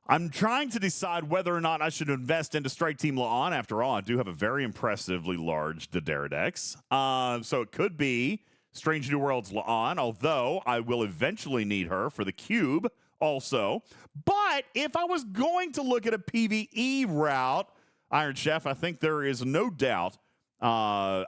I'm trying to decide whether or not I should invest into Strike Team La'an. After all, I do have a very impressively large Dederadex. So it could be Strange New Worlds La'an, although I will eventually need her for the cube also. But if I was going to look at a PvE route, Iron Chef, I think there is no doubt. That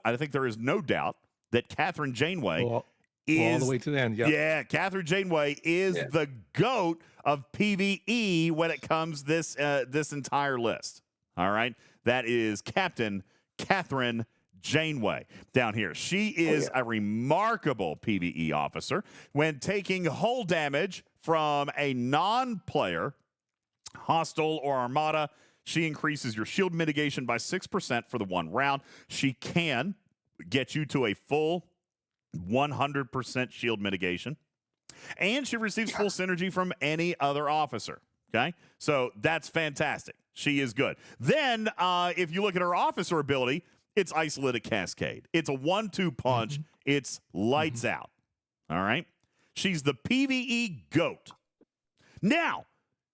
Catherine Janeway is all the way to the end. Yep. Yeah, Catherine Janeway is the GOAT of PvE when it comes this entire list. All right, that is Captain Catherine Janeway down here. She is a remarkable PvE officer. When taking hull damage from a non-player, hostile or armada, she increases your shield mitigation by 6% for the 1 round. She can get you to a full 100% shield mitigation. And she receives full synergy from any other officer. Okay? So that's fantastic. She is good. Then, if you look at her officer ability, it's Isolated Cascade. It's a 1-2 punch. It's lights out. All right? She's the PvE GOAT. Now,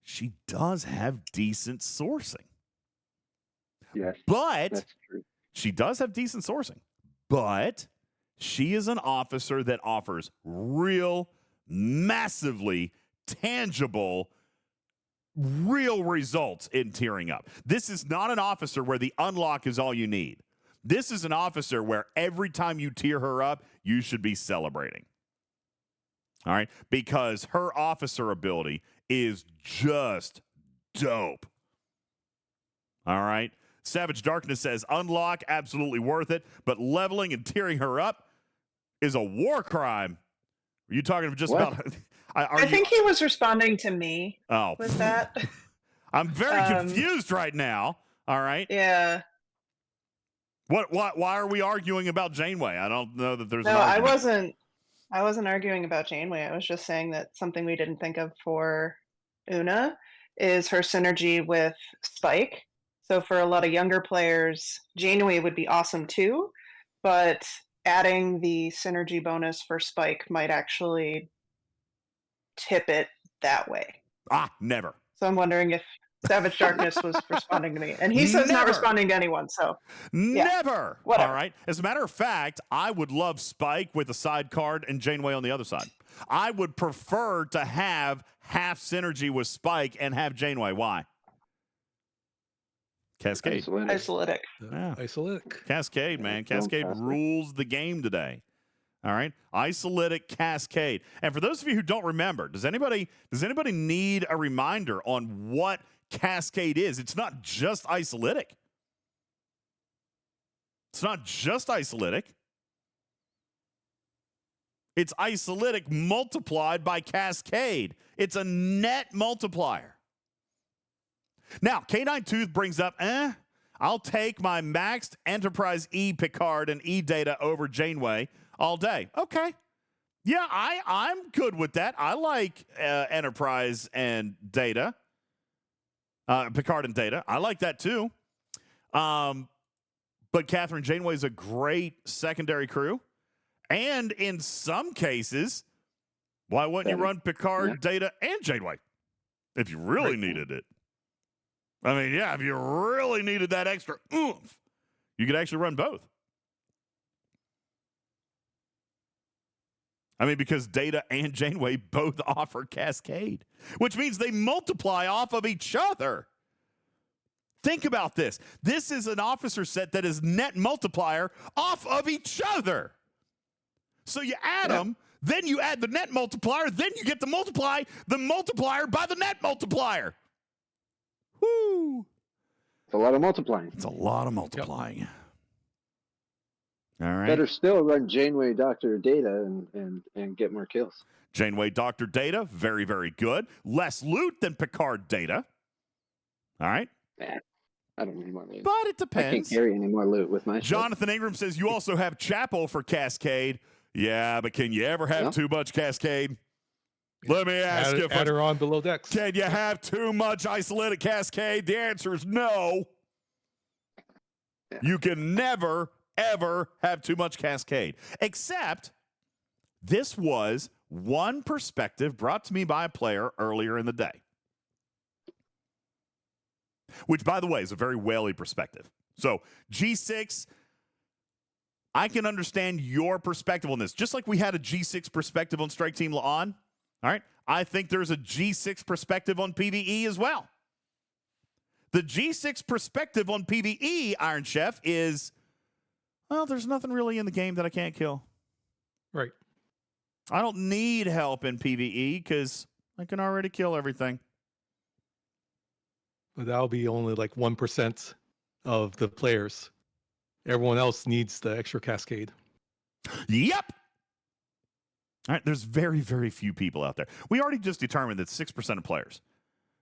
she does have decent sourcing. Yes, but that's true. She does have decent sourcing. But she is an officer that offers real, massively tangible, real results in tiering up. This is not an officer where the unlock is all you need. This is an officer where every time you tier her up, you should be celebrating. All right? Because her officer ability is just dope. All right? Savage Darkness says, unlock, absolutely worth it, but leveling and tiering her up is a war crime. Are you talking just about... I think he was responding to me with that. I'm very confused right now. All right? Yeah. Why are we arguing about Janeway? I don't know that there's No, an argument. I wasn't arguing about Janeway. I was just saying that something we didn't think of for Una is her synergy with Spike. So for a lot of younger players, Janeway would be awesome too, but adding the synergy bonus for Spike might actually tip it that way. Never. So I'm wondering if Savage Darkness was responding to me. And he says not responding to anyone, so yeah. Never. Whatever. All right. As a matter of fact, I would love Spike with a side card and Janeway on the other side. I would prefer to have half synergy with Spike and have Janeway. Why? Cascade. Isolatic. Yeah. Isolatic. Cascade, man. Cascade rules the game today. All right. Isolatic Cascade. And for those of you who don't remember, does anybody need a reminder on what Cascade is? It's not just Isolatic. It's not just Isolatic. It's Isolatic multiplied by Cascade. It's a net multiplier. Now, K9 Tooth brings up, I'll take my maxed Enterprise E Picard and E Data over Janeway all day. Okay. Yeah, I'm good with that. I like Enterprise and Data. Picard and Data. I like that too. But Catherine Janeway is a great secondary crew. And in some cases, why wouldn't you run Picard, Data, and Janeway if you really needed it? I mean, yeah, if you really needed that extra oomph, you could actually run both. I mean, because Data and Janeway both offer Cascade, which means they multiply off of each other. Think about this. This is an officer set that is net multiplier off of each other. So you add them, then you add the net multiplier, then you get to multiply the multiplier by the net multiplier. Woo! It's a lot of multiplying. It's a lot of multiplying. All right. Better still run Janeway Dr. Data and get more kills. Janeway Dr. Data, very, very good. Less loot than Picard Data. All right. I don't need more loot. But it depends. I can't carry any more loot with my Jonathan Ingram says you also have Chapel for Cascade. Yeah, but can you ever have too much Cascade? Let me ask you. Add her on below decks. Can you have too much Isolated Cascade? The answer is no. You can never, ever have too much Cascade. Except this was one perspective brought to me by a player earlier in the day. Which, by the way, is a very whaley perspective. So, G6, I can understand your perspective on this. Just like we had a G6 perspective on Strike Team La'an. All right. I think there's a G6 perspective on PvE as well. The G6 perspective on PvE, Iron Chef, is, well, there's nothing really in the game that I can't kill. Right. I don't need help in PvE because I can already kill everything. But that'll be only like 1% of the players. Everyone else needs the extra cascade. Yep. All right, there's very, very few people out there. We already just determined that 6% of players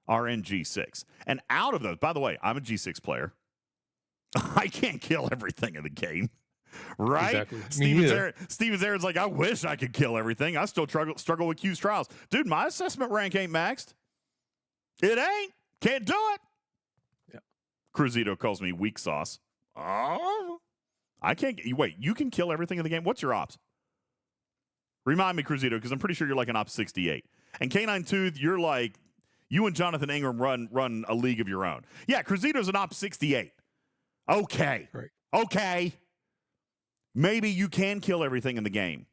are in G6. And out of those, by the way, I'm a G6 player. I can't kill everything in the game. Right? Exactly. Steven's Aaron's like, I wish I could kill everything. I still struggle with Q's trials. Dude, my assessment rank ain't maxed. It ain't. Can't do it. Yeah. Cruzito calls me weak sauce. Oh, I can't. Wait, you can kill everything in the game? What's your ops? Remind me, Cruzito, because I'm pretty sure you're like an ops 68. And Canine Tooth, you're like, you and Jonathan Ingram run a league of your own. Yeah, Cruzito's an ops 68. Okay. Right. Okay. Maybe you can kill everything in the game.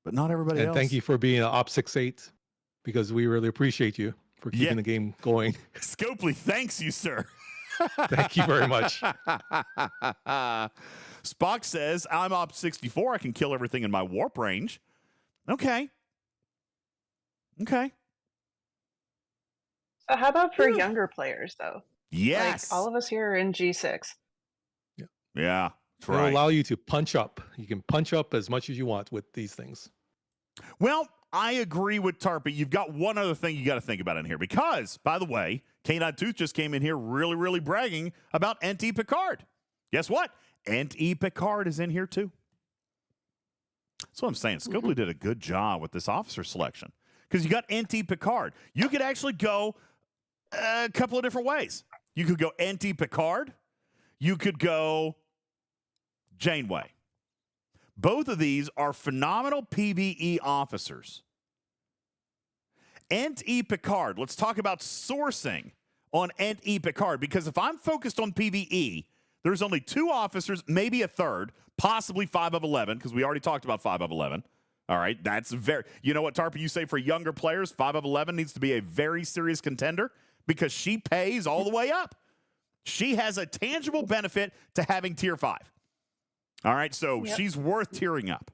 But not everybody else. And thank you for being an Op 6'8", because we really appreciate you for keeping the game going. Scopely, thanks you, sir. Thank you very much. Spock says, I'm Op 64. I can kill everything in my warp range. Okay. So how about for younger players, though? Yes. Like, all of us here are in G6. Yeah. It'll allow you to punch up. You can punch up as much as you want with these things. Well, I agree with Tarpy. You've got one other thing you got to think about in here. Because, by the way, Canine Tooth just came in here really, really bragging about NT Picard. Guess what? NT Picard is in here too. That's what I'm saying. Scopely did a good job with this officer selection. Because you got NT Picard. You could actually go a couple of different ways. You could go NT Picard. You could go Janeway. Both of these are phenomenal PvE officers. NT Picard. Let's talk about sourcing on NT Picard, because if I'm focused on PvE, there's only 2 officers, maybe a third, possibly 5 of 11, because we already talked about 5 of 11. All right, that's very, you know what, Tarpy, you say for younger players, 5 of 11 needs to be a very serious contender because she pays all the way up. She has a tangible benefit to having tier 5. All right, so she's worth tiering up.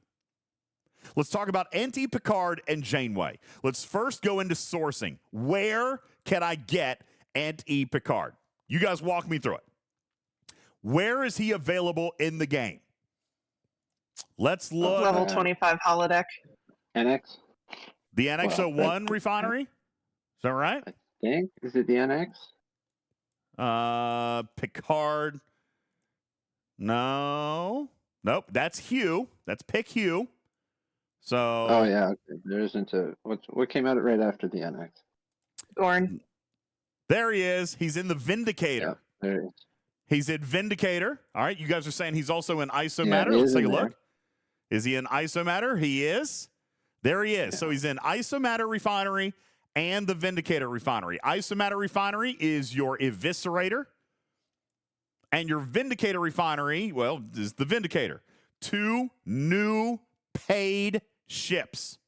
Let's talk about NT Picard and Janeway. Let's first go into sourcing. Where can I get NT Picard? You guys walk me through it. Where is he available in the game? Let's look. Level 25 holodeck. NX? The NX-01 refinery? Is that right? I think. Is it the NX? Picard. No. Nope. That's Hugh. That's Pick Hugh. So. Oh, yeah. Okay. There isn't a. What came out right after the NX? Gorn. There he is. He's in the Vindicator. Yeah, there he is. He's in Vindicator. All right. You guys are saying he's also in Isomatter. Let's take a look. Is he in Isomatter? He is. There he is. Yeah. So he's in Isomatter Refinery and the Vindicator Refinery. Isomatter Refinery is your Eviscerator. And your Vindicator Refinery, well, is the Vindicator. 2 new paid ships.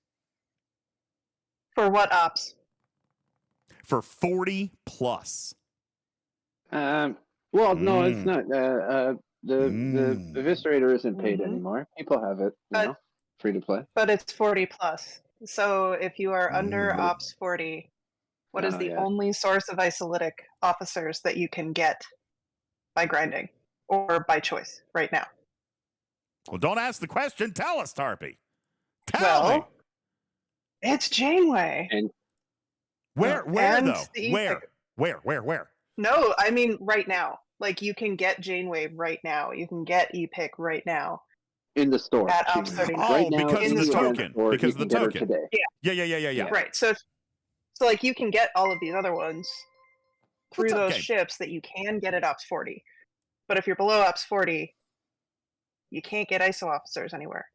For what ops? For 40 plus. Well, no, it's not. The Eviscerator isn't paid anymore. People have it, free to play. But it's 40 plus. So if you are under Ops 40, what is the only source of isolytic officers that you can get by grinding or by choice right now? Well, don't ask the question. Tell us, Tarpy. Tell me. It's Janeway. And where though? Where? No, I mean right now. Like, you can get Janeway right now. You can get EPIC right now. In the store. At Ops 39. Oh, right now, because of the token. Because of the token. Today. Yeah. Right. So like, you can get all of these other ones through those ships that you can get at Ops 40. But if you're below Ops 40, you can't get ISO officers anywhere.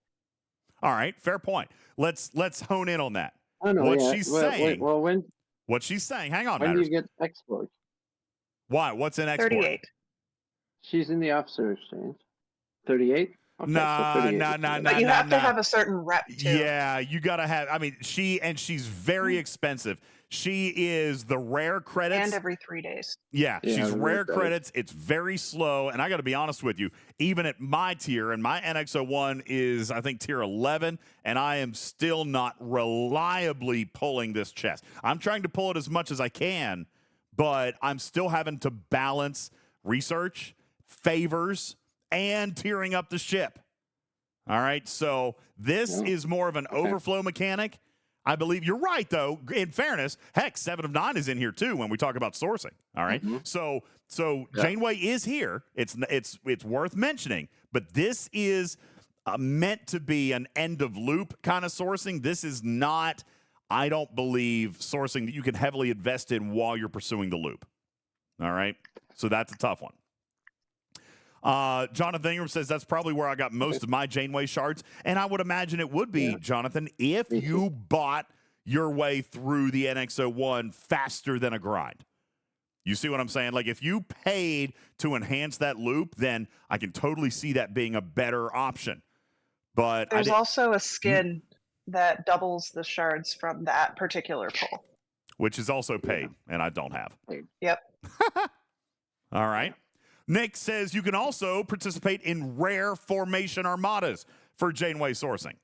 All right, fair point. Let's hone in on that. She's saying. What she's saying. Hang on. When do you get export? Why? What's in export? 38. She's in the officer exchange. 38. Okay, Nah. But you have to have a certain rep too. Yeah, you gotta have. I mean, she's very expensive. She is the rare credits. And every 3 days. Yeah, she's the rare rare credits. It's very slow, and I got to be honest with you. Even at my tier, and my NX01 is I think tier 11, and I am still not reliably pulling this chest. I'm trying to pull it as much as I can, but I'm still having to balance research, favors, and tearing up the ship. All right, so this is more of an overflow mechanic. I believe you're right, though. In fairness, heck, 7 of 9 is in here too when we talk about sourcing. All right, so Janeway is here. It's worth mentioning, but this is meant to be an end of loop kind of sourcing. This is not, I don't believe, sourcing that you can heavily invest in while you're pursuing the loop. All right, so that's a tough one. Jonathan Ingram says that's probably where I got most of my Janeway shards, and I would imagine it would be, Jonathan, if you bought your way through the NX01 faster than a grind. You see what I'm saying? Like, if you paid to enhance that loop, then I can totally see that being a better option. But there's also a skin that doubles the shards from that particular pull, which is also paid, and I don't have. Yep. All right. Nick says you can also participate in rare formation armadas for Janeway sourcing.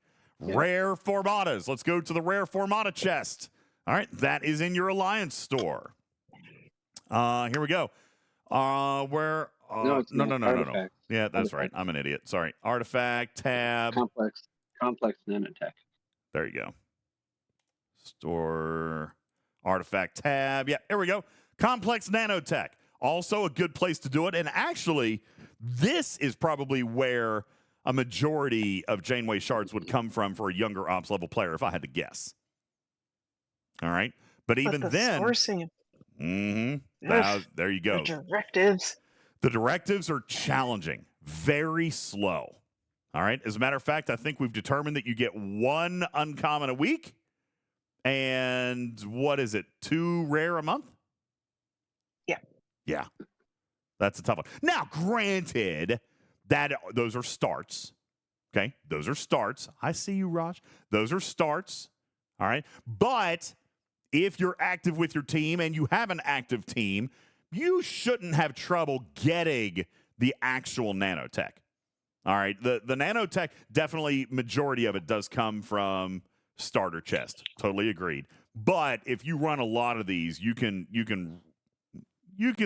Rare formatas. Let's go to the rare formata chest. All right, that is in your Alliance store. Here we go. Where? No. Yeah, that's right. I'm an idiot. Sorry. Artifact tab. Complex nanotech. There you go. Store artifact tab. Yeah, here we go. Complex nanotech. Also a good place to do it. And actually, this is probably where a majority of Janeway shards would come from for a younger ops level player, if I had to guess. All right. But even then. Sourcing. There you go. The directives. The directives are challenging. Very slow. All right. As a matter of fact, I think we've determined that you get 1 uncommon a week. And what is it? 2 rare a month? Yeah, that's a tough one. Now, granted, that those are starts. Okay, those are starts. I see you, Raj. Those are starts. All right, but if you're active with your team and you have an active team, you shouldn't have trouble getting the actual nanotech. All right, the nanotech, definitely majority of it does come from starter chest. Totally agreed. But if you run a lot of these, you can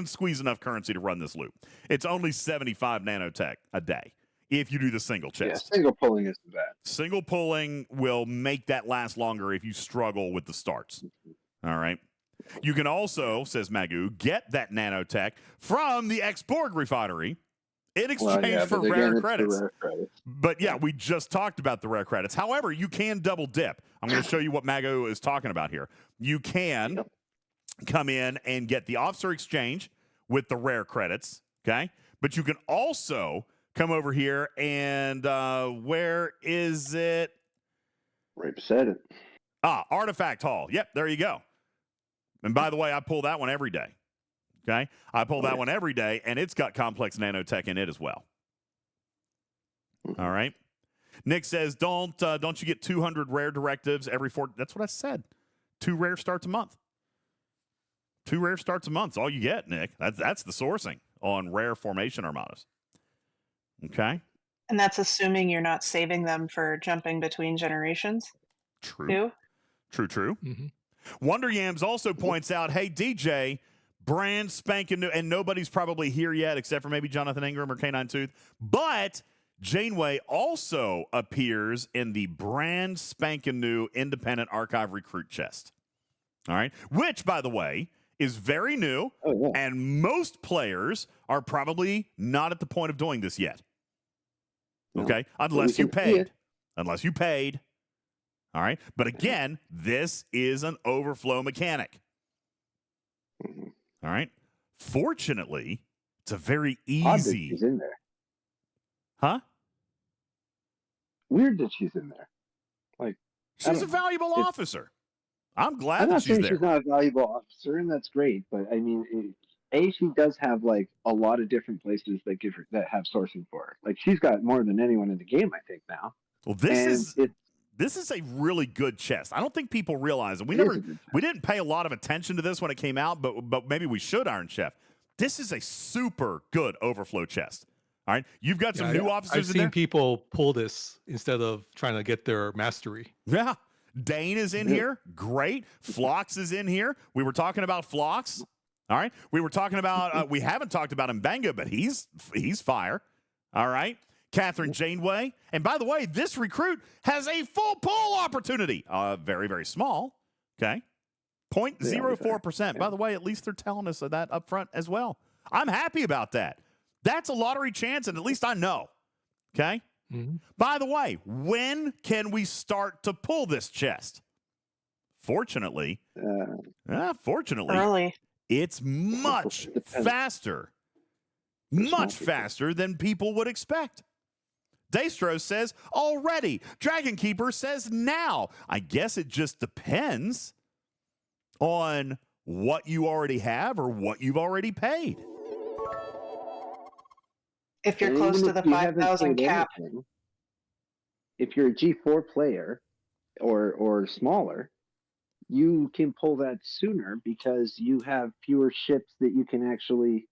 squeeze enough currency to run this loop. It's only 75 nanotech a day if you do the single chest. Yeah, single pulling isn't bad. Single pulling will make that last longer if you struggle with the starts. All right. You can also, says Magoo, get that nanotech from the X-Borg refinery in exchange for rare credits. But yeah, we just talked about the rare credits. However, you can double dip. I'm going to show you what Magoo is talking about here. You can come in and get the officer exchange with the rare credits, okay? But you can also come over here and where is it? Right beside it. Artifact Hall. Yep, there you go. And by the way, I pull that one every day, okay? I pull that one every day, and it's got complex nanotech in it as well. All right? Nick says, don't you get 200 rare directives every 4? That's what I said. 2 rare starts a month. 2 rare starts a month. That's all you get, Nick. That's the sourcing on rare formation armadas. Okay. And that's assuming you're not saving them for jumping between generations. True. True. Mm-hmm. Wonder Yams also points out, hey, DJ, brand spanking new, and nobody's probably here yet except for maybe Jonathan Ingram or K9 Tooth, but Janeway also appears in the brand spanking new independent archive recruit chest. All right. Which, by the way, is very new, and most players are probably not at the point of doing this yet. Okay? Unless you paid. Unless you paid. All right? But again, this is an overflow mechanic. All right? Fortunately, it's a very easy. She's in there. Huh? Weird that she's in there. Like, she's a valuable officer. I'm glad I'm that not she's saying there. she's not a valuable officer, and that's great. But I mean, she does have like a lot of different places that have sourcing for her. Like she's got more than anyone in the game, I think now. Well, this is a really good chest. I don't think people realize it. We didn't pay a lot of attention to this when it came out, but maybe we should, Iron Chef. This is a super good overflow chest. All right, you've got some new officers. I've seen people pull this instead of trying to get their mastery. Yeah, Dane is in here. Great. Phlox is in here. We were talking about Phlox. All right, we were talking about. We haven't talked about Mbenga, but he's fire. All right. Catherine Janeway. And by the way, this recruit has a full pull opportunity. Very, very small. Okay. 0.04%. By the way, at least they're telling us that up front as well. I'm happy about that. That's a lottery chance, and at least I know. Okay? Mm-hmm. By the way, when can we start to pull this chest? Fortunately, early. It's much faster. Much faster than people would expect. Daystro says already. Dragon Keeper says now. I guess it just depends on what you already have or what you've already paid. If you're close to the 5,000 cap. If you're a G4 player or smaller, you can pull that sooner because you have fewer ships that you can actually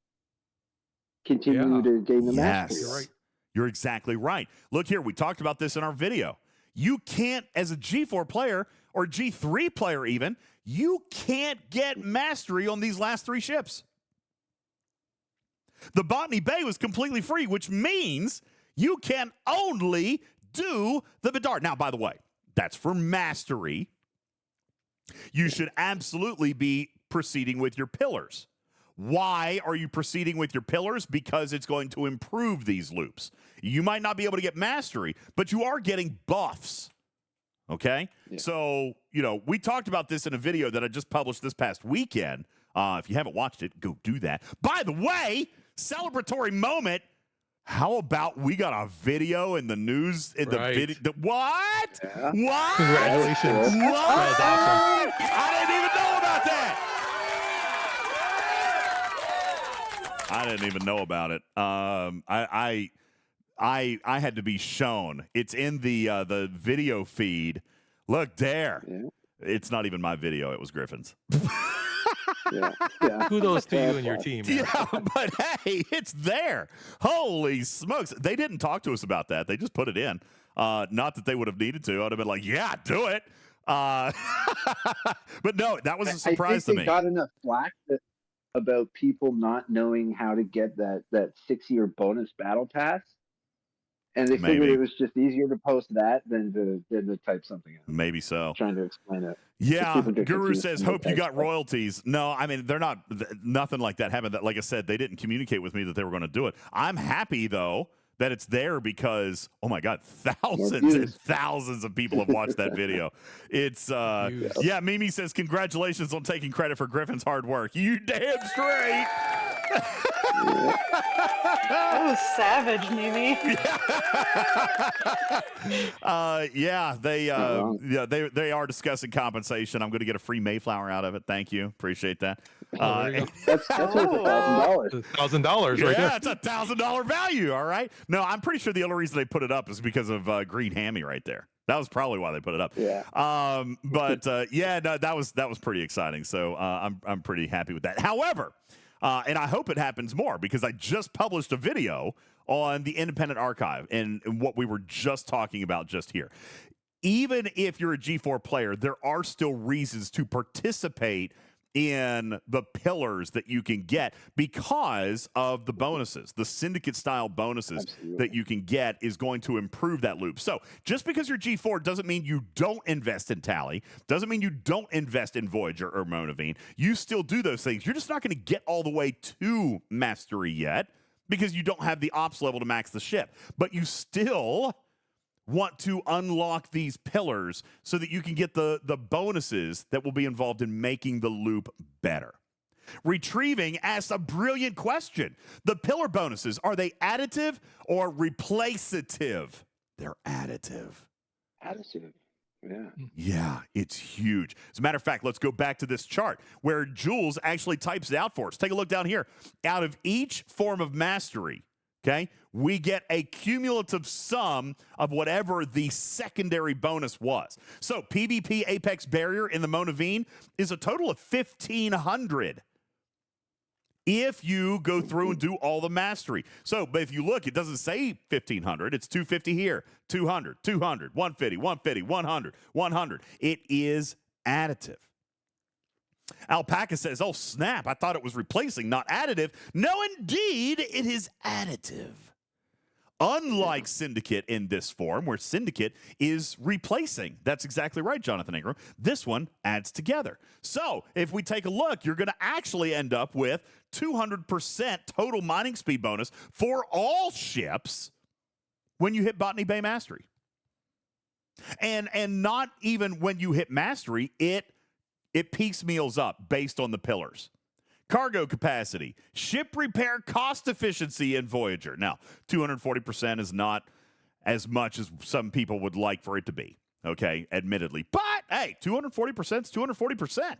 continue to gain the mastery. You're right. You're exactly right. Look here, we talked about this in our video. You can't, as a G4 player or G3 player even, you can't get mastery on these last 3 ships. The Botany Bay was completely free, which means you can only do the Bedard. Now, by the way, that's for mastery. You should absolutely be proceeding with your pillars. Why are you proceeding with your pillars? Because it's going to improve these loops. You might not be able to get mastery, but you are getting buffs. Okay? Yeah. So, we talked about this in a video that I just published this past weekend. If you haven't watched it, go do that. By the way, celebratory moment. How about we got a video in the news in the video? What? Yeah. What? Congratulations. What? That was awesome. I didn't even know about that. I didn't even know about it. I had to be shown. It's in the video feed. Look there. Yeah. It's not even my video. It was Griffin's. Yeah. Kudos to you and your team. Man. Yeah, but hey, it's there. Holy smokes. They didn't talk to us about that. They just put it in. Not that they would have needed to. I'd have been like, yeah, do it. But no, that was a surprise to me. I think they got enough flack about people not knowing how to get that 6-year bonus battle pass. And they figured it was just easier to post that than to type something else. Maybe so. Trying to explain it. Yeah, Guru says, hope you got royalties. No, I mean, they're not, nothing like that happened. Like I said, they didn't communicate with me that they were going to do it. I'm happy, though, that it's there because, oh my God, thousands and thousands of people have watched that video. It's, yeah, Mimi says, congratulations on taking credit for Griffin's hard work. You damn straight. That was savage, Mimi. They are discussing compensation. I'm going to get a free Mayflower out of it. Thank you. Appreciate that. That's worth $1,000. $1,000 right there. Yeah, it's a $1,000 value. All right. No, I'm pretty sure the only reason they put it up is because of Green Hammy right there. That was probably why they put it up. Yeah. That was pretty exciting. So I'm pretty happy with that. However, and I hope it happens more because I just published a video on the Independent Archive and what we were just talking about just here. Even if you're a G4 player, there are still reasons to participate in the pillars that you can get because of the bonuses. The syndicate style bonuses that you can get is going to improve that loop. So just because you're G4 doesn't mean you don't invest in Tally, doesn't mean you don't invest in Voyager or Monavine. You still do those things. You're just not going to get all the way to mastery yet because you don't have the ops level to max the ship. But you still want to unlock these pillars so that you can get the bonuses that will be involved in making the loop better. Retrieving asks a brilliant question. The pillar bonuses, are they additive or replacative? They're additive. Additive. Yeah, it's huge. As a matter of fact, let's go back to this chart where Jules actually types it out for us. Take a look down here. Out of each form of mastery, okay, we get a cumulative sum of whatever the secondary bonus was. So PvP Apex Barrier in the Monavine is a total of 1,500 if you go through and do all the mastery. So, but if you look, it doesn't say 1,500. It's 250 here, 200, 200, 150, 150, 100, 100. It is additive. Alpaca says, oh, snap, I thought it was replacing, not additive. No, indeed, it is additive. Unlike Syndicate in this form, where Syndicate is replacing. That's exactly right, Jonathan Ingram. This one adds together. So if we take a look, you're going to actually end up with 200% total mining speed bonus for all ships when you hit Botany Bay Mastery. And not even when you hit Mastery, it piecemeals up based on the pillars. Cargo capacity, ship repair cost efficiency in Voyager. Now, 240% is not as much as some people would like for it to be, okay, admittedly. But, hey, 240% is 240%.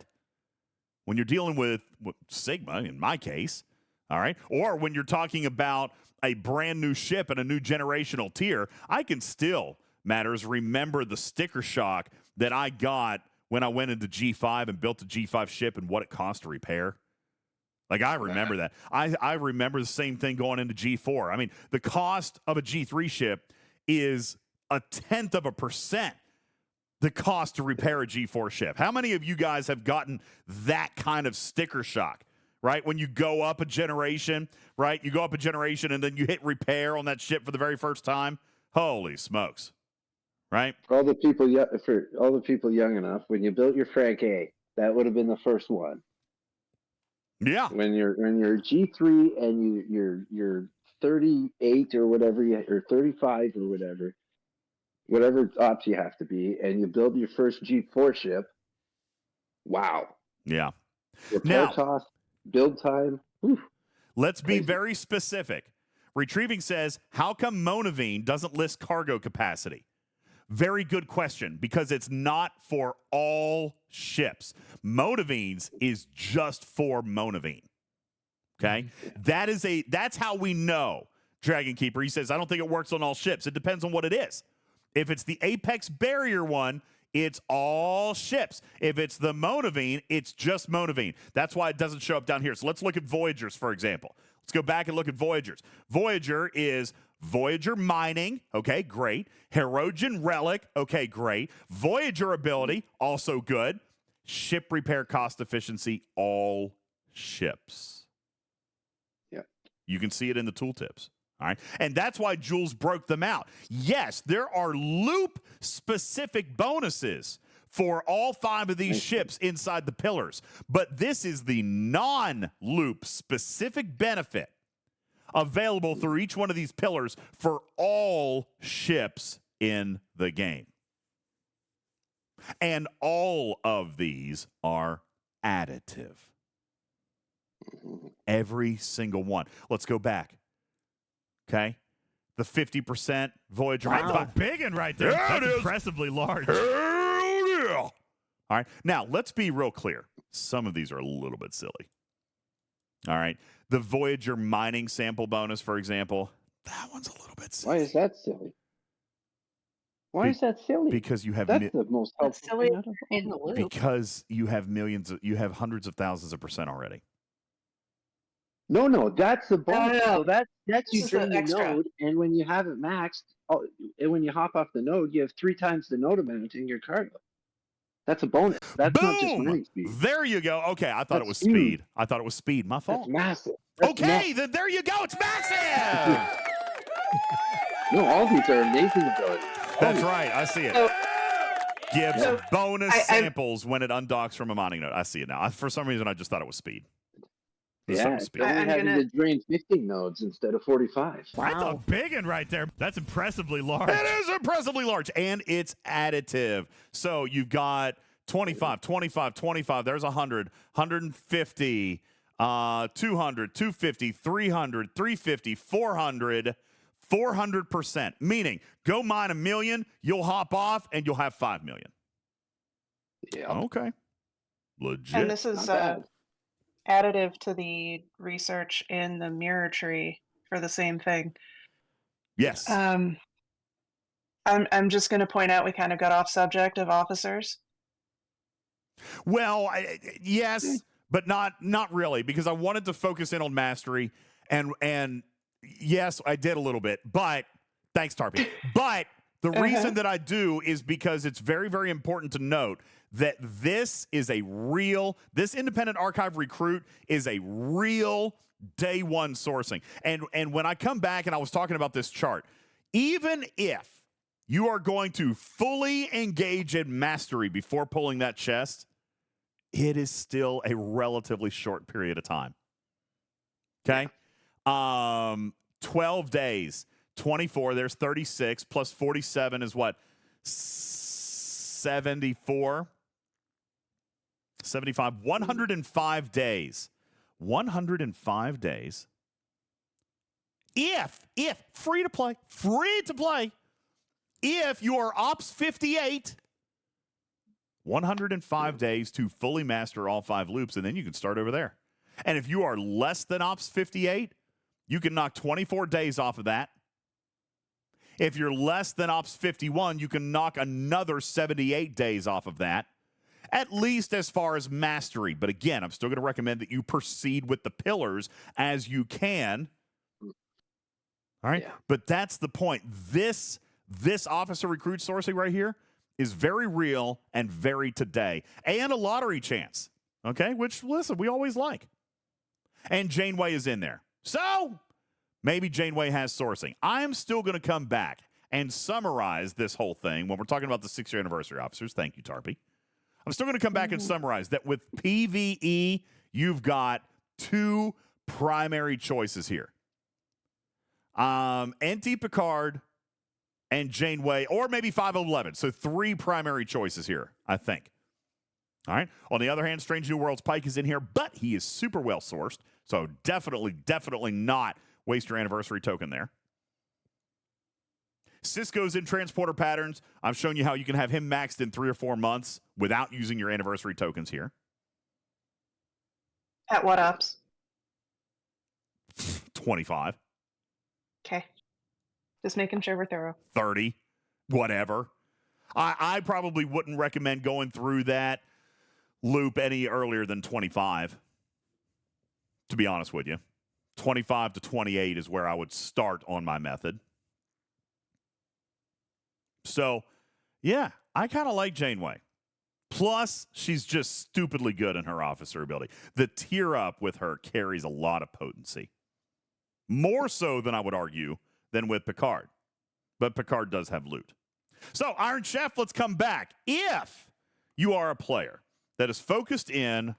When you're dealing with Sigma, in my case, all right, or when you're talking about a brand new ship and a new generational tier, I can still, Matters, remember the sticker shock that I got when I went into G5 and built a G5 ship and what it cost to repair. Like, I remember that. I remember the same thing going into G4. I mean, the cost of a G3 ship is 0.1% the cost to repair a G4 ship. How many of you guys have gotten that kind of sticker shock, right? When you go up a generation, right? You go up a generation and then you hit repair on that ship for the very first time. Holy smokes, right? For all the people young enough, when you built your Frank A, that would have been the first one. Yeah. When you're G3 and you're 38 or whatever, or 35 or whatever ops you have to be, and you build your first G4 ship. Wow. Yeah. Repair cost, build time. Whew. Let's be very specific. Retrieving says, how come Monavine doesn't list cargo capacity? Very good question, because it's not for all ships. Monavine's is just for Monavine. Okay? That's how we know, Dragon Keeper. He says, I don't think it works on all ships. It depends on what it is. If it's the Apex Barrier one, it's all ships. If it's the Monavine, it's just Monavine. That's why it doesn't show up down here. So let's look at Voyagers, for example. Let's go back and look at Voyagers. Voyager is Voyager Mining, okay, great. Herogen Relic, okay, great. Voyager Ability, also good. Ship repair cost efficiency, all ships. Yeah. You can see it in the tooltips. All right. And that's why Jules broke them out. Yes, there are loop-specific bonuses for all 5 of these ships inside the pillars. But this is the non-loop specific benefit available through each one of these pillars for all ships in the game. And all of these are additive. Every single one. Let's go back. Okay? The 50% Voyager. That's a big one right there. That's impressively large. Hell yeah. All right. Now, let's be real clear. Some of these are a little bit silly. All right. The Voyager mining sample bonus, for example, that one's a little bit silly. Why is that silly? Why is that silly? Because you have that's the most helpful silly thing out of in the loop. Because you have hundreds of thousands of percent already. No, that's the bonus. No. So that's This you is drain the the extra. node, and when you have it maxed, and when you hop off the node, you have 3 times the node amount in your cargo. That's a bonus. That's not just Boom! mining speed. There you go. Okay, I thought That's it was huge. speed. I thought it was speed. My fault. That's massive. That's Okay, then there you go. It's massive. No, all these are amazing abilities. That's right. I see it. So, Gives So, bonus I- samples when it undocks from a mining node. I see it now. For some reason, I just thought it was speed. I thought it Yeah, was it's speed. only I'm having gonna- to drain 15 nodes instead of 45. That's a big one right there. That's impressively large. It is impressively large, and it's additive. So you've got 25, 25, 25. There's 100, 150, 200, 250, 300, 350, 400, 400%, meaning go mine 1 million, you'll hop off, and you'll have 5 million. Yeah. Okay. Legit. And this is additive to the research in the mirror tree for the same thing. Yes. I'm just going to point out we kind of got off subject of officers. Well, yes, but not really, because I wanted to focus in on mastery, and yes, I did a little bit, but thanks, Tarpy. But the reason that I do is because it's very, very important to note that this independent archive recruit is a real day one sourcing. And when I come back and I was talking about this chart, even if you are going to fully engage in mastery before pulling that chest, it is still a relatively short period of time. Okay? 12 days, 24, there's 36, plus 47 is what? 74? 75, 105 days. 105 days. If, free to play, if you are Ops 58, 105 days to fully master all 5 loops, and then you can start over there. And if you are less than Ops 58, you can knock 24 days off of that. If you're less than Ops 51, you can knock another 78 days off of that, at least as far as mastery. But again, I'm still going to recommend that you proceed with the pillars as you can. All right? Yeah. But that's the point. This officer recruit sourcing right here is very real and very today. And a lottery chance, okay? Which, listen, we always like. And Janeway is in there. So maybe Janeway has sourcing. I'm still going to come back and summarize this whole thing when we're talking about the 6-year anniversary officers. Thank you, Tarpy. I'm still going to come back and summarize that with PvE, you've got 2 primary choices here. NT Picard and Janeway, or maybe 511. So 3 primary choices here, I think. All right. On the other hand, Strange New Worlds Pike is in here, but he is super well sourced. So definitely not waste your anniversary token there. Cisco's in transporter patterns. I've shown you how you can have him maxed in 3 or 4 months without using your anniversary tokens here. At what ops? 25. Okay. Just making sure we're thorough. 30, whatever. I probably wouldn't recommend going through that loop any earlier than 25, to be honest with you. 25 to 28 is where I would start on my method. So, yeah, I kind of like Janeway. Plus, she's just stupidly good in her officer ability. The tier up with her carries a lot of potency. More so than I would argue than with Picard. But Picard does have loot. So, Iron Chef, let's come back. If you are a player that is focused in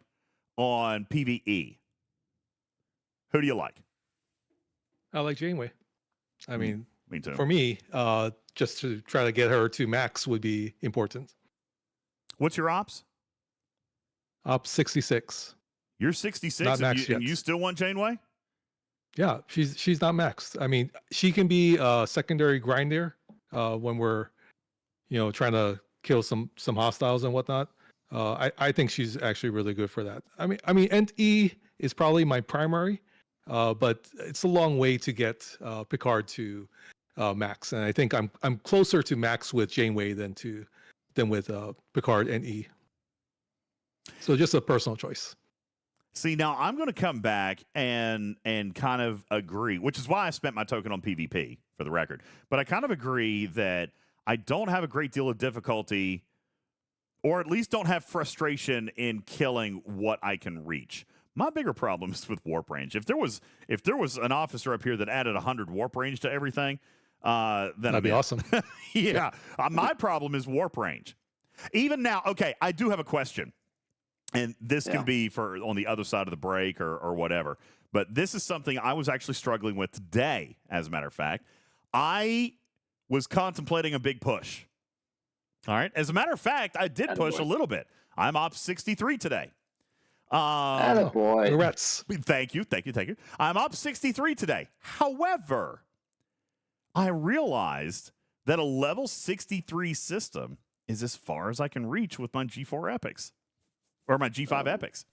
on PvE, who do you like? I like Janeway. I mean, me too. For me, just to try to get her to max would be important. What's your ops? Ops 66. You're 66 not max yet. And you still want Janeway? Yeah, she's not maxed. I mean, she can be a secondary grinder when we're, trying to kill some hostiles and whatnot. I think she's actually really good for that. I mean, NE is probably my primary, but it's a long way to get Picard to max, and I think I'm closer to max with Janeway than with Picard NE. So just a personal choice. See, now I'm going to come back and kind of agree, which is why I spent my token on PvP, for the record. But I kind of agree that I don't have a great deal of difficulty, or at least don't have frustration in killing what I can reach. My bigger problem is with warp range. If there was an officer up here that added 100 warp range to everything, then that'd be awesome. Yeah. My problem is warp range. Even now, okay, I do have a question. And this can be for on the other side of the break or whatever. But this is something I was actually struggling with today, as a matter of fact. I was contemplating a big push. All right. As a matter of fact, I did push a little bit. I'm Ops 63 today. Attaboy. Congrats. Thank you. I'm Ops 63 today. However, I realized that a level 63 system is as far as I can reach with my G4 epics or my G5 epics.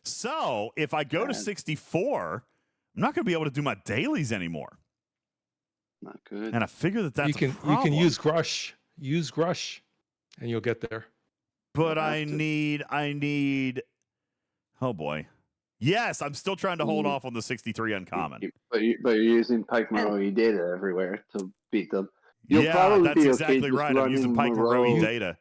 So if I go to 64, I'm not going to be able to do my dailies anymore. Not good. And I figure that that's you can use Grush, and you'll get there. But I need. Oh boy. Yes, I'm still trying to hold off on the 63 uncommon. But you're using Pike Moreau data everywhere to beat them. You'll probably that's be exactly okay right. I'm using Pike Moreau data.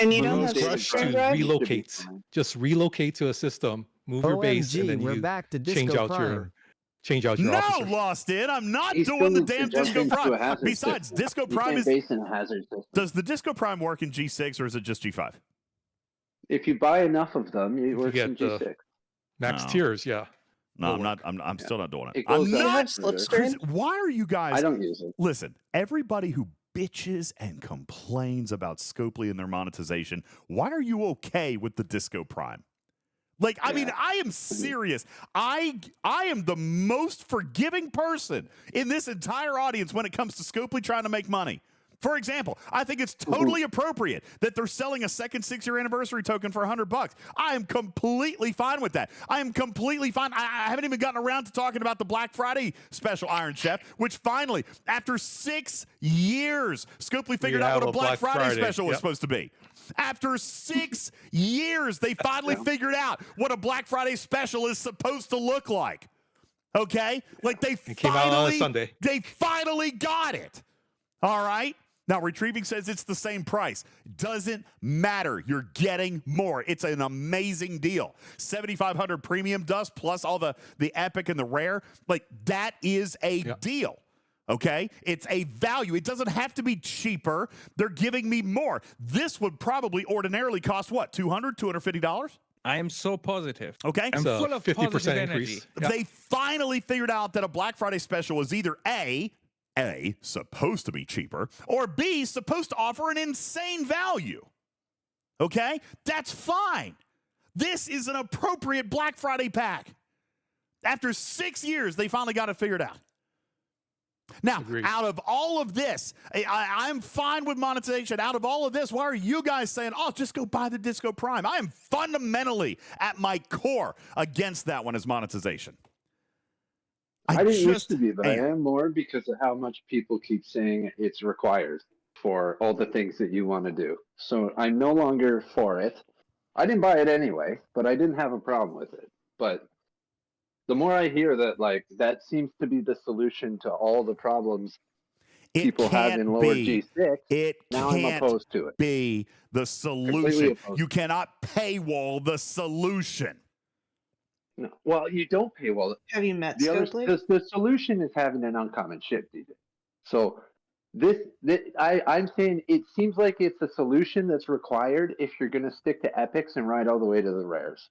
And you don't use have Grush Slipstream to drive? relocate. Just relocate to a system, move your base, and then we're you back to change Disco out Prime. your No, officers. Lost in. I'm not He doing the still damn needs to jump Disco into Prime. a hazard Besides, system. Disco You Prime can't is. base in a hazard system. Does the Disco Prime work in G6 or is it just G5? If you buy enough of them, it works in get the G6. Max No. tiers, yeah. No, I'm not. I'm still not doing it. It goes I'm up not. further. Chris, why are you guys? I don't use it. Listen, everybody who bitches and complains about Scopely and their monetization, why are you okay with the Disco Prime? Like, I mean, I am serious. I am the most forgiving person in this entire audience when it comes to Scopely trying to make money. For example, I think it's totally appropriate that they're selling a second 6-year anniversary token for $100. I am completely fine with that. I am completely fine. I haven't even gotten around to talking about the Black Friday special, Iron Chef, which finally, after 6 years, Scopely figured out what a Black Friday special was supposed to be. After 6 years, they finally figured out what a Black Friday special is supposed to look like. Okay? Like they came out on a Sunday. They finally got it. All right? Now, Retrieving says it's the same price. Doesn't matter. You're getting more. It's an amazing deal. 7,500 premium dust plus all the epic and the rare. Like, that is a deal. Okay? It's a value. It doesn't have to be cheaper. They're giving me more. This would probably ordinarily cost what? $200, $250? I am so positive. Okay? I'm full of 50% positive increase. energy. They finally figured out that a Black Friday special is either A, supposed to be cheaper, or B, supposed to offer an insane value. Okay? That's fine. This is an appropriate Black Friday pack. After 6 years, they finally got it figured out. Now, out of all of this, I'm fine with monetization. Out of all of this, why are you guys saying, oh, just go buy the Disco Prime? I am fundamentally, at my core, against that one as monetization. I didn't used to be, but I am more because of how much people keep saying it's required for all the things that you want to do. So I'm no longer for it. I didn't buy it anyway, but I didn't have a problem with it. But the more I hear that, like, that seems to be the solution to all the problems people have in lower G6, now I'm opposed to it. Be the solution. You cannot paywall the solution. No. Well, you don't paywall it. Have you met Scopely? The solution is having an uncommon ship, DJ. So I'm saying it seems like it's a solution that's required if you're going to stick to epics and ride all the way to the rares.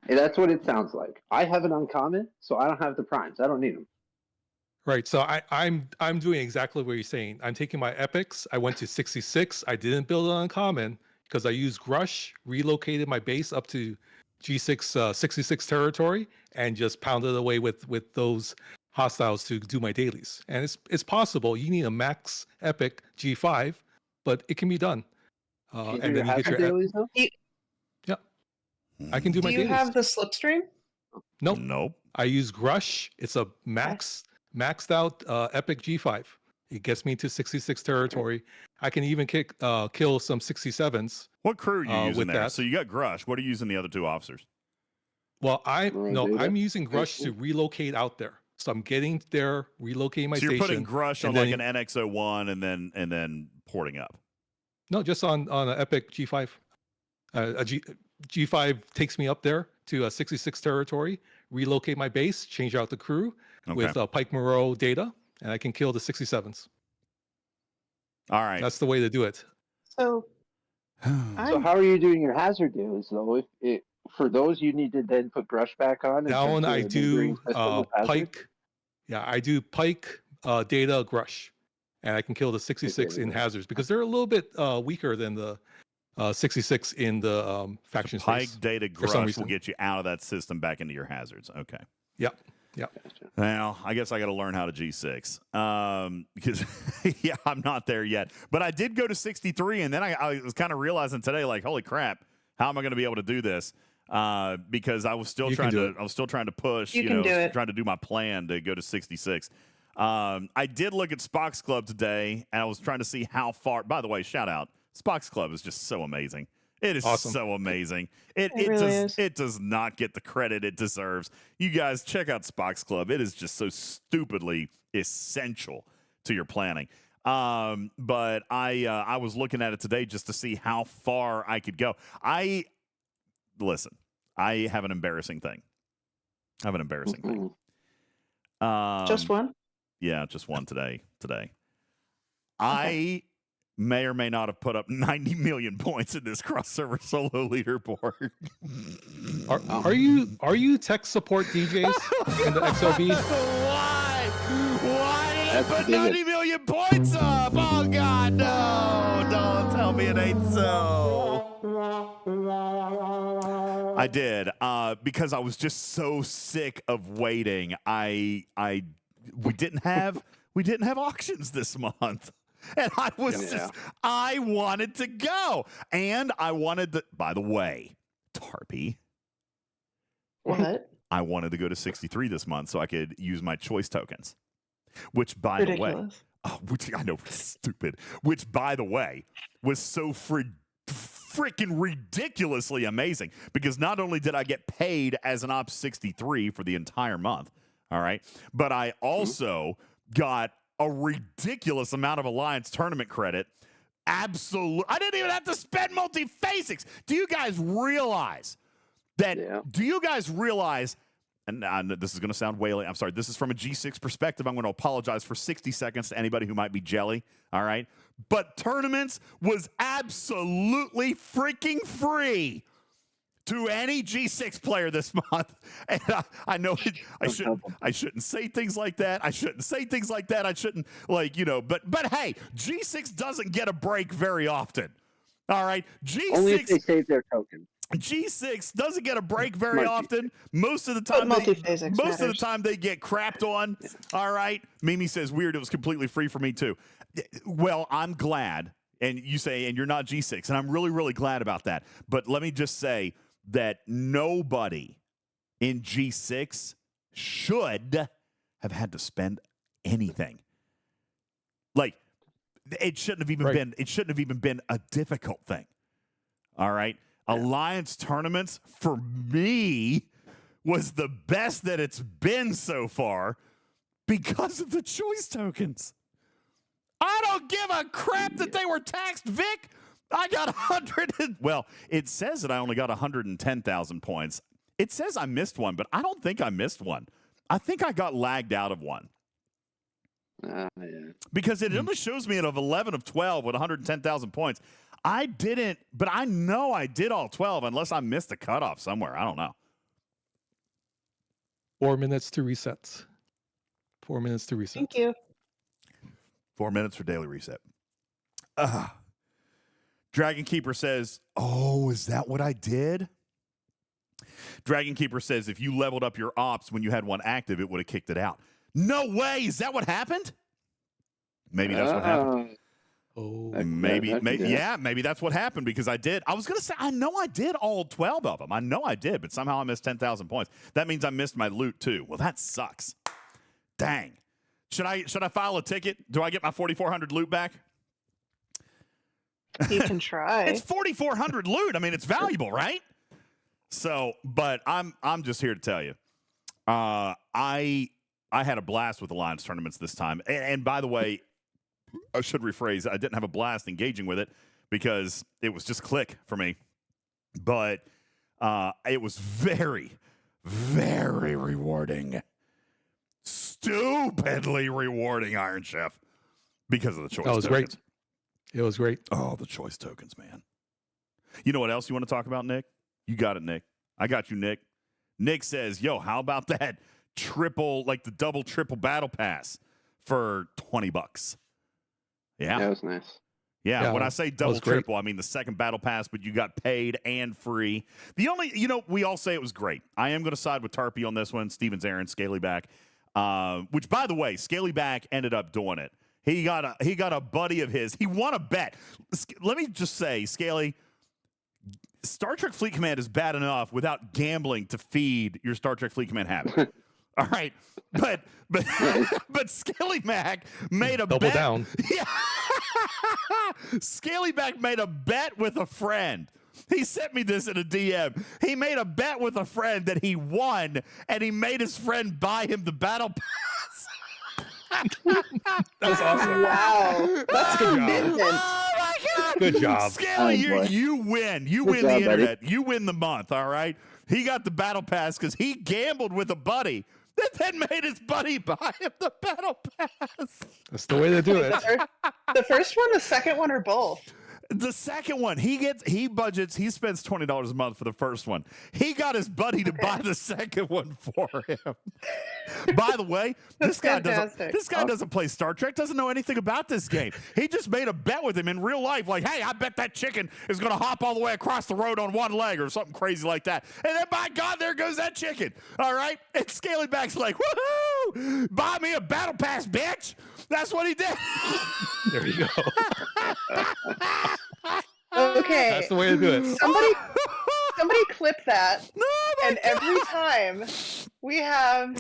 And that's what it sounds like. I have an uncommon, so I don't have the primes. I don't need them. Right. So I'm doing exactly what you're saying. I'm taking my epics. I went to 66. I didn't build an uncommon because I used Grush, relocated my base up to G6 66 territory, and just pounded away with those hostiles to do my dailies. And it's possible. You need a max epic G5, but it can be done. And then you get your dailies though? Yeah, I can do my dailies. Do you have the Slipstream? Nope. I use Grush. It's a maxed out epic G5. It gets me to 66 territory. I can even kill some 67s. What crew are you using with there? that. So you got Grush. What are you using the other two officers? Well, I'm using Grush to relocate out there. So I'm getting there, relocating my So you're station. putting Grush on like an NX01 and then porting up. No, just on an epic G5. G5 takes me up there to 66 territory, relocate my base, change out the crew with Pike Moreau data, and I can kill the 67s. All right. That's the way to do it. So how are you doing your hazard dailies though? If for those you need to then put Grush back on. That one I do Pike. Yeah, I do Pike data Grush, and I can kill the 66 in hazards because they're a little bit weaker than the 66 in the faction Pike space. data Grush will get you out of that system back into your hazards. Okay. Yep. Yeah. Well, I guess I got to learn how to G6 because, yeah, I'm not there yet. But I did go to 63, and then I was kind of realizing today, like, holy crap, how am I going to be able to do this? Because I was still trying to push, trying to do my plan to go to 66. I did look at Spock's Club today, and I was trying to see how far. By the way, shout out, Spock's Club is just so amazing. It is awesome. So amazing. It does not get the credit it deserves. You guys check out Spock's Club. It is just so stupidly essential to your planning. But I was looking at it today just to see how far I could go. Listen, I have an embarrassing thing. Just one? Yeah, just one today. I may or may not have put up 90 million points in this crossover solo leaderboard. Are you tech support DJs in the XOB? Why did I put 90 million points up? Oh God, no! Don't tell me it ain't so. I did because I was just so sick of waiting. We didn't have auctions this month. And I was I wanted to go. And I wanted to, by the way, Tarpy. What? I wanted to go to 63 this month so I could use my choice tokens. Which, by the way, I know, stupid. Which, by the way, was so freaking ridiculously amazing. Because not only did I get paid as an Ops 63 for the entire month, all right, but I also got a ridiculous amount of Alliance tournament credit. Absolutely. I didn't even have to spend multi-phasics. Do you guys realize that? Yeah. Do you guys realize, and this is going to sound whaley. I'm sorry. This is from a G6 perspective. I'm going to apologize for 60 seconds to anybody who might be jelly. All right. But tournaments was absolutely freaking free to any G6 player this month. And I know I shouldn't say things like that. I shouldn't, but hey, G6 doesn't get a break very often. All right. G6 only if they save their token. G6 doesn't get a break very often. Most of the time they get crapped on. All right. Mimi says weird. It was completely free for me too. Well, I'm glad. And you say, and you're not G6. And I'm really, really glad about that. But let me just say that nobody in G6 should have had to spend anything. Like, it shouldn't have even been a difficult thing. All right. Yeah. Alliance tournaments for me was the best that it's been so far because of the choice tokens. I don't give a crap that they were taxed, Vic. I got 100. Well, it says that I only got 110,000 points. It says I missed one, but I don't think I missed one. I think I got lagged out of one. Yeah. Because it only shows me of 11 of 12 with 110,000 points. I didn't, but I know I did all 12 unless I missed a cutoff somewhere. I don't know. 4 minutes to resets. 4 minutes to reset. Thank you. 4 minutes for daily reset. Dragon Keeper says, oh, is that what I did? Dragon Keeper says, if you leveled up your ops when you had one active, it would have kicked it out. No way. Is that what happened? Maybe that's what happened. Oh, maybe that's what happened because I did. I was going to say, I know I did all 12 of them. I know I did, but somehow I missed 10,000 points. That means I missed my loot too. Well, that sucks. Dang. Should I file a ticket? Do I get my 4,400 loot back? You can try. It's 4,400 loot. I mean, it's valuable, right? So, but I'm just here to tell you, I had a blast with Alliance tournaments this time. And by the way, I should rephrase, I didn't have a blast engaging with it because it was just click for me. But it was very, very rewarding. Stupidly rewarding, Iron Chef, because of the choice tokens. Great. It was great. Oh, the choice tokens, man. You know what else you want to talk about, Nick? You got it, Nick. I got you, Nick. Nick says, yo, how about that the double, triple battle pass for $20? Yeah. That was nice. Yeah, when I say double, triple, I mean the second battle pass, but you got paid and free. The only, we all say it was great. I am going to side with Tarpey on this one. Stevens Aaron, Scalyback, which, by the way, Scalyback ended up doing it. He got a buddy of his. He won a bet. Let me just say, Scaly, Star Trek Fleet Command is bad enough without gambling to feed your Star Trek Fleet Command habit. All right, but Scalyback made a double bet. Down. Yeah, Scalyback made a bet with a friend. He sent me this in a DM. He made a bet with a friend that he won, and he made his friend buy him the battle pass. That was awesome. Wow, that's commitment. Oh my God! Good job, Scaly. You win. You win the internet. You win the month. All right. He got the battle pass because he gambled with a buddy that then made his buddy buy him the battle pass. That's the way to do it. The first one, the second one, or both? The second one, he spends $20 a month for the first one. He got his buddy to buy the second one for him. By the way, this guy doesn't play Star Trek, doesn't know anything about this game. He just made a bet with him in real life, like, hey, I bet that chicken is going to hop all the way across the road on one leg or something crazy like that. And then, by God, there goes that chicken. All right? And Scalyback's like, woohoo! Buy me a battle pass, bitch! That's what he did. There you go. Okay. That's the way to do it. Somebody clip that. And every time we have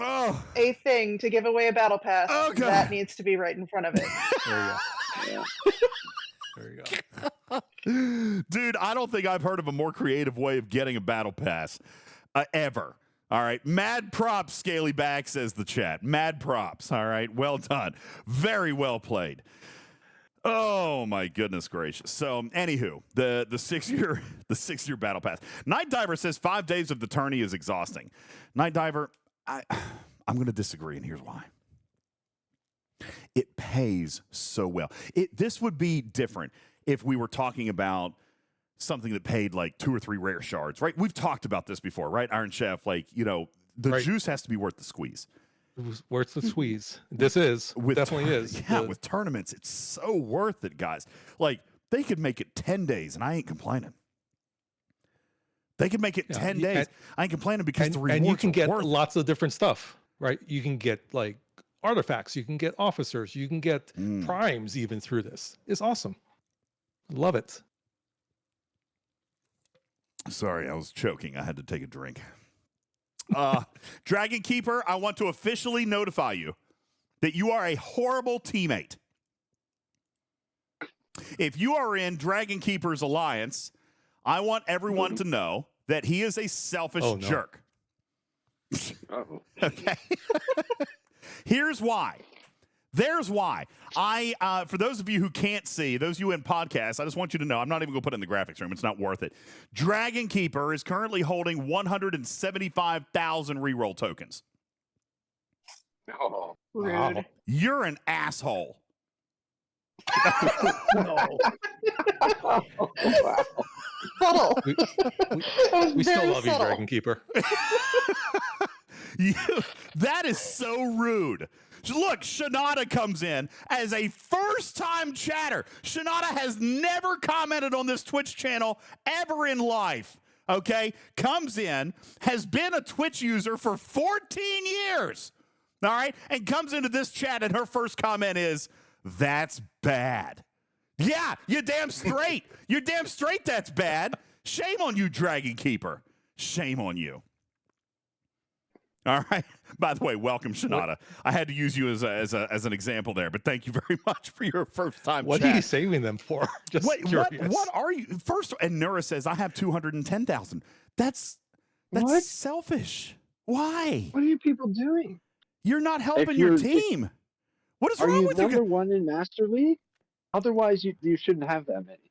a thing to give away a battle pass, that needs to be right in front of it. There you go. There you go. Dude, I don't think I've heard of a more creative way of getting a battle pass ever. All right. Mad props, Scalyback, says the chat. Mad props. All right. Well done. Very well played. Oh my goodness gracious. So anywho, the 6-year battle pass. Night Diver says 5 days of the tourney is exhausting. Night Diver, I'm going to disagree, and here's why. It pays so well. This would be different if we were talking about something that paid like 2 or 3 rare shards, right? We've talked about this before, right? Iron Chef, like, the juice has to be worth the squeeze. Worth the squeeze. This definitely is. Yeah, with tournaments, it's so worth it, guys. Like, they could make it 10 days, and I ain't complaining. They could make it 10 days. I ain't complaining because the rewards and you can get worth lots of different stuff, right? You can get like artifacts, you can get officers, you can get primes even through this. It's awesome. Love it. Sorry, I was choking. I had to take a drink. Dragon Keeper, I want to officially notify you that you are a horrible teammate. If you are in Dragon Keeper's alliance, I want everyone to know that he is a selfish jerk. Okay. Here's why. There's why. For those of you who can't see, those of you in podcasts, I just want you to know, I'm not even going to put it in the graphics room. It's not worth it. Dragon Keeper is currently holding 175,000 reroll tokens. Oh, rude. Wow. You're an asshole. No. Subtle. We still love you, Dragon Keeper. That is so rude. Look, Shanada comes in as a first-time chatter. Shanada has never commented on this Twitch channel ever in life, okay? Comes in, has been a Twitch user for 14 years, all right? And comes into this chat, and her first comment is, that's bad. Yeah, you're damn straight. You're damn straight that's bad. Shame on you, Dragon Keeper. Shame on you. All right. By the way, welcome, Shanada. I had to use you as an example there, but thank you very much for your first time. What chat. are you saving them for? Just curious. What are you? First, and Nura says I have 210,000. That's What? selfish. Why? What are you people doing? You're not helping your team. What is wrong with you? Are you number one in Master League? Otherwise, you shouldn't have that many.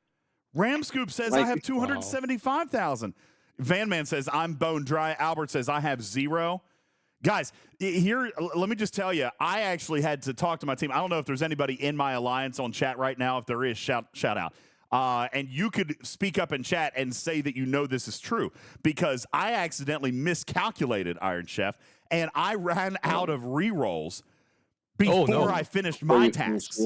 Ramscoop says I have 275,000. Van Man says I'm bone dry. Albert says I have 0. Guys, here, let me just tell you, I actually had to talk to my team. I don't know if there's anybody in my alliance on chat right now. If there is, shout out. And you could speak up in chat and say that you know this is true, because I accidentally miscalculated Iron Chef, and I ran out of rerolls before I finished my tasks.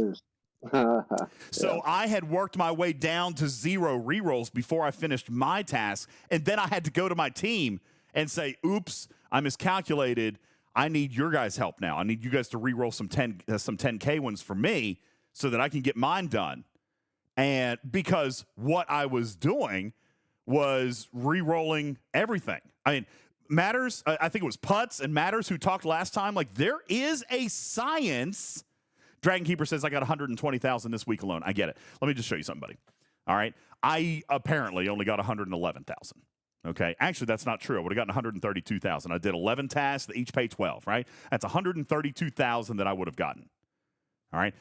So I had worked my way down to 0 rerolls before I finished my task, and then I had to go to my team and say, oops, I miscalculated. I need your guys' help now. I need you guys to reroll some 10K ones for me so that I can get mine done. And because what I was doing was re-rolling everything. I mean, Matters, I think it was Putz and Matters who talked last time. Like, there is a science. Dragon Keeper says, I got 120,000 this week alone. I get it. Let me just show you something, buddy. All right. I apparently only got 111,000. Okay. Actually, that's not true. I would have gotten 132,000. I did 11 tasks that each pay 12, right? That's 132,000 that I would have gotten. All right.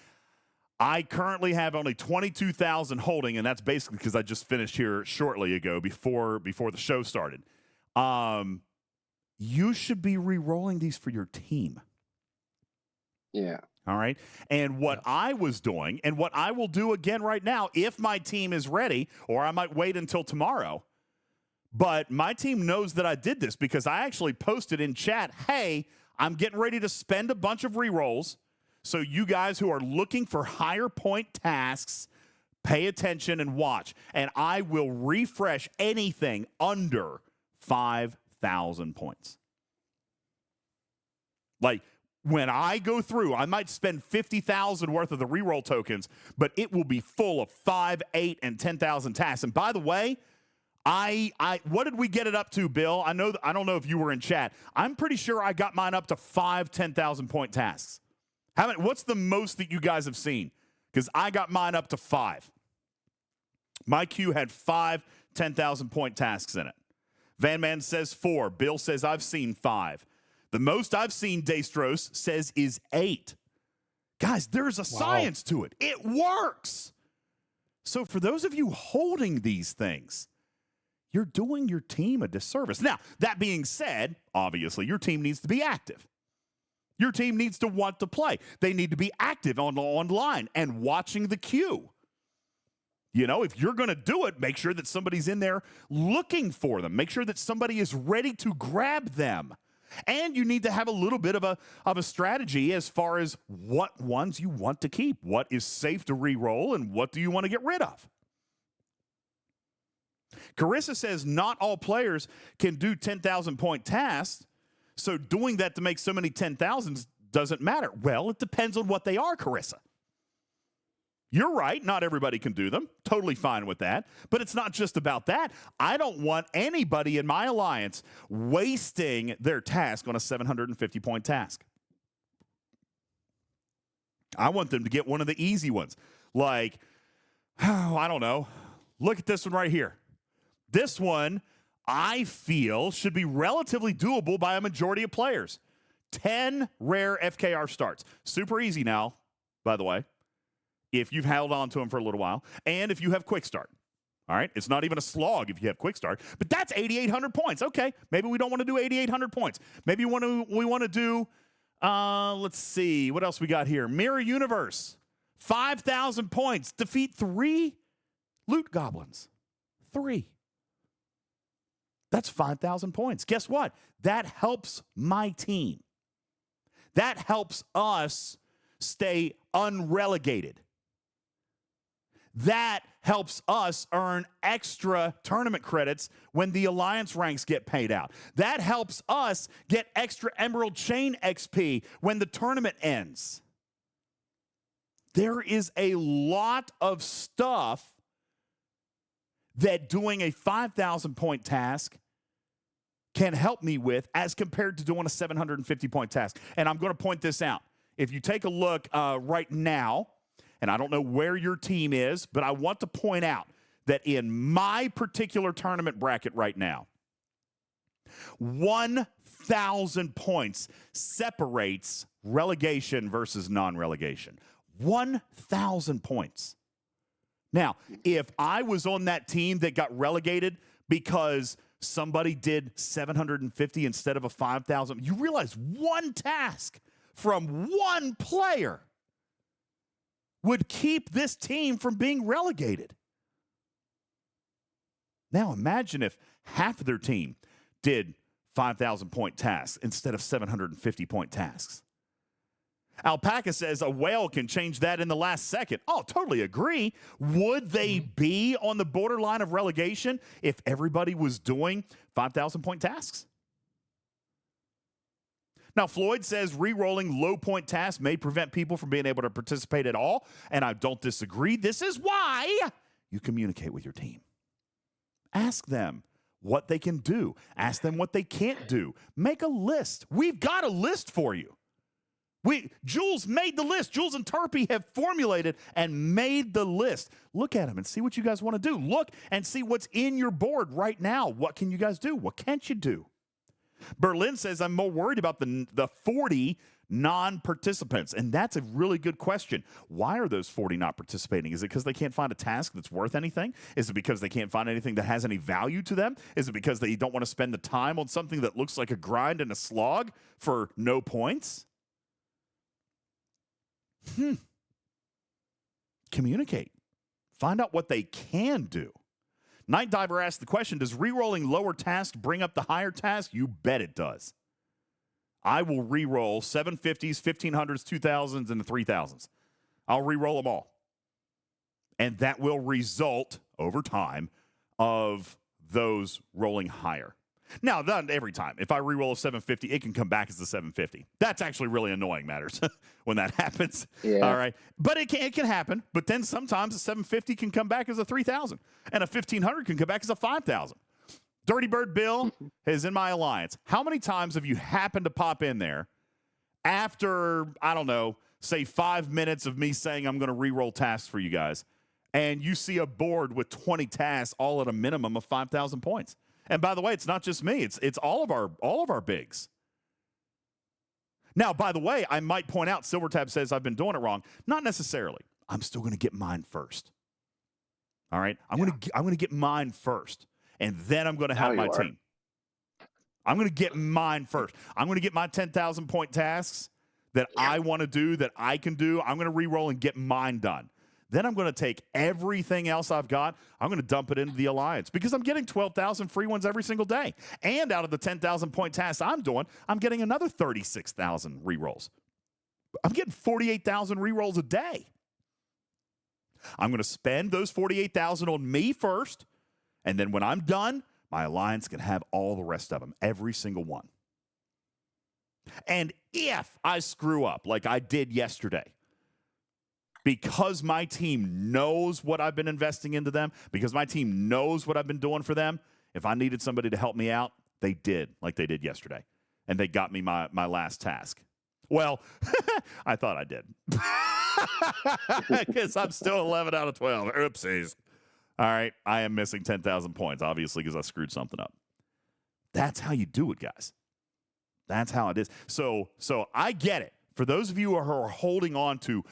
I currently have only 22,000 holding, and that's basically because I just finished here shortly ago before the show started. You should be re-rolling these for your team. Yeah. All right. And what I was doing, and what I will do again right now, if my team is ready, or I might wait until tomorrow, but my team knows that I did this because I actually posted in chat, hey, I'm getting ready to spend a bunch of re-rolls. So you guys who are looking for higher point tasks, pay attention and watch. And I will refresh anything under 5,000 points. Like, when I go through, I might spend 50,000 worth of the reroll tokens, but it will be full of 5, 8, and 10,000 tasks. And by the way, what did we get it up to, Bill? I don't know if you were in chat. I'm pretty sure I got mine up to 5 10,000 point tasks. What's the most that you guys have seen? Because I got mine up to 5. My queue had 5 10,000 point tasks in it. Van Man says 4. Bill says I've seen 5. The most I've seen, Daystros says, is 8. Guys, there's a science to it. It works. So for those of you holding these things, you're doing your team a disservice. Now, that being said, obviously, your team needs to be active. Your team needs to want to play. They need to be active online and watching the queue. You know, if you're going to do it, make sure that somebody's in there looking for them. Make sure that somebody is ready to grab them. And you need to have a little bit of a strategy as far as what ones you want to keep. What is safe to re-roll and what do you want to get rid of? Carissa says not all players can do 10,000 point tasks, so doing that to make so many 10,000s doesn't matter. Well, it depends on what they are, Carissa. You're right, not everybody can do them. Totally fine with that. But it's not just about that. I don't want anybody in my alliance wasting their task on a 750 point task. I want them to get one of the easy ones. Like, I don't know. Look at this one right here. This one, I feel, should be relatively doable by a majority of players. 10 rare FKR starts. Super easy now, by the way, if you've held on to them for a little while, and if you have quick start. All right? It's not even a slog if you have quick start, but that's 8,800 points. Okay, maybe we don't want to do 8,800 points. Maybe we want to do, let's see, what else we got here? Mirror Universe, 5,000 points. Defeat 3 loot goblins. 3. That's 5,000 points. Guess what? That helps my team. That helps us stay unrelegated. That helps us earn extra tournament credits when the alliance ranks get paid out. That helps us get extra Emerald Chain XP when the tournament ends. There is a lot of stuff that doing a 5,000 point task can help me with as compared to doing a 750 point task. And I'm going to point this out. If you take a look right now, and I don't know where your team is, but I want to point out that in my particular tournament bracket right now, 1,000 points separates relegation versus non-relegation. 1,000 points. Now, if I was on that team that got relegated because somebody did 750 instead of a 5,000, you realize one task from one player would keep this team from being relegated. Now imagine if half of their team did 5,000 point tasks instead of 750 point tasks. Alpaca says a whale can change that in the last second. Oh, totally agree. Would they be on the borderline of relegation if everybody was doing 5,000-point tasks? Now, Floyd says re-rolling low-point tasks may prevent people from being able to participate at all, and I don't disagree. This is why you communicate with your team. Ask them what they can do. Ask them what they can't do. Make a list. We've got a list for you. Jules made the list. Jules and Tarpey have formulated and made the list. Look at them and see what you guys want to do. Look and see what's in your board right now. What can you guys do? What can't you do? Berlin says, I'm more worried about the 40 non-participants. And that's a really good question. Why are those 40 not participating? Is it because they can't find a task that's worth anything? Is it because they can't find anything that has any value to them? Is it because they don't want to spend the time on something that looks like a grind and a slog for no points? Communicate. Find out what they can do. Night Diver asked the question, does re-rolling lower tasks bring up the higher task? You bet it does. I will re-roll 750s, 1500s, 2000s, and the 3000s. I'll re-roll them all. And that will result, over time, of those rolling higher. Now, not every time. If I re-roll a 750, it can come back as a 750. That's actually really annoying matters when that happens. Yeah. All right. But it can happen. But then sometimes a 750 can come back as a 3,000. And a 1,500 can come back as a 5,000. Dirty Bird Bill is in my alliance. How many times have you happened to pop in there after, I don't know, say 5 minutes of me saying I'm going to re-roll tasks for you guys, and you see a board with 20 tasks all at a minimum of 5,000 points? And by the way, it's not just me. It's all of our bigs. Now, by the way, I might point out, Silvertab says I've been doing it wrong. Not necessarily. I'm still going to get mine first. All right? I'm going to get mine first, and then I'm going to have my team. I'm going to get mine first. I'm going to get my 10,000-point tasks that I want to do, that I can do. I'm going to re-roll and get mine done. Then I'm going to take everything else I've got. I'm going to dump it into the Alliance because I'm getting 12,000 free ones every single day. And out of the 10,000-point tasks I'm doing, I'm getting another 36,000 re-rolls. I'm getting 48,000 re-rolls a day. I'm going to spend those 48,000 on me first. And then when I'm done, my Alliance can have all the rest of them, every single one. And if I screw up like I did yesterday, because my team knows what I've been investing into them, because my team knows what I've been doing for them, if I needed somebody to help me out, they did, like they did yesterday. And they got me my last task. Well, I thought I did. Because I'm still 11 out of 12. Oopsies. All right, I am missing 10,000 points, obviously, because I screwed something up. That's how you do it, guys. That's how it is. So I get it. For those of you who are holding on to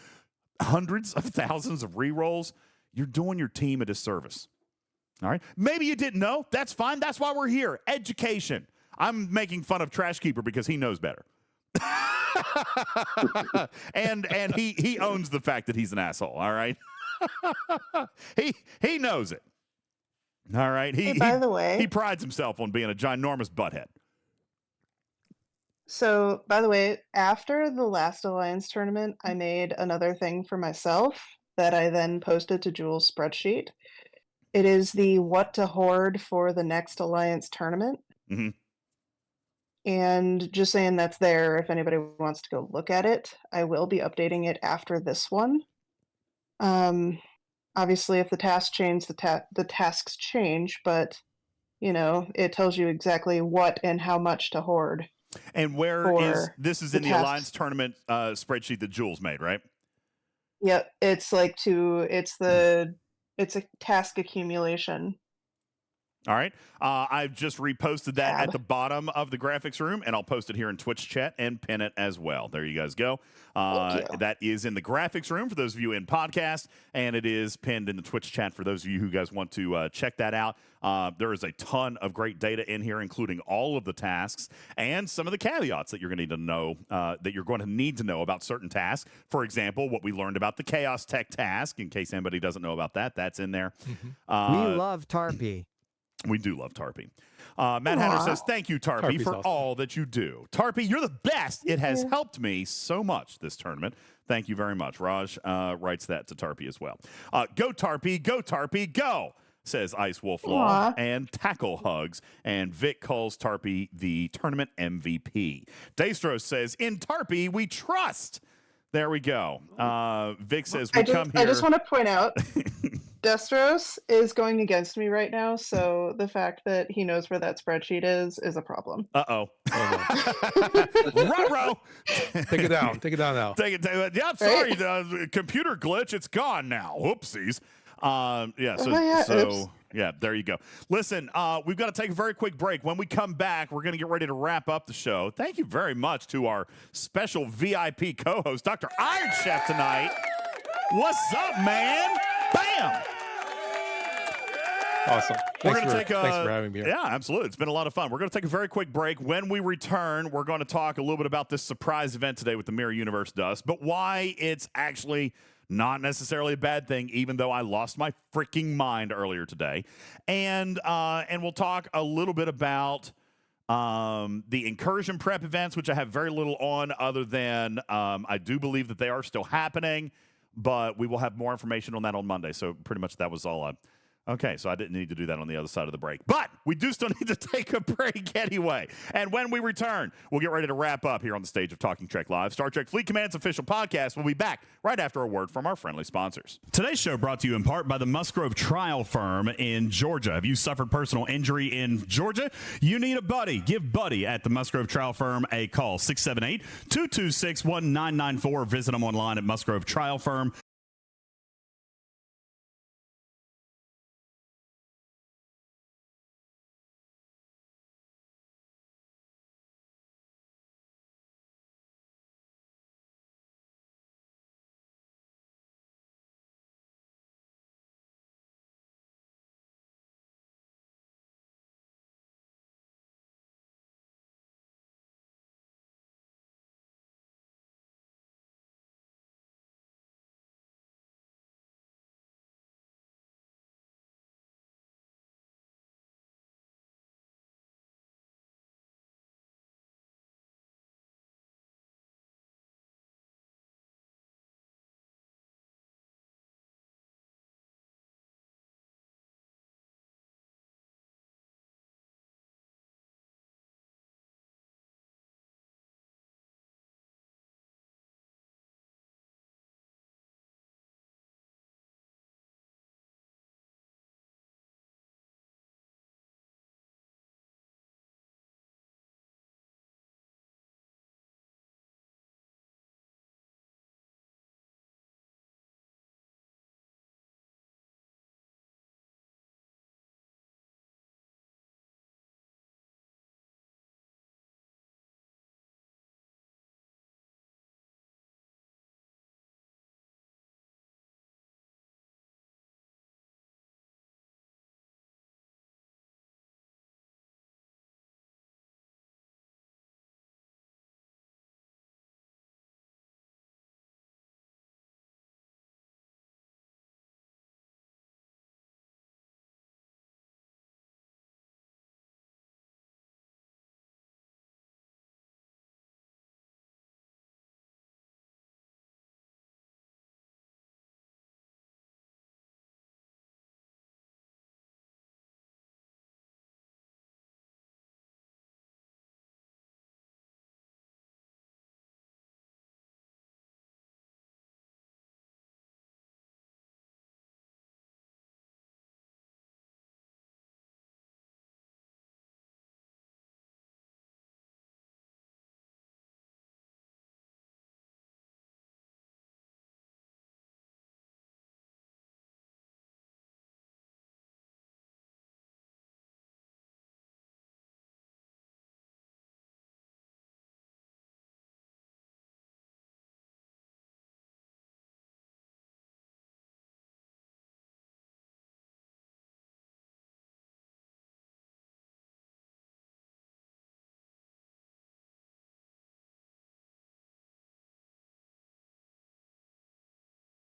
hundreds of thousands of re-rolls, you're doing your team a disservice. All right? Maybe you didn't know. That's fine. That's why we're here. Education. I'm making fun of Trash Keeper because he knows better. and he owns the fact that he's an asshole, all right? he knows it. All right? By the way, he prides himself on being a ginormous butthead. So, by the way, after the last Alliance tournament, I made another thing for myself that I then posted to Jules' spreadsheet. It is the what to hoard for the next Alliance tournament. Mm-hmm. And just saying that's there if anybody wants to go look at it. I will be updating it after this one. Obviously, if the tasks change, the tasks change, but, you know, it tells you exactly what and how much to hoard. And this is in the Alliance tournament spreadsheet that Jules made, right? Yep, it's a task accumulation. All right. I've just reposted that at the bottom of the graphics room, and I'll post it here in Twitch chat and pin it as well. There you guys go. That is in the graphics room for those of you in podcast, and it is pinned in the Twitch chat for those of you who guys want to check that out. There is a ton of great data in here, including all of the tasks and some of the caveats that you're going to need to know about certain tasks. For example, what we learned about the Chaos Tech task, in case anybody doesn't know about that, that's in there. We love Tarpey. We do love Tarpy. Matt Hatter says, thank you, Tarpy, Tarpy's for awesome. all that you do. Tarpy, you're the best. It has helped me so much this tournament. Thank you very much. Raj writes that to Tarpy as well. Go, Tarpy, go, says Ice Wolf Law, and tackle hugs. And Vic calls Tarpy the tournament MVP. Daystros says, in Tarpy, we trust. There we go. Vic says, I just want to point out, Destros is going against me right now, so the fact that he knows where that spreadsheet is a problem. Uh-oh. Ruh-roh. Take it down. Take it down now. Take it. Yeah, I'm sorry. Computer glitch. It's gone now. Whoopsies. Yeah, there you go. Listen, we've got to take a very quick break. When we come back, we're going to get ready to wrap up the show. Thank you very much to our special VIP co-host, Dr. Iron Chef, tonight. What's up, man? Bam! Awesome. We're going to take thanks for having me here. Yeah, absolutely. It's been a lot of fun. We're going to take a very quick break. When we return, we're going to talk a little bit about this surprise event today with the Mirror Universe Dust, but why it's actually not necessarily a bad thing, even though I lost my freaking mind earlier today. And we'll talk a little bit about the incursion prep events, which I have very little on other than I do believe that they are still happening, but we will have more information on that on Monday. So pretty much that was all okay, so I didn't need to do that on the other side of the break. But we do still need to take a break anyway. And when we return, we'll get ready to wrap up here on the stage of Talking Trek Live. Star Trek Fleet Command's official podcast will be back right after a word from our friendly sponsors. Today's show brought to you in part by the Musgrove Trial Firm in Georgia. Have you suffered personal injury in Georgia? You need a buddy. Give Buddy at the Musgrove Trial Firm a call, 678-226-1994. Visit them online at Musgrove Trial Firm.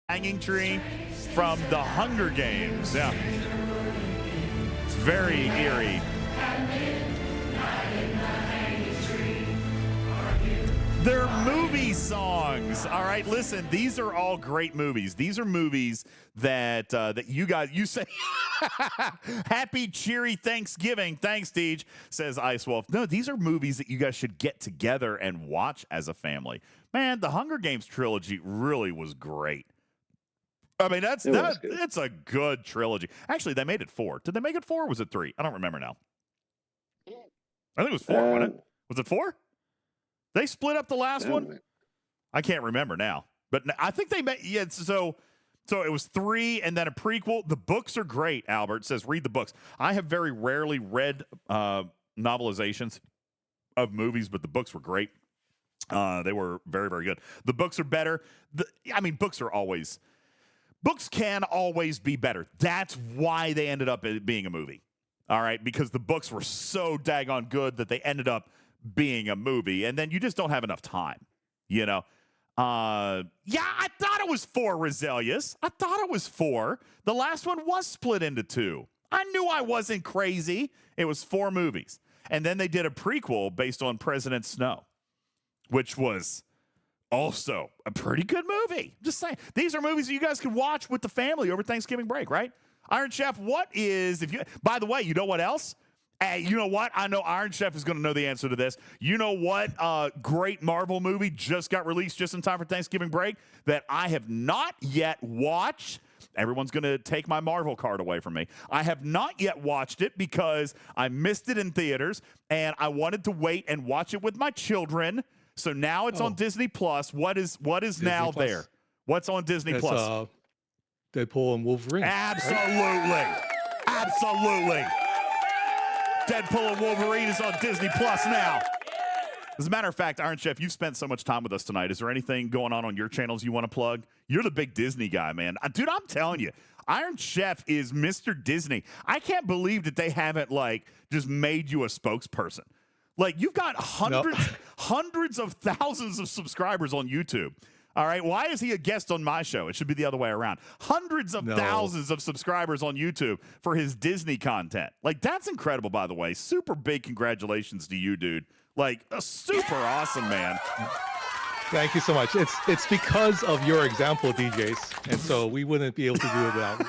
Hanging tree from the Hunger Games. Yeah. It's Very eerie. They're movie songs. All right, listen, these are all great movies. These are movies that that you say happy, cheery Thanksgiving. Thanks, Deej, says Ice Wolf. No, these are movies that you guys should get together and watch as a family. Man, the Hunger Games trilogy really was great. I mean, it's a good trilogy. Actually, they made it 4. Did they make it 4 or was it 3? I don't remember now. I think it was 4, wasn't it? Was it 4? They split up the last one? I can't remember now. But I think they made, yeah, so it was 3 and then a prequel. The books are great, Albert says, read the books. I have very rarely read novelizations of movies, but the books were great. They were very, very good. The books are better. Books can always be better. That's why they ended up being a movie. All right, because the books were so daggone good that they ended up being a movie, and then you just don't have enough time, you know. I thought it was 4, Roselius. I thought it was 4. The last one was split into 2. I knew I wasn't crazy. It was 4 movies, and then they did a prequel based on President Snow, which was also a pretty good movie. Just saying, these are movies that you guys can watch with the family over Thanksgiving break, right? Iron Chef, by the way, you know what else? Hey, you know what? I know Iron Chef is going to know the answer to this. You know what great Marvel movie just got released just in time for Thanksgiving break that I have not yet watched? Everyone's going to take my Marvel card away from me. I have not yet watched it because I missed it in theaters, and I wanted to wait and watch it with my children. So now it's on Disney Plus. What is Disney now Plus. There? What's on Disney Plus? Deadpool and Wolverine. Absolutely. Right? Absolutely. Deadpool and Wolverine is on Disney Plus now. As a matter of fact, Iron Chef, you've spent so much time with us tonight. Is there anything going on your channels you want to plug? You're the big Disney guy, man. Dude, I'm telling you, Iron Chef is Mr. Disney. I can't believe that they haven't, just made you a spokesperson. You've got hundreds of thousands of subscribers on YouTube. All right, why is he a guest on my show? It should be the other way around. Hundreds of thousands of subscribers on YouTube for his Disney content. That's incredible, by the way. Super big congratulations to you, dude. Super awesome, man. Thank you so much. It's because of your example, DJs, and so we wouldn't be able to do it without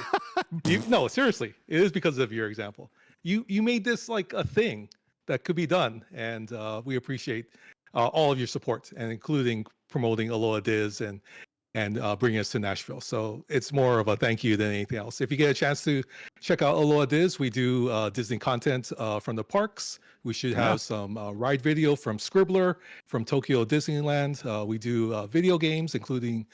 you. No, seriously, it is because of your example. You made this a thing that could be done, and we appreciate all of your support, and including promoting Aloha Diz and bringing us to Nashville. So it's more of a thank you than anything else. If you get a chance to check out Aloha Diz, we do Disney content from the parks. We should have some ride video from Scribbler, from Tokyo Disneyland. We do video games, including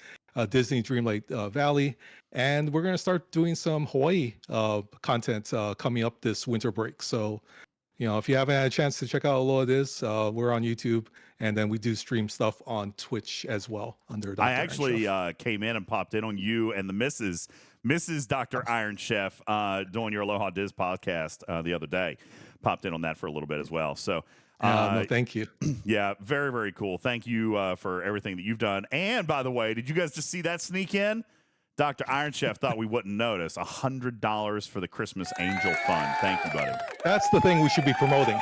Disney Dreamlight Valley. And we're going to start doing some Hawaii content coming up this winter break. So, if you haven't had a chance to check out Aloha Diz, we're on YouTube, and then we do stream stuff on Twitch as well under Dr. I actually came in and popped in on you and the Mrs. Dr. Iron Chef doing your Aloha Diz podcast the other day. Popped in on that for a little bit as well. So, thank you. Yeah, very, very cool. Thank you for everything that you've done. And by the way, did you guys just see that sneak in? Dr. Iron Chef thought we wouldn't notice. $100 for the Christmas Angel Fund. Thank you, buddy. That's the thing we should be promoting.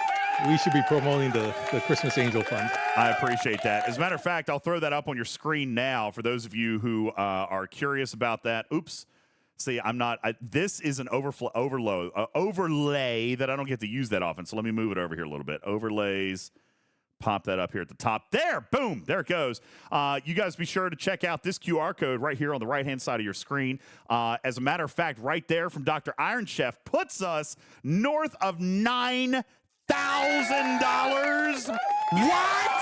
We should be promoting the Christmas Angel Fund. I appreciate that. As a matter of fact, I'll throw that up on your screen now for those of you who are curious about that. Oops. See, I'm not. This is an overlay that I don't get to use that often. So let me move it over here a little bit. Overlays. Pop that up here at the top. There, boom, there it goes. You guys be sure to check out this QR code right here on the right-hand side of your screen. As a matter of fact, right there from Dr. Iron Chef puts us north of $9,000. What?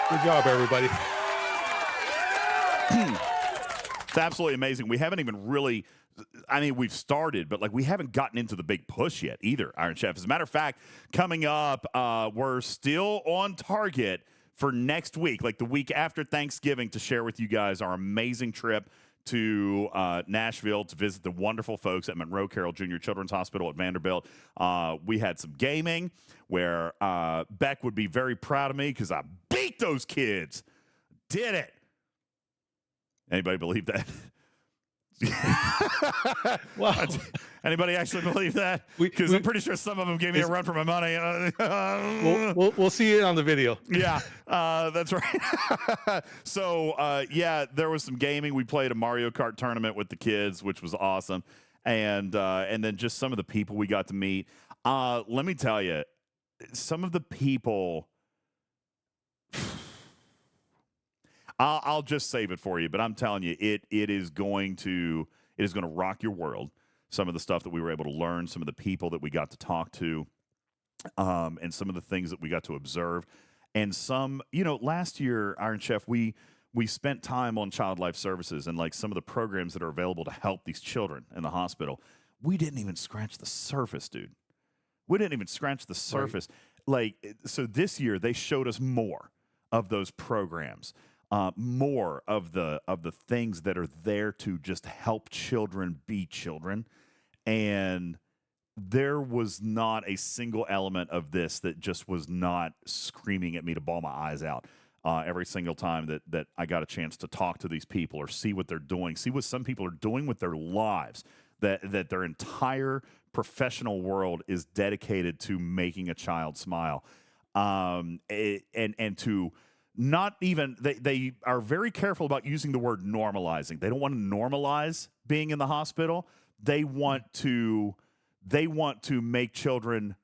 Good job, everybody. It's absolutely amazing. We haven't even really... we've started, but we haven't gotten into the big push yet either, Iron Chef. As a matter of fact, coming up, we're still on target for next week, the week after Thanksgiving, to share with you guys our amazing trip to Nashville to visit the wonderful folks at Monroe Carroll Jr. Children's Hospital at Vanderbilt. We had some gaming where Beck would be very proud of me because I beat those kids. Did it. Anybody believe that? Wow. Anybody actually believe that? Because I'm pretty sure some of them gave me a run for my money. We'll see it on the video. Yeah, that's right. So, yeah, there was some gaming. We played a Mario Kart tournament with the kids, which was awesome. And then just some of the people we got to meet. Let me tell you, some of the people... I'll just save it for you, but I'm telling you, it is going to rock your world. Some of the stuff that we were able to learn, some of the people that we got to talk to, and some of the things that we got to observe, and some, last year, Iron Chef, we spent time on Child Life Services and like some of the programs that are available to help these children in the hospital. We didn't even scratch the surface, dude. We didn't even scratch the surface. Right. So this year they showed us more of those programs. More of the things that are there to just help children be children. And there was not a single element of this that just was not screaming at me to bawl my eyes out. Every single time that I got a chance to talk to these people or see what they're doing, see what some people are doing with their lives, that their entire professional world is dedicated to making a child smile. And to... Not even they are very careful about using the word normalizing. They don't want to normalize being in the hospital. They want to make children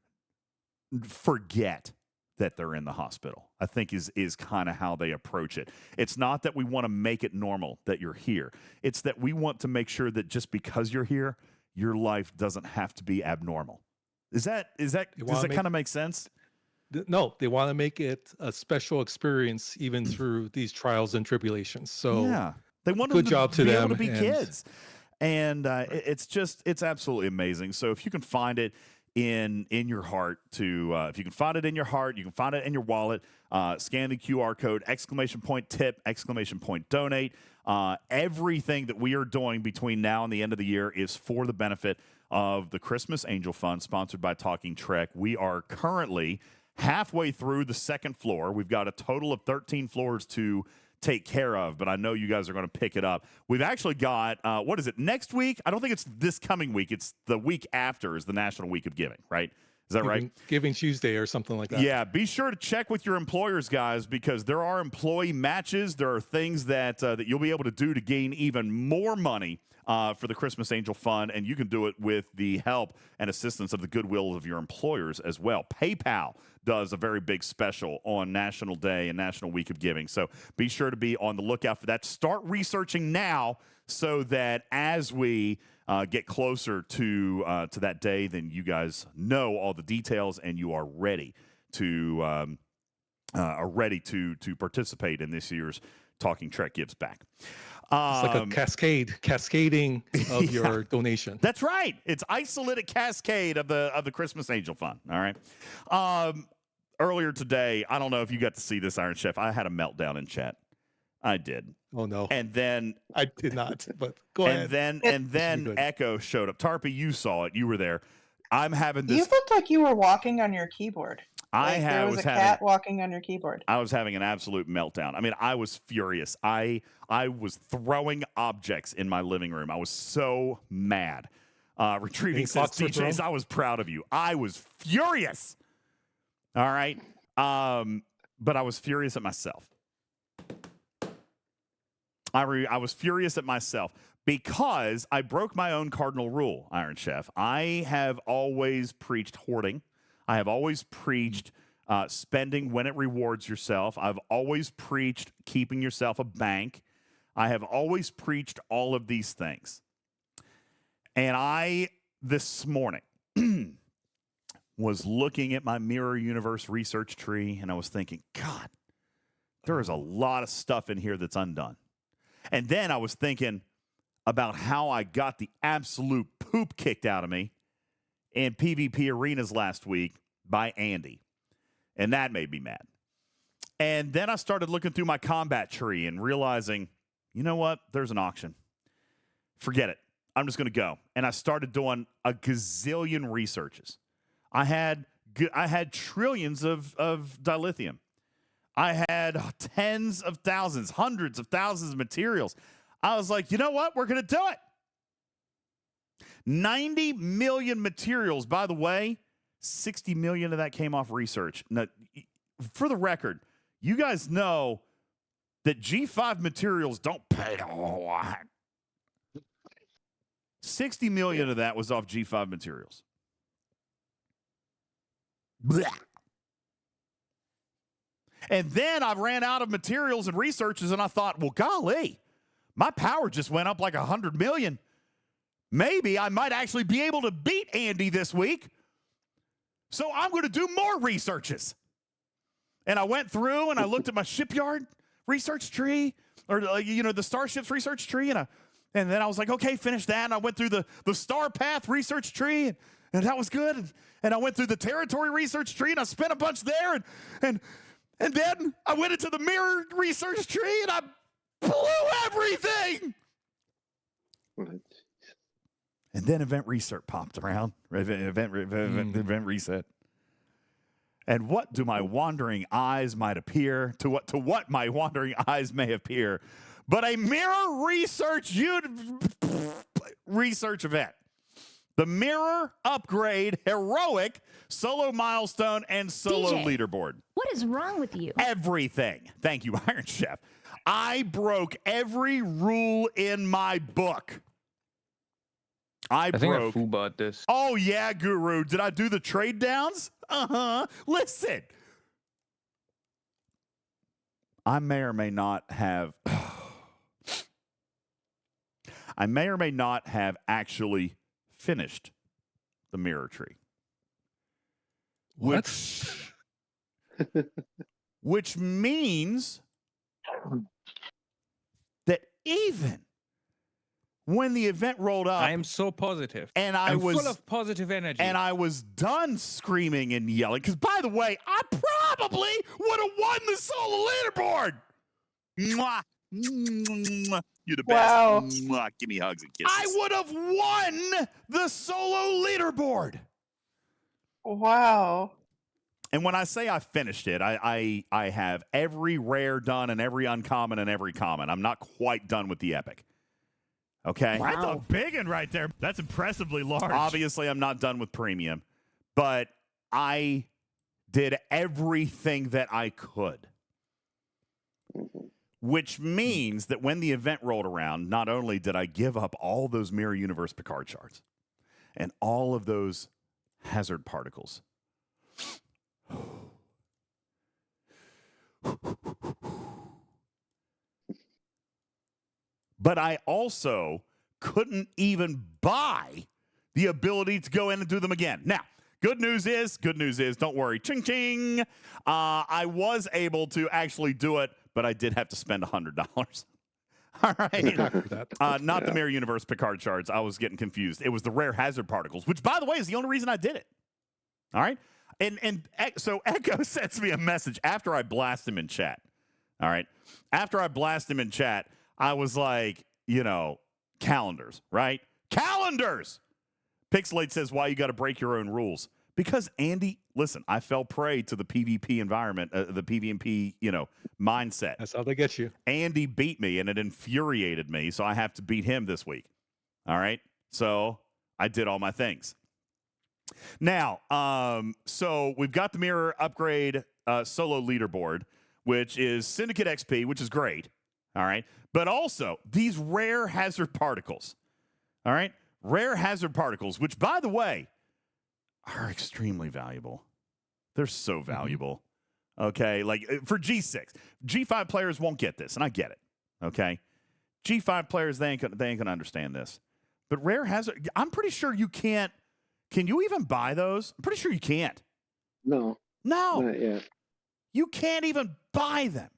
forget that they're in the hospital. I think is kind of how they approach it. It's not that we want to make it normal that you're here. It's that we want to make sure that just because you're here, your life doesn't have to be abnormal. Does that kind of make sense? No, they want to make it a special experience even through these trials and tribulations. So yeah, they want good job to be them able to be kids, and it's absolutely amazing. So if you can find it in your heart, if you can find it in your heart, you can find it in your wallet. Scan the QR code, ! Tip, ! Donate. Everything that we are doing between now and the end of the year is for the benefit of the Christmas Angel Fund, sponsored by Talking Trek. We are currently halfway through the second floor. We've got a total of 13 floors to take care of, but I know you guys are going to pick it up. We've actually got, what is it, next week? I don't think it's this coming week. It's the week after is the National Week of Giving, right? Is that right? Giving Tuesday or something like that. Yeah, be sure to check with your employers, guys, because there are employee matches. There are things that you'll be able to do to gain even more money for the Christmas Angel Fund, and you can do it with the help and assistance of the goodwill of your employers as well. PayPal does a very big special on National Day and National Week of Giving, so be sure to be on the lookout for that. Start researching now so that as we get closer to that day, then you guys know all the details and you are ready to participate in this year's Talking Trek Gives Back. It's like a cascading of your donation. That's right. It's isolated cascade of the Christmas Angel Fund. All right. Earlier today, I don't know if you got to see this, Iron Chef. I had a meltdown in chat. I did. Oh no. And then I did not. But go ahead. And then Echo showed up. Tarpy, you saw it. You were there. I'm having this. You looked like you were walking on your keyboard. There was a cat walking on your keyboard. I was having an absolute meltdown. I mean, I was furious. I was throwing objects in my living room. I was so mad. Retrieving says, DJs, I was proud of you. I was furious. All right. But I was furious at myself. I was furious at myself because I broke my own cardinal rule, Iron Chef. I have always preached hoarding. I have always preached spending when it rewards yourself. I've always preached keeping yourself a bank. I have always preached all of these things. And this morning, was looking at my Mirror Universe research tree, and I was thinking, God, there is a lot of stuff in here that's undone. And then I was thinking about how I got the absolute poop kicked out of me in PvP arenas last week by Andy. And that made me mad. And then I started looking through my combat tree and realizing, you know what? There's an auction. Forget it. I'm just going to go. And I started doing a gazillion researches. I had trillions of dilithium. I had tens of thousands, hundreds of thousands of materials. I was like, you know what? We're going to do it. 90 million materials. By the way, 60 million of that came off research. Now, for the record, you guys know that G5 materials don't pay a whole lot. 60 million of that was off G5 materials. Blah. And then I ran out of materials and researches, and I thought, well, golly, my power just went up like 100 million. Maybe I might actually be able to beat Andy this week. So I'm going to do more researches. And I went through and I looked at my shipyard research tree, or the Starships research tree, and then I was like, okay, finish that. And I went through the Star Path research tree, and that was good. And I went through the territory research tree, and I spent a bunch there, and then I went into the mirror research tree, and I blew everything. And then event research popped around. Event reset. And what do my wandering eyes might appear to what my wandering eyes may appear, but a mirror research event. The mirror upgrade heroic solo milestone and solo DJ, leaderboard. What is wrong with you? Everything. Thank you, Iron Chef. I broke every rule in my book. I think I broke. foo-bought this. Oh, yeah, Guru. Did I do the trade downs? Listen. I may or may not have. I may or may not have actually finished the mirror tree. Which means that even when the event rolled up, I am so positive. And I'm full of positive energy. And I was done screaming and yelling. Because, by the way, I probably would have won the solo leaderboard. Mwah. Mwah. You're the best. Wow. Mwah. Give me hugs and kisses. I would have won the solo leaderboard. Wow. And when I say I finished it, I have every rare done and every uncommon and every common. I'm not quite done with the epic. Okay. That's a big one right there. That's impressively large. Obviously, I'm not done with premium, but I did everything that I could, which means that when the event rolled around, not only did I give up all those Mirror Universe Picard shards and all of those hazard particles, but I also couldn't even buy the ability to go in and do them again. Now, good news is, don't worry, ching ching. I was able to actually do it, but I did have to spend $100. All right. Not the Mirror Universe Picard shards. I was getting confused. It was the rare hazard particles, which, by the way, is the only reason I did it. All right. And so Echo sends me a message after I blast him in chat. All right. After I blast him in chat, I was like, calendars, right? Calendars! Pixelate says, why you got to break your own rules? Because, Andy, listen, I fell prey to the PvP environment, the PvP, mindset. That's how they get you. Andy beat me, and it infuriated me, so I have to beat him this week. All right? So I did all my things. Now, so we've got the mirror upgrade solo leaderboard, which is Syndicate XP, which is great. All right? But also, these rare hazard particles. All right? Rare hazard particles, which, by the way, are extremely valuable. They're so valuable. Okay? Like, for G6. G5 players won't get this, and I get it. Okay? G5 players, they ain't gonna understand this. But rare hazard, I'm pretty sure you can't. Can you even buy those? I'm pretty sure you can't. No. Not yet. You can't even buy them.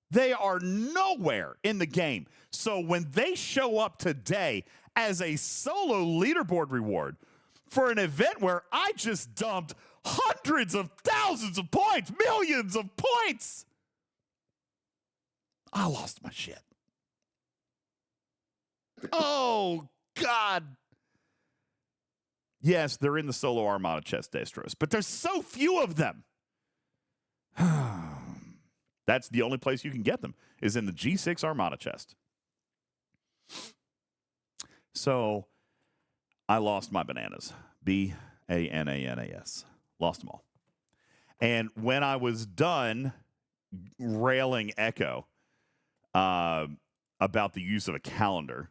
They are nowhere in the game. So when they show up today as a solo leaderboard reward for an event where I just dumped hundreds of thousands of points, millions of points, I lost my shit. Oh, God. Yes, they're in the solo Armada chest, Destros, but there's so few of them. That's the only place you can get them, is in the G6 Armada chest. So, I lost my bananas. Bananas. Lost them all. And when I was done railing Echo about the use of a calendar,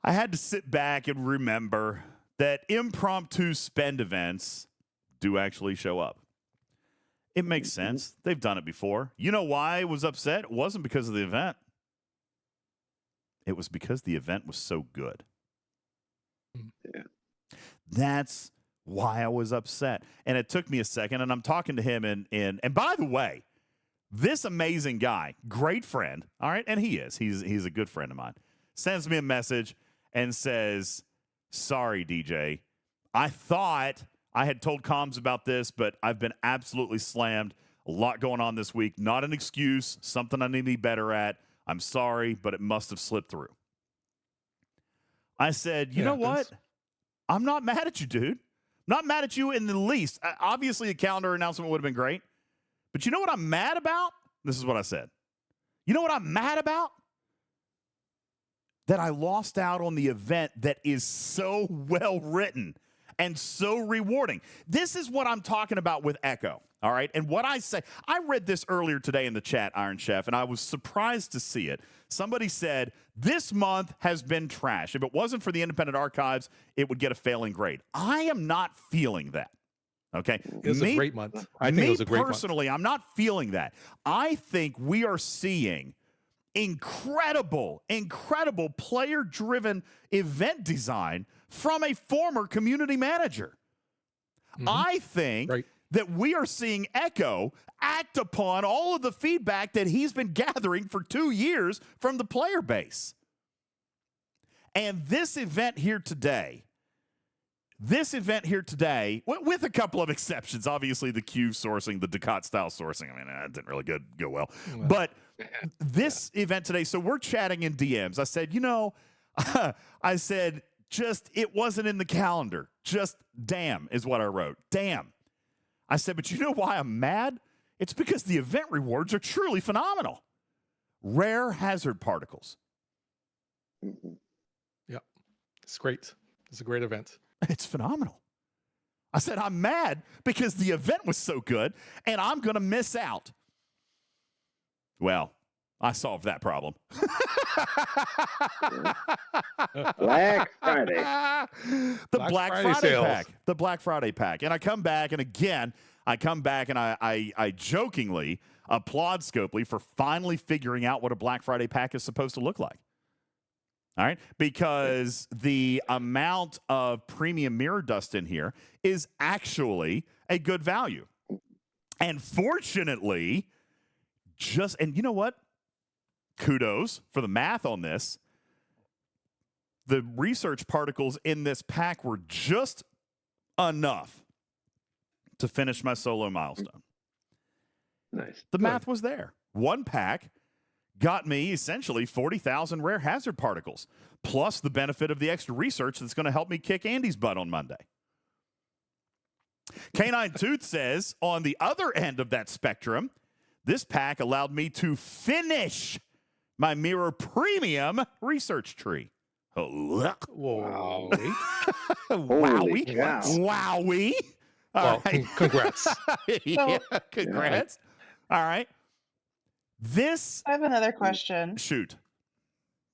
I had to sit back and remember that impromptu spend events do actually show up. It makes sense. They've done it before. You know why I was upset? It wasn't because of the event. It was because the event was so good. Yeah. That's why I was upset. And it took me a second, and I'm talking to him, and by the way, this amazing guy, great friend, all right, and he's a good friend of mine, sends me a message and says, sorry, DJ, I thought I had told comms about this, but I've been absolutely slammed. A lot going on this week. Not an excuse, something I need to be better at. I'm sorry, but it must have slipped through. I said, you know what? I'm not mad at you, dude. Not mad at you in the least. Obviously, a calendar announcement would have been great. But you know what I'm mad about? This is what I said. You know what I'm mad about? That I lost out on the event that is so well written and so rewarding. This is what I'm talking about with Echo, all right? And what I say, I read this earlier today in the chat, Iron Chef, and I was surprised to see it. Somebody said, this month has been trash. If it wasn't for the independent archives, it would get a failing grade. I am not feeling that, okay? It was a great month. I think it was a great month. Personally, I'm not feeling that. I think we are seeing incredible player-driven event design from a former community manager. I think that we are seeing Echo act upon all of the feedback that he's been gathering for 2 years from the player base. And this event here today, with a couple of exceptions, obviously the Q sourcing, the Ducat style sourcing, I mean, that didn't really go well. But this event today, so we're chatting in DMs. I said, it wasn't in the calendar. Just damn is what I wrote. Damn. I said, but you know why I'm mad? It's because the event rewards are truly phenomenal. Rare hazard particles. Yeah, it's great. It's a great event. It's phenomenal. I said, I'm mad because the event was so good and I'm going to miss out. Well, I solved that problem. Black Friday. The Black Friday pack. The Black Friday pack. And I come back, and again, I jokingly applaud Scopely for finally figuring out what a Black Friday pack is supposed to look like. All right? Because the amount of premium mirror dust in here is actually a good value. And fortunately, and you know what? Kudos for the math on this. The research particles in this pack were just enough to finish my solo milestone. Nice. The math was there. One pack got me essentially 40,000 rare hazard particles, plus the benefit of the extra research that's going to help me kick Andy's butt on Monday. Canine Tooth says, on the other end of that spectrum, this pack allowed me to finish my Mirror Premium research tree. Whoa. Wowie. Wowie. Well, congrats. Yeah, congrats. All right. I have another question. Shoot.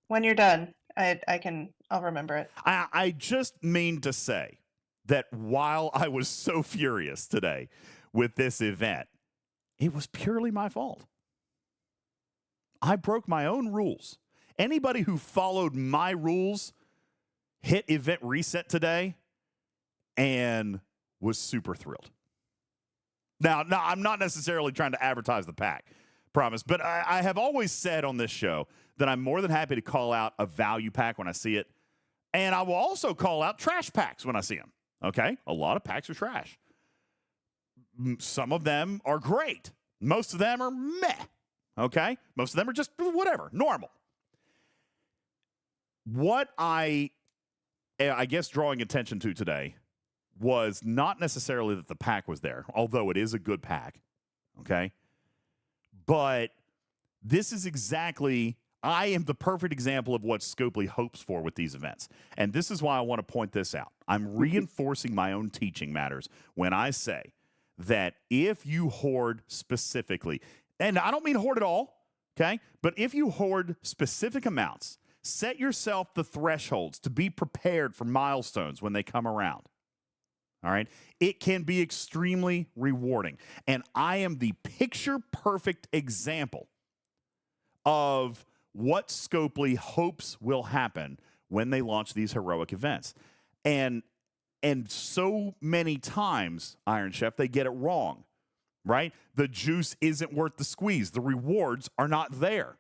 When you're done, I'll remember it. I just mean to say that while I was so furious today with this event, it was purely my fault. I broke my own rules. Anybody who followed my rules hit event reset today and was super thrilled. Now, I'm not necessarily trying to advertise the pack, promise, but I have always said on this show that I'm more than happy to call out a value pack when I see it, and I will also call out trash packs when I see them, okay? A lot of packs are trash. Some of them are great. Most of them are meh, okay? Most of them are just whatever, normal. What I guess drawing attention to today was not necessarily that the pack was there, although it is a good pack, okay? But this is exactly I am the perfect example of what Scopely hopes for with these events. And this is why I want to point this out. I'm reinforcing my own teaching matters when I say that if you hoard specifically, and I don't mean hoard at all, okay? But if you hoard specific amounts, set yourself the thresholds to be prepared for milestones when they come around. All right? It can be extremely rewarding. And I am the picture-perfect example of what Scopely hopes will happen when they launch these heroic events. And so many times, Iron Chef, they get it wrong, right? The juice isn't worth the squeeze. The rewards are not there.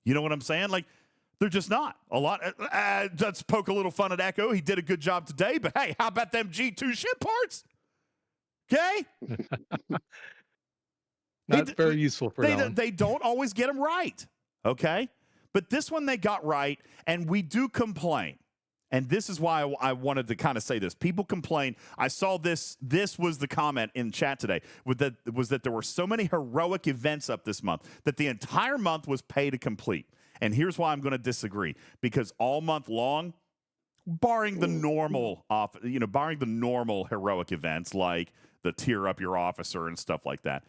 You know what I'm saying? Like, they're just not. A lot. Let's poke a little fun at Echo. He did a good job today, but hey, how about them G2 ship parts? Okay? Not very useful for that one. They don't always get them right, okay? But this one they got right, and we do complain. And this is why I wanted to kind of say this. People complain. I saw this. This was the comment in chat today. Was that there were so many heroic events up this month that the entire month was pay to complete. And here's why I'm going to disagree. Because all month long, barring the normal heroic events like the tier up your officer and stuff like that,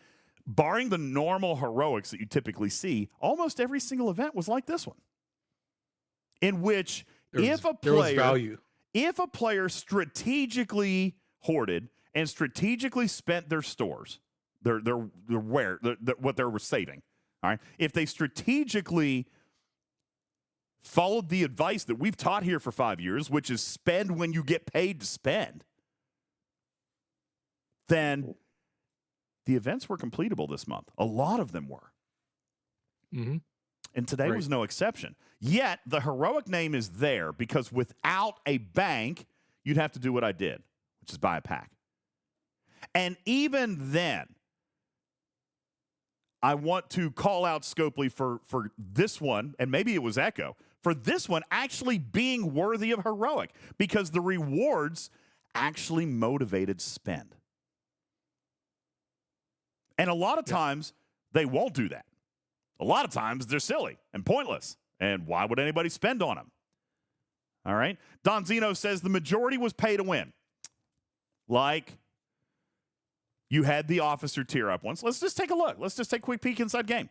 barring the normal heroics that you typically see, almost every single event was like this one, in which if a player strategically hoarded and strategically spent their stores, what they were saving, all right, if they strategically followed the advice that we've taught here for 5 years, which is spend when you get paid to spend, then the events were completable this month. A lot of them were. Mm-hmm. And today was no exception. Yet, the heroic name is there because without a bank, you'd have to do what I did, which is buy a pack. And even then, I want to call out Scopely for this one, and maybe it was Echo, for this one actually being worthy of heroic because the rewards actually motivated spend. And a lot of times, they won't do that. A lot of times, they're silly and pointless. And why would anybody spend on them? All right? Don Zeno says the majority was pay to win. Like, you had the officer tier up once. Let's just take a look. Let's just take a quick peek inside game.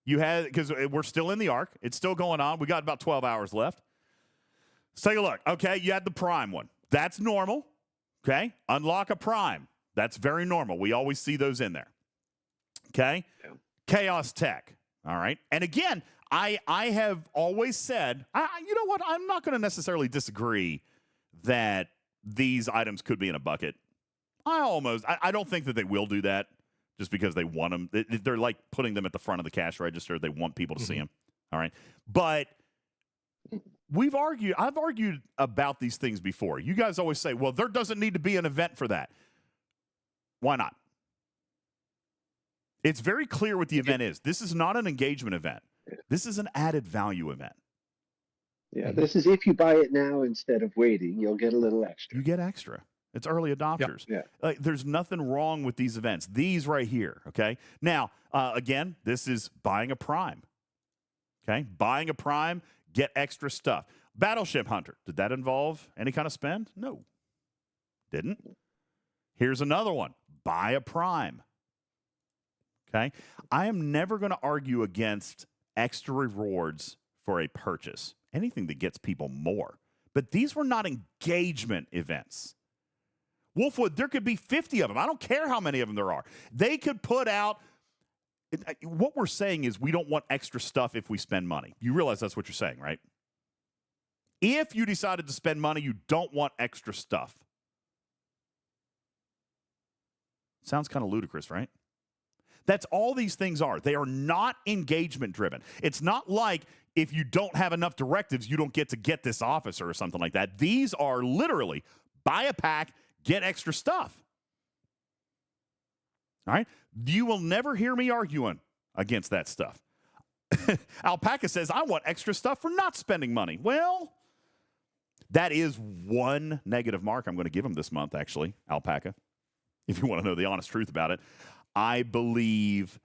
You had, because we're still in the arc. It's still going on. We got about 12 hours left. Let's take a look. Okay, you had the prime one. That's normal. Okay? Unlock a prime. That's very normal. We always see those in there. Okay? Yeah. Chaos Tech. All right? And again, I have always said, you know what? I'm not going to necessarily disagree that these items could be in a bucket. I don't think that they will do that just because they want them. They're like putting them at the front of the cash register. They want people to see them. All right? But I've argued about these things before. You guys always say, well, there doesn't need to be an event for that. Why not? It's very clear what the event is. This is not an engagement event. This is an added value event. Yeah, this is if you buy it now instead of waiting, you'll get a little extra. You get extra. It's early adopters. Yep. Yeah. There's nothing wrong with these events. These right here, okay? Now, again, this is buying a prime. Okay? Buying a prime, get extra stuff. Battleship Hunter, did that involve any kind of spend? No. Didn't. Here's another one. Buy a prime. Okay? I am never going to argue against extra rewards for a purchase. Anything that gets people more. But these were not engagement events. Wolfwood, there could be 50 of them. I don't care how many of them there are. They could put out... What we're saying is we don't want extra stuff if we spend money. You realize that's what you're saying, right? If you decided to spend money, you don't want extra stuff. Sounds kind of ludicrous, right? That's all these things are. They are not engagement driven. It's not like if you don't have enough directives, you don't get to get this officer or something like that. These are literally buy a pack, get extra stuff. All right? You will never hear me arguing against that stuff. Alpaca says, I want extra stuff for not spending money. Well, that is one negative mark I'm going to give him this month, actually, Alpaca, if you want to know the honest truth about it. I believe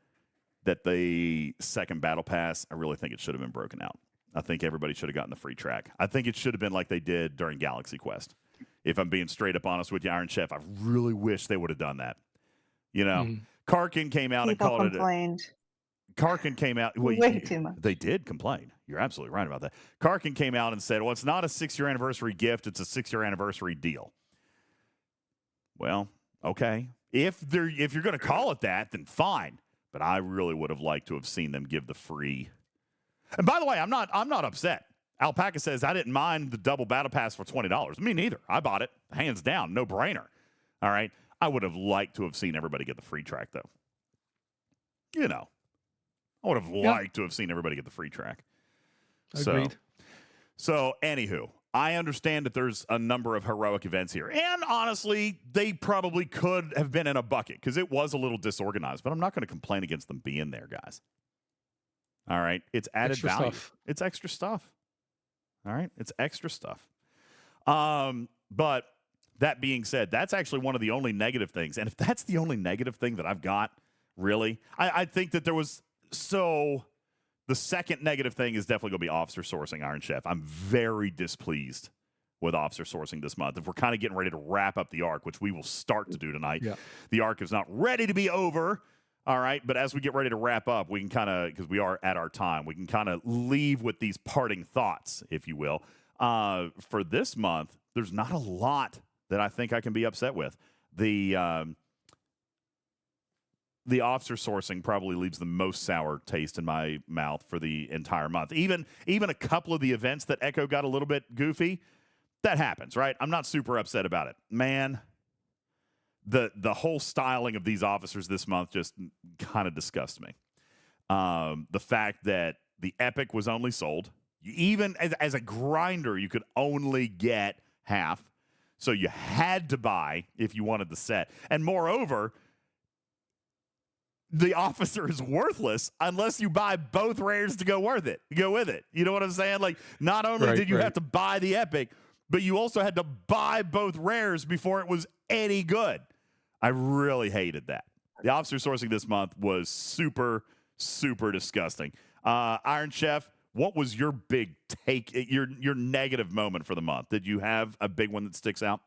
that the second battle pass, I really think it should have been broken out. I think everybody should have gotten the free track. I think it should have been like they did during Galaxy Quest. If I'm being straight up honest with you, Iron Chef, I really wish they would have done that. You know, Karkin came out People and called complained. Karkin came out. Well, Way too much. They did complain. You're absolutely right about that. Karkin came out and said, well, it's not a 6-year anniversary gift. It's a 6-year anniversary deal. Well, okay. If you're going to call it that, then fine. But I really would have liked to have seen them give the free. And by the way, I'm not upset. Alpaca says, I didn't mind the double battle pass for $20. Me neither. I bought it. Hands down. No brainer. All right. I would have liked to have seen everybody get the free track, though. You know. I would have liked to have seen everybody get the free track. Agreed. So, anywho, I understand that there's a number of heroic events here. And honestly, they probably could have been in a bucket because it was a little disorganized. But I'm not going to complain against them being there, guys. All right? It's added Extra value. stuff. It's extra stuff. All right? It's extra stuff. But that being said, that's actually one of the only negative things. And if that's the only negative thing that I've got, really, I think that there was... So the second negative thing is definitely going to be officer sourcing, Iron Chef. I'm very displeased with officer sourcing this month. If we're kind of getting ready to wrap up the arc, which we will start to do tonight, the arc is not ready to be over. All right. But as we get ready to wrap up, we can kind of, because we are at our time, we can kind of leave with these parting thoughts, if you will. For this month, there's not a lot that I think I can be upset with. The officer sourcing probably leaves the most sour taste in my mouth for the entire month. Even a couple of the events that Echo got a little bit goofy, that happens, right? I'm not super upset about it. Man, the whole styling of these officers this month just kind of disgusts me. The fact that the Epic was only sold, even as a grinder, you could only get half. So you had to buy if you wanted the set. And moreover, the officer is worthless unless you buy both rares to go with it. You know what I'm saying? Like, not only did you have to buy the Epic, but you also had to buy both rares before it was any good. I really hated that. The officer sourcing this month was super, super disgusting. Iron Chef, what was your big take, your negative moment for the month? Did you have a big one that sticks out?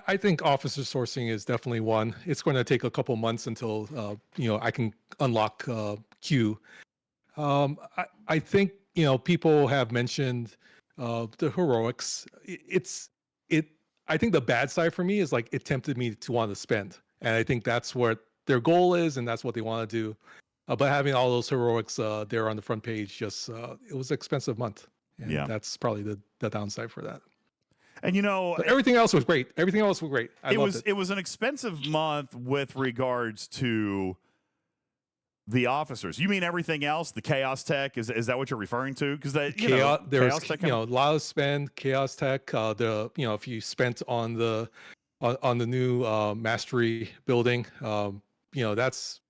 I think officer sourcing is definitely one. It's going to take a couple months until I can unlock Q. I think people have mentioned the heroics. I think the bad side for me is like it tempted me to want to spend, and I think that's what their goal is, and that's what they want to do. But having all those heroics there on the front page, just it was an expensive month, and that's probably the downside for that. And but everything else was great. Everything else was great. It was an expensive month with regards to the officers. You mean everything else? The Chaos Tech is that what you're referring to? Because there was Tech, a lot of spend. Chaos Tech. If you spent on the new Mastery building, that's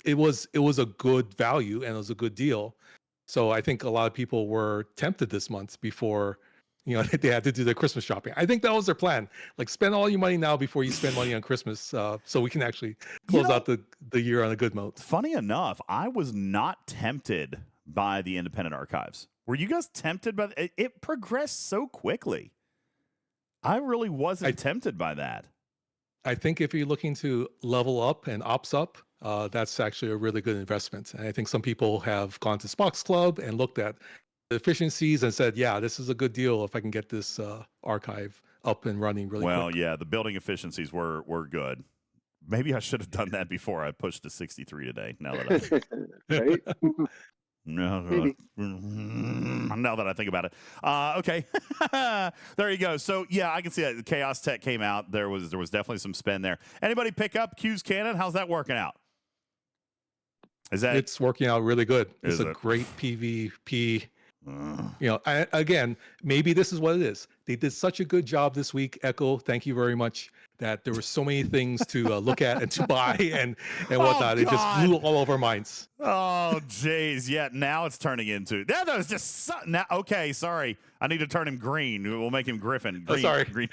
it was a good value and it was a good deal. So I think a lot of people were tempted this month before. They had to do the Christmas shopping. I think that was their plan. Like, spend all your money now before you spend money on Christmas, so we can actually close out the year on a good note. Funny enough, I was not tempted by the independent archives. Were you guys tempted by it? It progressed so quickly. I really wasn't tempted by that. I think if you're looking to level up and ops up, that's actually a really good investment. And I think some people have gone to Spox Club and looked at efficiencies and said, yeah, this is a good deal if I can get this archive up and running really quick. Well, yeah, the building efficiencies were good. Maybe I should have done that before I pushed to 63 today. Now that now that I think about it. Okay. There you go. So yeah, I can see that the Chaos Tech came out. There was definitely some spend there. Anybody pick up Q's Cannon? How's that working out? It's working out really good. It's a great PvP. Again, maybe this is what it is. They did such a good job this week, Echo. Thank you very much. That there were so many things to look at and to buy and whatnot. It just blew all over our minds. Oh, jeez. Yeah, now it's turning into that was just now. Okay, sorry. I need to turn him green. We'll make him Griffin. Green, sorry. Green.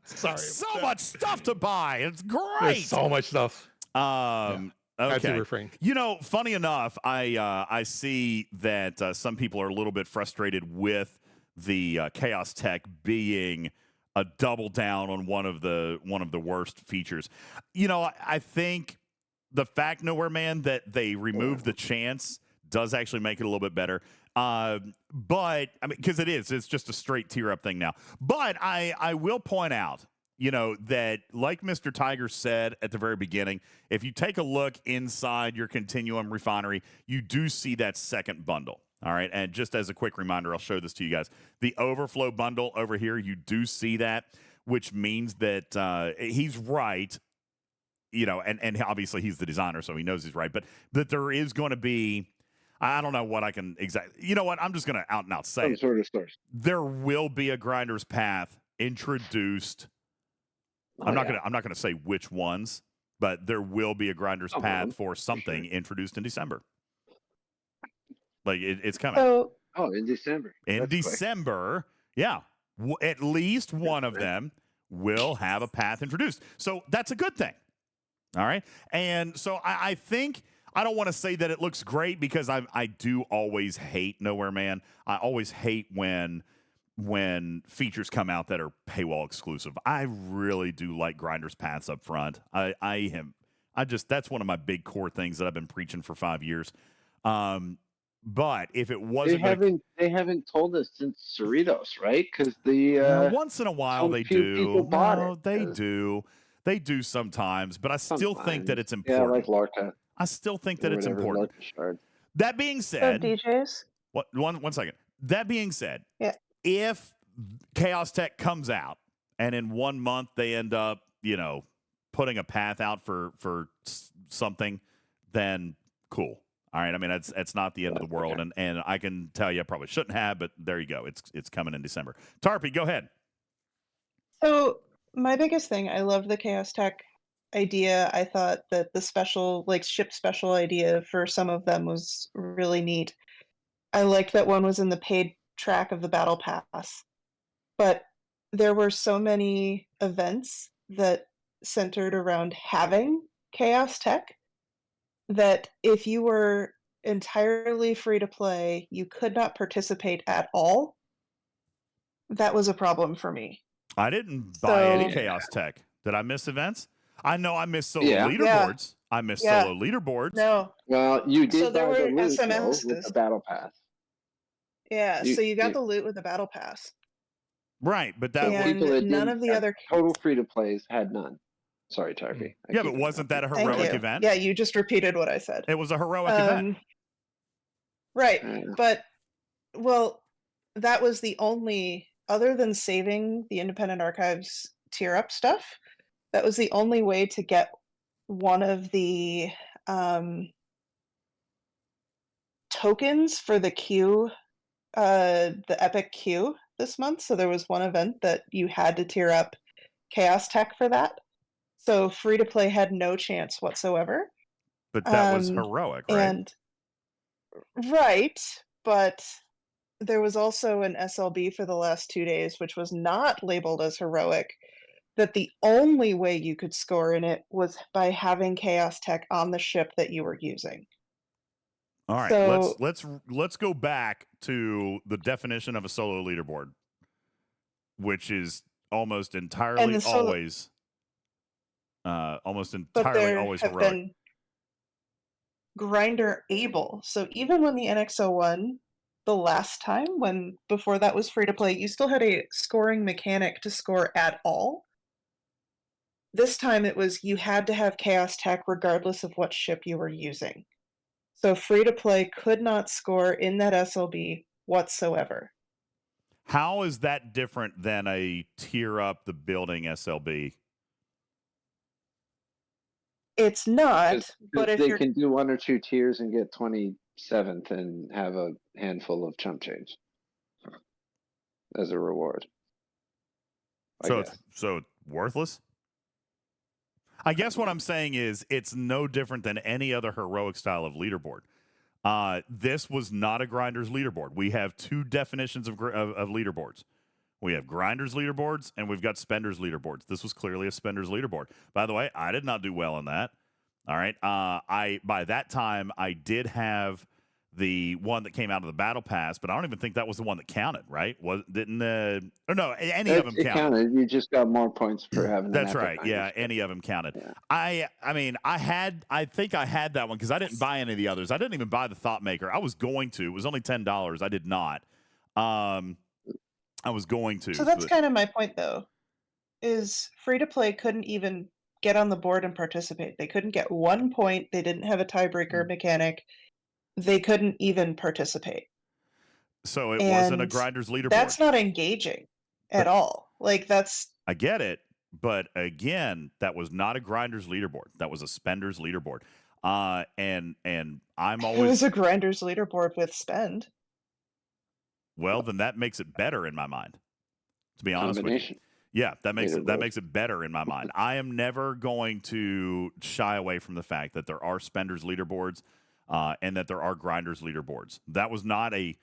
Sorry. So much stuff to buy. It's great. There's so much stuff. Had to Okay. refrain. You know, funny enough, I see that some people are a little bit frustrated with the Chaos Tech being a double down on one of the worst features. You know, I think the fact, Nowhere Man, that they removed the chance does actually make it a little bit better. But I mean, because it's just a straight tier up thing now. But I will point out, you know, that like Mr. Tiger said at the very beginning, if you take a look inside your Continuum refinery, you do see that second bundle. All right. And just as a quick reminder, I'll show this to you guys. The overflow bundle over here, you do see that, which means that he's right. You know, and obviously he's the designer, so he knows he's right. But that there is going to be, I don't know what I can exactly. You know what? I'm just going to out and out say it. Sort of source. There will be a grinder's path introduced. I'm not gonna say which ones, but there will be a grinder's path for something introduced in December. Like it's coming. In December. In December, yeah. At least one of them will have a path introduced. So that's a good thing. All right. And so I think, I don't want to say that it looks great because I do always hate Nowhere Man. I always hate when features come out that are paywall exclusive. I really do like grinders paths up front. That's one of my big core things that I've been preaching for 5 years. But if it wasn't, they haven't told us since Cerritos, right? Because once in a while they do. No, they do. They do sometimes, but I still think that it's important. Yeah, like Lorca. I still think that it's important. That being said, DJs. One second. That being said, if Chaos Tech comes out and in 1 month they end up, you know, putting a path out for something, then cool. All right. I mean, it's not the end of the world, and I can tell you I probably shouldn't have, but there you go. It's coming in December. Tarpy, go ahead. So my biggest thing, I loved the Chaos Tech idea. I thought that the special, like ship special idea for some of them was really neat. I liked that one was in the paid track of the Battle Pass. But there were so many events that centered around having Chaos Tech that if you were entirely free to play, you could not participate at all. That was a problem for me. I didn't buy any Chaos Tech. Did I miss events? I know I missed solo leaderboards. I missed solo leaderboards. No. Well, you did So there buy were the loot, though, SMSs. with the Battle Pass. Yeah, so you got the loot with the Battle Pass. Right, but that and none of the other total free to plays had none. Sorry, Tarpy. Yeah, but wasn't that a heroic event? Yeah, you just repeated what I said. It was a heroic event. Right, but that was the only, other than saving the Independent Archives tier up stuff, that was the only way to get one of the tokens for the queue, the Epic queue this month. So there was one event that you had to tier up Chaos Tech for that. So free to play had no chance whatsoever. But that was heroic, right? Right, but there was also an SLB for the last 2 days, which was not labeled as heroic, that the only way you could score in it was by having Chaos Tech on the ship that you were using. All right, so, let's go back to the definition of a solo leaderboard, which is almost entirely always heroic. Grinder able. So even when the NX01, the last time, before that was free to play, you still had a scoring mechanic to score at all. This time it was you had to have Chaos Tech regardless of what ship you were using. So free to play could not score in that SLB whatsoever. How is that different than a tier up the building SLB? It's not, but if they can do 1 or 2 tiers and get 27th and have a handful of chump change as a reward. So it's worthless? I guess what I'm saying is it's no different than any other heroic style of leaderboard. This was not a grinder's leaderboard. We have 2 definitions of leaderboards. We have grinders leaderboards and we've got spenders leaderboards. This was clearly a spenders leaderboard. By the way, I did not do well in that. All right. By that time I did have the one that came out of the battle pass, but I don't even think that was the one that counted, right? Or no, any of them It counted. You just got more points for having That's an right. Yeah, any of them counted. Yeah. I think I had that one because I didn't buy any of the others. I didn't even buy the Thought Maker. I was going to. It was only $10. I did not. I was going to. So that's kind of my point, though, is free-to-play couldn't even get on the board and participate. They couldn't get 1 point. They didn't have a tiebreaker mechanic. They couldn't even participate. So it wasn't a Grinders leaderboard. That's not engaging at all. Like, that's... I get it, but again, that was not a Grinders leaderboard. That was a Spenders leaderboard. And I'm always... It was a Grinders leaderboard with Spend. Well, then that makes it better in my mind, to be honest with you. Yeah, that makes it better in my mind. I am never going to shy away from the fact that there are Spenders leaderboards and that there are Grinders leaderboards. That was not a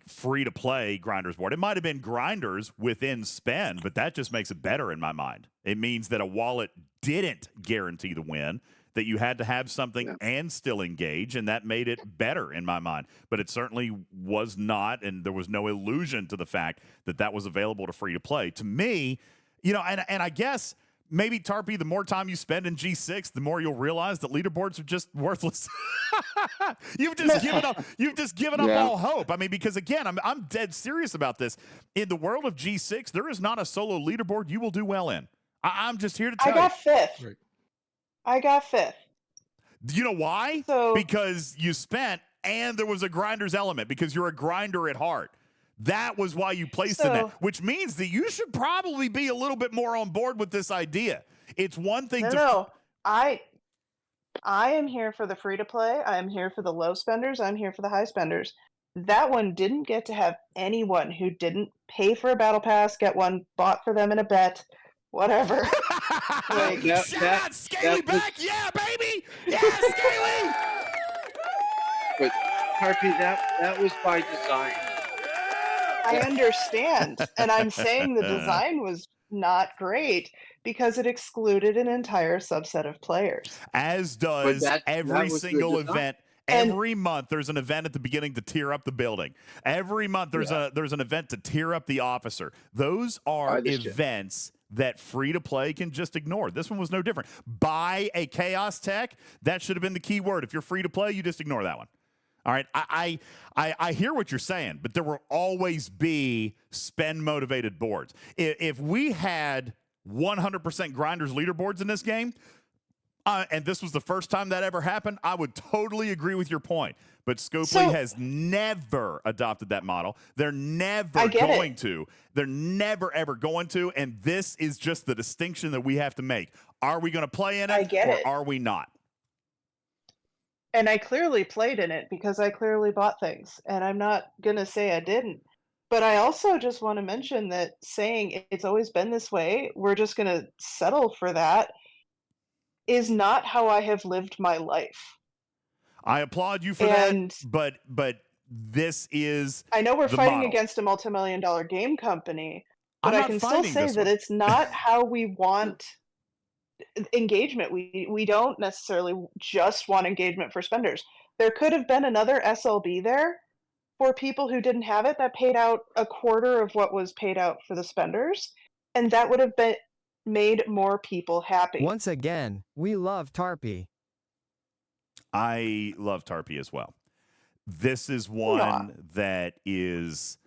free-to-play Grinders board. It might have been Grinders within Spend, but that just makes it better in my mind. It means that a wallet didn't guarantee the win, that you had to have something and still engage, and that made it better in my mind. But it certainly was not, and there was no illusion to the fact that that was available to free-to-play. To me, and I guess... Maybe, Tarpy, the more time you spend in G6, the more you'll realize that leaderboards are just worthless. You've just given up all hope. I mean, because again, I'm dead serious about this. In the world of G6, there is not a solo leaderboard you will do well in. I'm just here to tell you. I got fifth. Right. I got fifth. You know why? Because you spent, and there was a Grinders element, because you're a grinder at heart. That was why you placed in that, which means that you should probably be a little bit more on board with this idea. It's one thing I am here for the free-to-play. I am here for the low spenders. I'm here for the high spenders. That one didn't get to have anyone who didn't pay for a battle pass, get one bought for them in a bet, whatever. Shout out Scaly back! Yeah, baby! Yeah, Scaly! But, Harpy, that was by design. I understand, and I'm saying the design was not great because it excluded an entire subset of players. As does every single event. Every month there's an event at the beginning to tier up the building. Every month there's an event to tier up the officer. Those are events that free-to-play can just ignore. This one was no different. Buy a Chaos Tech. That should have been the key word. If you're free-to-play, you just ignore that one. All right, I hear what you're saying, but there will always be spend-motivated boards. If we had 100% Grinders leaderboards in this game, and this was the first time that ever happened, I would totally agree with your point. But Scopely has never adopted that model. They're never going to. They're never, ever going to, and this is just the distinction that we have to make. Are we going to play in it, or are we not? And I clearly played in it because I clearly bought things. And I'm not going to say I didn't. But I also just want to mention that saying it's always been this way, we're just going to settle for that, is not how I have lived my life. I applaud you for that, but this is I know we're the fighting model. Against a multi-million-dollar game company, but I can still say that it's not how we want engagement. We don't necessarily just want engagement for spenders. There could have been another SLB there for people who didn't have it that paid out a quarter of what was paid out for the spenders, and that would have made more people happy. Once again, we love Tarpy. I love Tarpy as well. This is one that is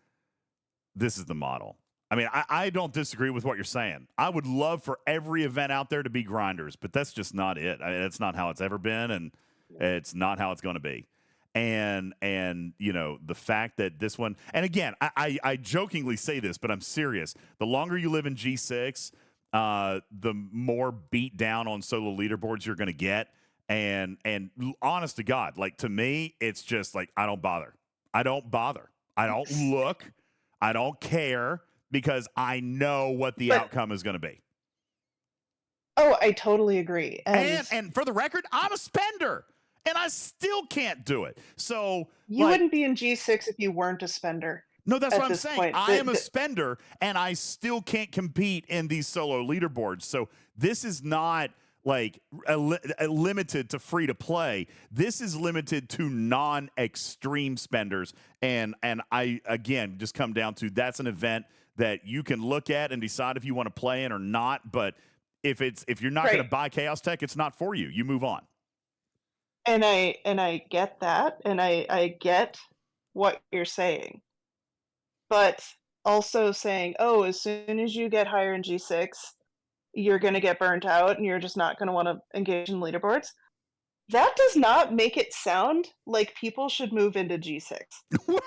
the model. I mean, I don't disagree with what you're saying. I would love for every event out there to be Grinders, but that's just not it. I mean, that's not how it's ever been, and it's not how it's going to be. And the fact that this one, and again, I jokingly say this, but I'm serious. The longer you live in G6, the more beat down on solo leaderboards you're going to get. And honest to God, like, to me, it's just like, I don't bother. I don't look. I don't care, because I know what the outcome is going to be. Oh, I totally agree. And for the record, I'm a spender, and I still can't do it. So you wouldn't be in G6 if you weren't a spender. No, that's what I'm saying. I am a spender, and I still can't compete in these solo leaderboards. So this is not like limited to free to play. This is limited to non-extreme spenders, and I again just come down to that's an event that you can look at and decide if you want to play in or not. But if you're not going to buy Chaos Tech, it's not for you. You move on. And I get that, and I get what you're saying, but also saying, oh, as soon as you get higher in G6, you're going to get burnt out and you're just not going to want to engage in leaderboards. That does not make it sound like people should move into G6. Well,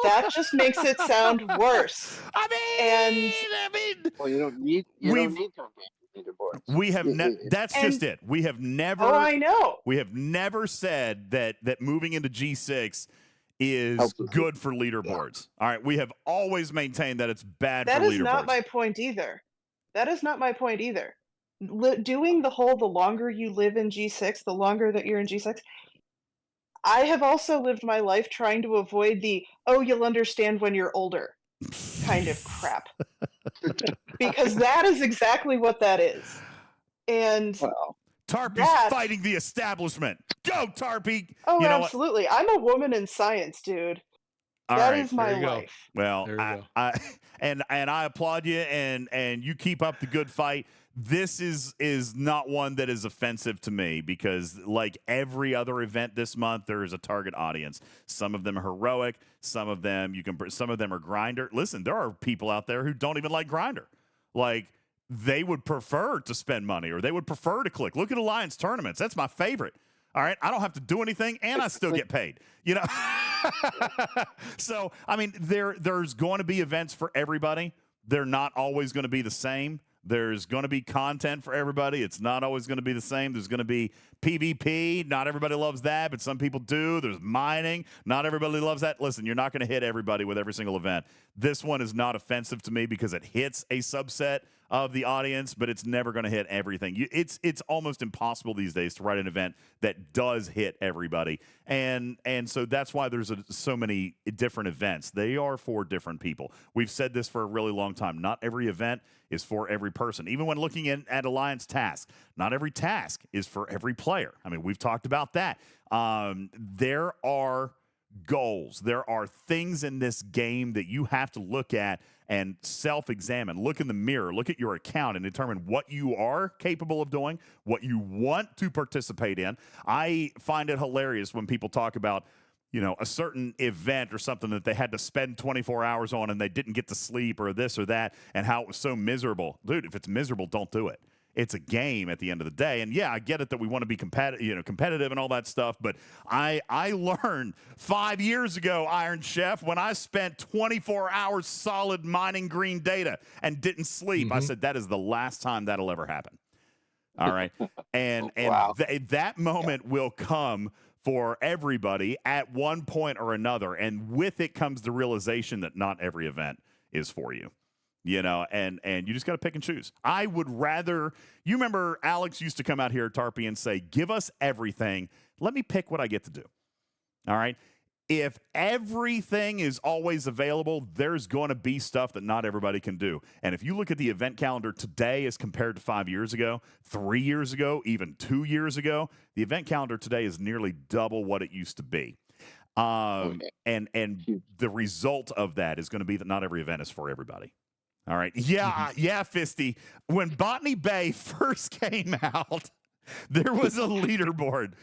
that just makes it sound worse. Well, you don't need to engage in leaderboards. We have that's just it. We have never. Oh, I know. We have never said that moving into G6 is good for leaderboards. All right, we have always maintained that it's bad for leaderboards. That is not my point either. That is not my point either. Doing the longer you live in G6, the longer that you're in G6. I have also lived my life trying to avoid the, oh, you'll understand when you're older kind of crap. Because that is exactly what that is. And Tarpy's fighting the establishment. Go, Tarpy! Oh, absolutely. I'm a woman in science, dude. That is my life. Well, I applaud you, and you keep up the good fight. This is not one that is offensive to me because, like every other event this month, there is a target audience. Some of them are heroic. Some of them some of them are grinder. Listen, there are people out there who don't even like grinder. Like they would prefer to spend money or they would prefer to click. Look at Alliance tournaments. That's my favorite. All right, I don't have to do anything, and I still get paid. You know, so I mean, there's going to be events for everybody. They're not always going to be the same. There's going to be content for everybody. It's not always going to be the same. There's going to be PvP. Not everybody loves that, but some people do. There's mining. Not everybody loves that. Listen, you're not going to hit everybody with every single event. This one is not offensive to me because it hits a subset of the audience, but it's never going to hit everything. It's almost impossible these days to write an event that does hit everybody, and so that's why there's so many different events. They are for different people. We've said this for a really long time. Not every event is for every person. Even when looking at Alliance tasks, not every task is for every player. I mean, we've talked about that. There are goals. There are things in this game that you have to look at and self-examine. Look in the mirror, look at your account and determine what you are capable of doing, what you want to participate in. I find it hilarious when people talk about, you know, a certain event or something that they had to spend 24 hours on and they didn't get to sleep or this or that and how it was so miserable. Dude, if it's miserable, don't do it. It's a game at the end of the day. And yeah, I get it that we want to be competitive and all that stuff. But I learned 5 years ago, Iron Chef, when I spent 24 hours solid mining green data and didn't sleep. I said, that is the last time that'll ever happen. All right. And that moment will come for everybody at one point or another. And with it comes the realization that not every event is for you. You know, and you just got to pick and choose. I would rather, you remember Alex used to come out here, Tarpy, and say, give us everything. Let me pick what I get to do. All right. If everything is always available, there's going to be stuff that not everybody can do. And if you look at the event calendar today as compared to 5 years ago, 3 years ago, even 2 years ago, the event calendar today is nearly double what it used to be. And the result of that is going to be that not every event is for everybody. All right. Yeah, Fisty. When Botany Bay first came out, there was a leaderboard.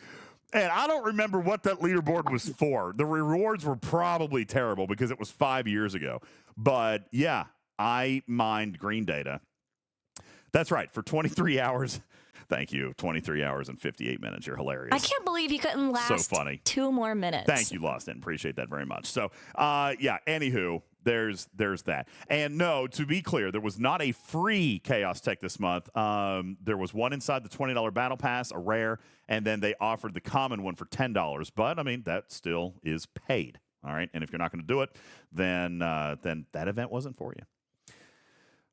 And I don't remember what that leaderboard was for. The rewards were probably terrible because it was 5 years ago. But yeah, I mined green data. That's right. For 23 hours. Thank you. 23 hours and 58 minutes. You're hilarious. I can't believe you couldn't last so funny. 2 more minutes. Thank you, Lawson. Appreciate that very much. So, yeah, anywho, there's that. And no, to be clear, there was not a free Chaos Tech this month. There was one inside the $20 Battle Pass, a rare, and then they offered the common one for $10. But, I mean, that still is paid. All right? And if you're not going to do it, then that event wasn't for you.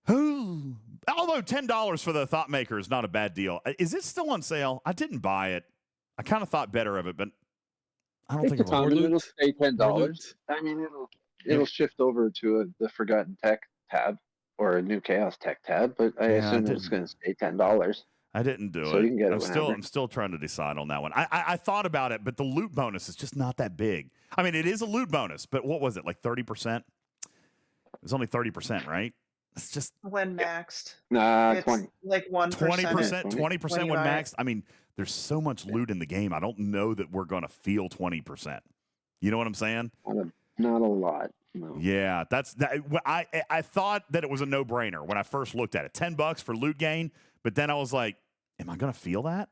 Although $10 for the Thought Maker is not a bad deal. Is it still on sale? I didn't buy it. I kind of thought better of it, but I don't think it will. It'll stay $10. I mean, it'll shift over to the Forgotten Tech tab or a new Chaos Tech tab, but I assume it's going to stay $10. I didn't do So it. you can get it I'm whenever. still trying to decide on that one. I thought about it, but the loot bonus is just not that big. I mean, it is a loot bonus, but what was it, like 30%? It was only 30%, right? It's just When maxed. Nah, It's 20. like 1%. 20% when buy it. maxed. I mean, there's so much loot in the game. I don't know that we're going to feel 20%. You know what I'm saying? Not a lot. No. Yeah, I thought that it was a no-brainer when I first looked at it. $10 for loot gain, but then I was like, am I going to feel that?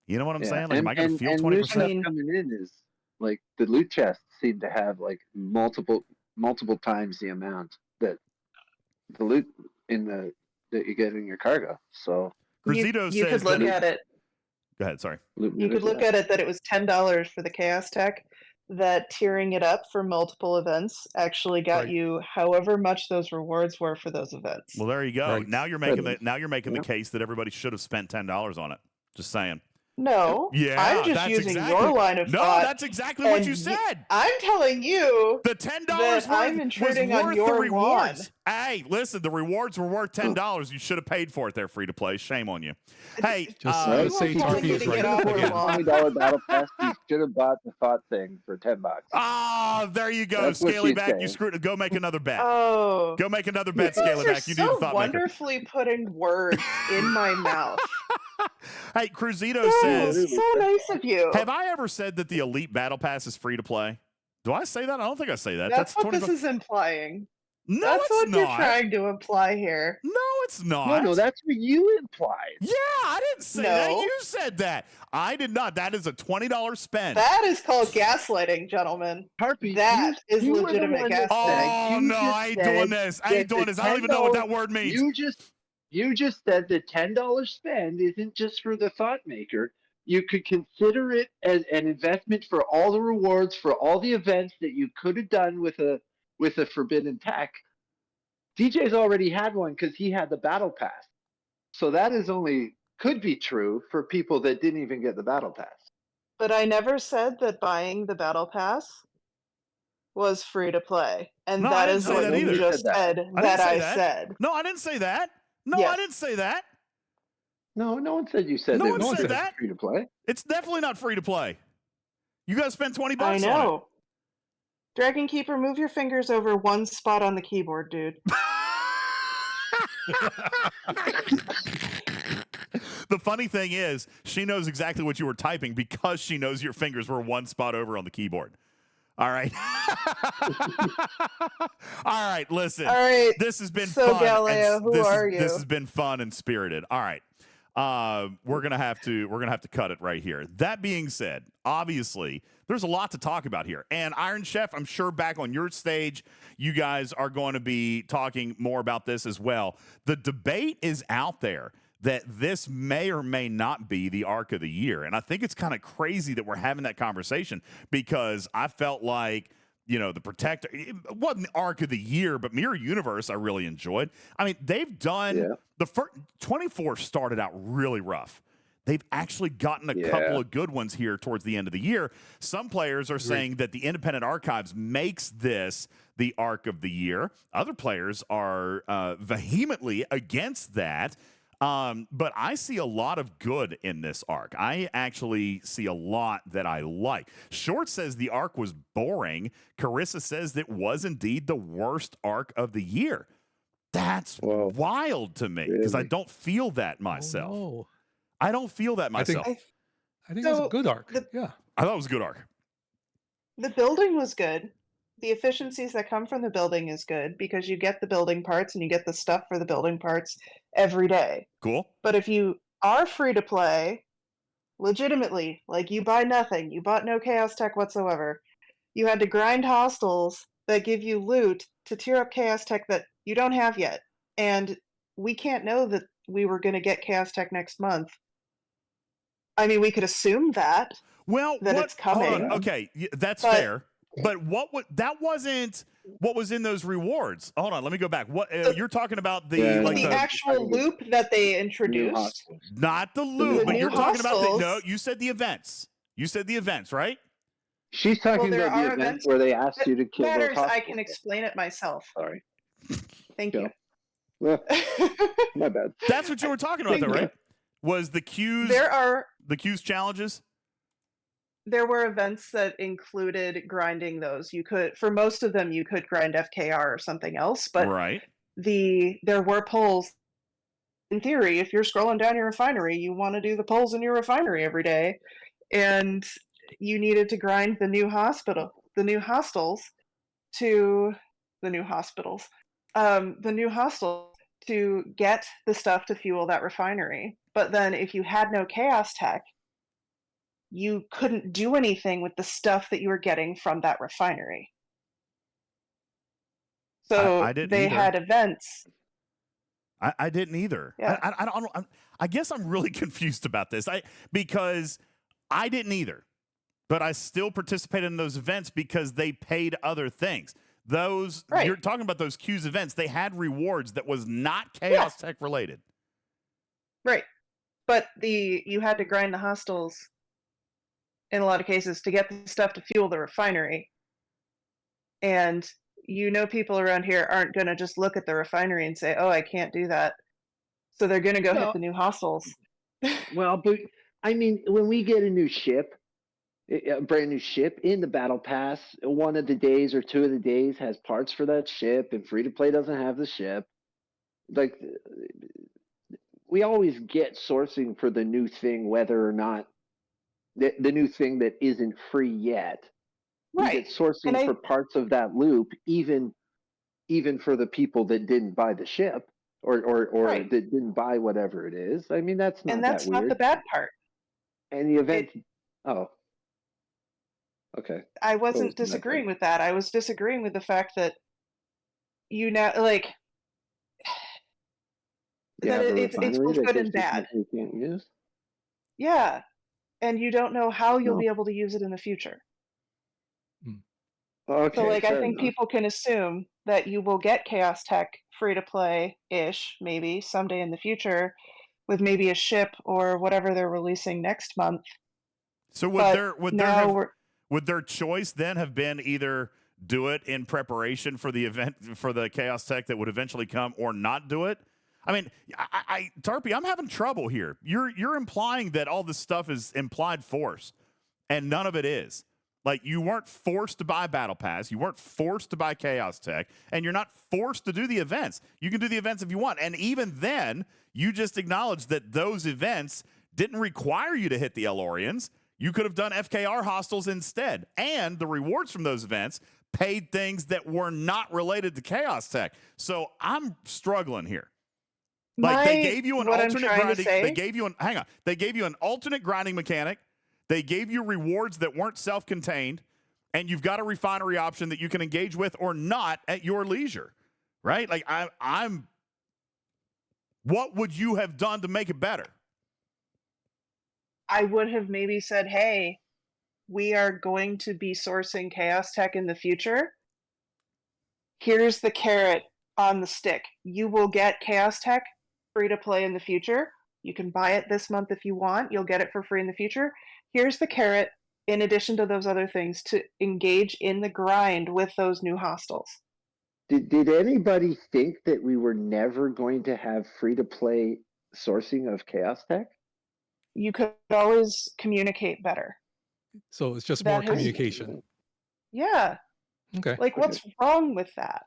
You know what I'm saying? Like, am I going to feel 20%? New stuff coming in is like the loot chests seem to have like multiple times the amount that the loot that you get in your cargo. So Cruzito you says could look that at it. Go ahead, sorry. You could look at it that it was $10 for the Chaos Tech. That tiering it up for multiple events actually got you however much those rewards were for those events. Well, there you go. Right. Now you're making the case that everybody should have spent $10 on it. Just saying. No, Yeah, I'm just that's using exactly, your line of no, thought. that's exactly what and you said. I'm telling you The $10 that I'm was intruding worth on the your rewards. lawn. Hey, listen, the rewards were worth $10. You should have paid for it there, free to play. Shame on you. Hey, Just say Tarky is right again. $20 battle pass. You should have bought the thought thing for $10. There you go, That's what Scaly she's back. saying. You screwed it. Go make another bet. Oh, Go make another bet, you guys Scaly are back. You need a so thought maker. wonderfully putting words in my mouth. Hey, Cruzito That says, was so nice of you. have I ever said that the Elite Battle Pass is free to play? Do I say that? I don't think I say that. That's what 20 this is implying. No, That's it's what you're not. trying to imply here. No, it's not. No, that's what you implied. Yeah, I didn't say that. No. You said that. I did not. That is a $20 spend. That is called gaslighting, gentlemen. Harpy, That is you were the legitimate one that gaslighting. said- Oh, You no, just I ain't said doing this. I ain't that doing the this. I don't even know what that $10 word means. You just said the $10 spend isn't just for the thought maker. You could consider it as an investment for all the rewards for all the events that you could have done with a forbidden tech. DJ's already had one because he had the battle pass. So that is only could be true for people that didn't even get the battle pass. But I never said that buying the battle pass was free to play. And No, I that didn't is say what that you either. just said I didn't that say I that. said. No, I didn't say that. No, Yes. I didn't say that. No one said you said No that one it was said that. free to play. It's definitely not free to play. You got to spend $20 I on it. know. Dragon Keeper, move your fingers over one spot on the keyboard, dude. The funny thing is, she knows exactly what you were typing because she knows your fingers were one spot over on the keyboard. All right. All right, listen. All right. This has been So, fun. Galileo, who are you? This has been fun and spirited. All right. We're gonna have to cut it right here. That being said, obviously there's a lot to talk about here. And Iron Chef, I'm sure back on your stage, you guys are going to be talking more about this as well. The debate is out there that this may or may not be the arc of the year. And I think it's kind of crazy that we're having that conversation because I felt like, the Protector, it wasn't the arc of the year, but Mirror Universe I really enjoyed. I mean, they've done the first 24 started out really rough. They've actually gotten a couple of good ones here towards the end of the year. Some players are saying that the Independent Archives makes this the arc of the year. Other players are vehemently against that. But I see a lot of good in this arc. I actually see a lot that I like. Short says the arc was boring. Carissa says it was indeed the worst arc of the year. That's wild to me because I don't feel that myself. Oh, I don't feel that myself. I think it was a good arc. Yeah. I thought it was a good arc. The building was good. The efficiencies that come from the building is good because you get the building parts and you get the stuff for the building parts every day. Cool. But if you are free to play, legitimately, like you buy nothing, you bought no Chaos Tech whatsoever, you had to grind hostels that give you loot to tier up Chaos Tech that you don't have yet. And we can't know that we were going to get Chaos Tech next month. I mean, we could assume that. Well, it's coming. Hold on. Okay, that's fair. But that wasn't what was in those rewards. Hold on, let me go back. What you're talking about the actual loop that they introduced, not the loop, but you're talking about you said the events. You said the events, right? She's talking about the events where they asked you to kill those matters. hostages. I can explain it myself. Sorry. Thank you. Well, my bad. That's what you were talking about, though, right? Was the Q's the Q's challenges? There were events that included grinding those. You could, for most of them, you could grind FKR or something else, but right. There were polls. In theory, if you're scrolling down your refinery, you want to do the polls in your refinery every day, and you needed to grind the new hostels to get the stuff to fuel that refinery. But then if you had no chaos tech, you couldn't do anything with the stuff that you were getting from that refinery. So I didn't they either. had events. I didn't either. Yeah. I guess I'm really confused about this. Because I didn't either, but I still participated in those events because they paid other things. Those you're talking about those Q's events. They had rewards that was not chaos tech related. Right, but you had to grind the hostels in a lot of cases to get the stuff to fuel the refinery, and people around here aren't going to just look at the refinery and say, "Oh, I can't do that," so they're going to go hit the new hostels. Well, but I mean, when we get a new ship, a brand new ship in the battle pass, one of the days or two of the days has parts for that ship, and free to play doesn't have the ship. Like, we always get sourcing for the new thing, whether or not the new thing that isn't free yet. Right. We get sourcing for parts of that loop, even for the people that didn't buy the ship or that didn't buy whatever it is. I mean, that's not that weird. Not the bad part. And the event. Okay. I wasn't disagreeing with that. I was disagreeing with the fact that that it's both good and bad. You can't use. Yeah, and you don't know how you'll be able to use it in the future. Okay. So, I think people can assume that you will get Chaos Tech free to play ish, maybe someday in the future, with maybe a ship or whatever they're releasing next month. So would their choice then have been either do it in preparation for the event for the Chaos Tech that would eventually come, or not do it? I mean, Tarpy, I'm having trouble here. You're implying that all this stuff is implied force, and none of it is. Like, you weren't forced to buy Battle Pass, you weren't forced to buy Chaos Tech, and you're not forced to do the events. You can do the events if you want, and even then, you just acknowledged that those events didn't require you to hit the Elorians. You could have done FKR hostels instead, and the rewards from those events paid things that were not related to Chaos Tech. So I'm struggling here. Like, they gave you an alternate grinding. They gave you They gave you an alternate grinding mechanic. They gave you rewards that weren't self-contained, and you've got a refinery option that you can engage with or not at your leisure, right? Like, I'm. What would you have done to make it better? I would have maybe said, "Hey, we are going to be sourcing Chaos Tech in the future. Here's the carrot on the stick. You will get Chaos Tech free to play in the future. You can buy it this month if you want. You'll get it for free in the future. Here's the carrot, in addition to those other things, to engage in the grind with those new hostels." Did anybody think that we were never going to have free-to-play sourcing of Chaos Tech? You could always communicate better. So it's just more communication. Yeah. Okay. Like, what's wrong with that?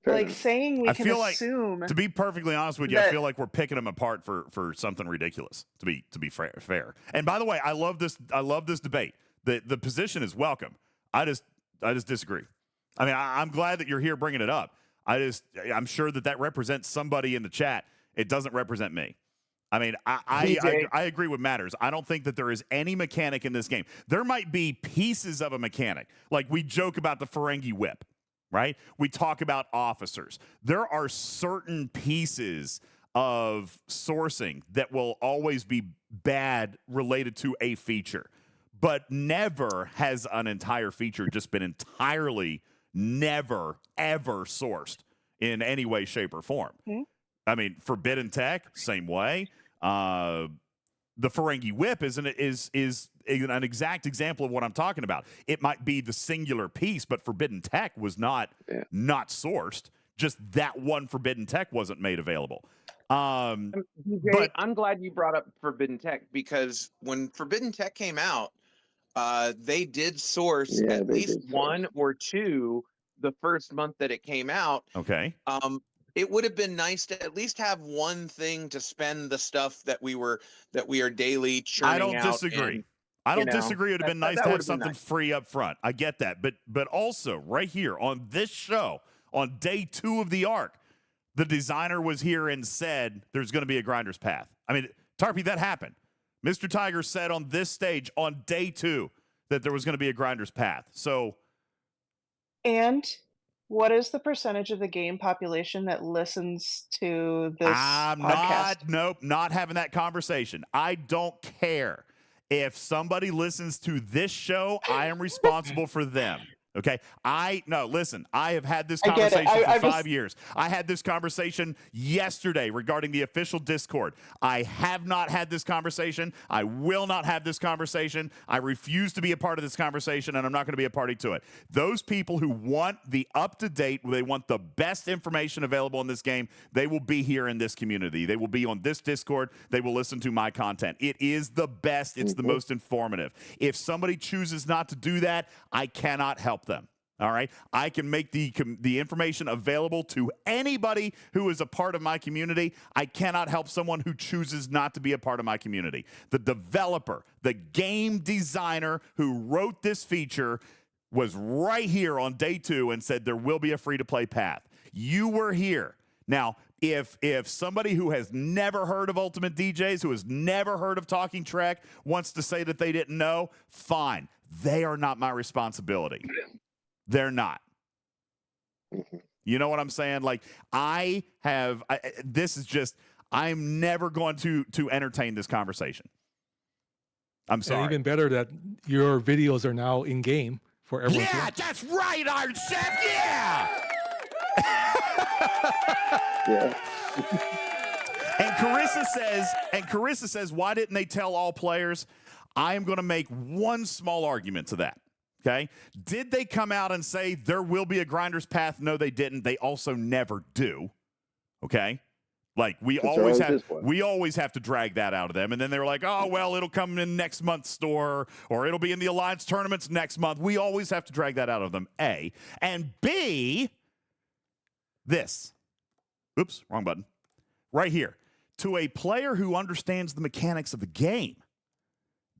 Like, saying we can assume. To be perfectly honest with you, I feel like we're picking them apart for something ridiculous. To be fair. And by the way, I love this debate. The position is welcome. I just disagree. I mean, I'm glad that you're here bringing it up. I'm sure that represents somebody in the chat. It doesn't represent me. I mean, I agree with Matters. I don't think that there is any mechanic in this game. There might be pieces of a mechanic. Like, we joke about the Ferengi whip, right? We talk about officers. There are certain pieces of sourcing that will always be bad related to a feature. But never has an entire feature just been entirely never, ever sourced in any way, shape, or form. Mm-hmm. I mean, Forbidden Tech, same way. The Ferengi Whip is an exact example of what I'm talking about. It might be the singular piece, but Forbidden Tech was not sourced. Just that one Forbidden Tech wasn't made available. DJ, but I'm glad you brought up Forbidden Tech because when Forbidden Tech came out, they did source at least one or two the first month that it came out. Okay. It would have been nice to at least have one thing to spend the stuff that we are daily churning out. I don't disagree. I don't disagree. It would have been nice to have something free up front. I get that. But also right here on this show, on day 2 of the arc, the designer was here and said there's going to be a grinder's path. I mean, Tarpy, that happened. Mr. Tiger said on this stage on day 2 that there was going to be a grinder's path. So. And what is the percentage of the game population that listens to this podcast? Not having that conversation. I don't care. If somebody listens to this show, I am responsible for them. Okay. Listen, I have had this conversation for 5 years. I had this conversation yesterday regarding the official Discord. I have not had this conversation. I will not have this conversation. I refuse to be a part of this conversation, and I'm not going to be a party to it. Those people who want the up-to-date, they want the best information available in this game, they will be here in this community. They will be on this Discord. They will listen to my content. It is the best. It's the most informative. If somebody chooses not to do that, I cannot help them. All right. I can make the information available to anybody who is a part of my community. I cannot help someone who chooses not to be a part of my community. The developer, the game designer who wrote this feature was right here on day 2 and said there will be a free-to-play path. You were here. Now, if somebody who has never heard of Ultimate DJs, who has never heard of Talking Trek, wants to say that they didn't know, fine. They are not my responsibility. They're not. You know what I'm saying? Like, I'm never going to entertain this conversation. I'm sorry. And even better that your videos are now in game for everyone. Yeah, that's right, Iron Chef. Yeah. Yeah. And Carissa says, why didn't they tell all players? I am going to make one small argument to that. Okay. Did they come out and say there will be a grinder's path? No, they didn't. They also never do. Okay. Like we always have to drag that out of them. And then they're like, oh, well, it'll come in next month's store or it'll be in the Alliance tournaments next month. We always have to drag that out of them. A. And B, this. Oops, wrong button. Right here. To a player who understands the mechanics of the game,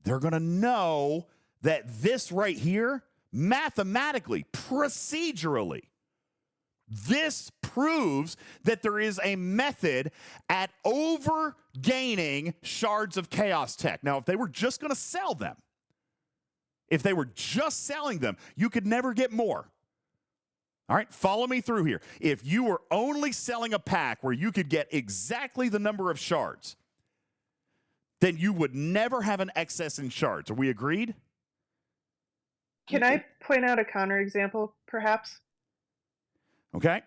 they're going to know that this right here, mathematically, procedurally, this proves that there is a method at over-gaining shards of Chaos Tech. Now, if they were just going to sell them, if they were just selling them, you could never get more. All right, follow me through here. If you were only selling a pack where you could get exactly the number of shards, then you would never have an excess in shards. Are we agreed? Can I point out a counterexample, perhaps? Okay.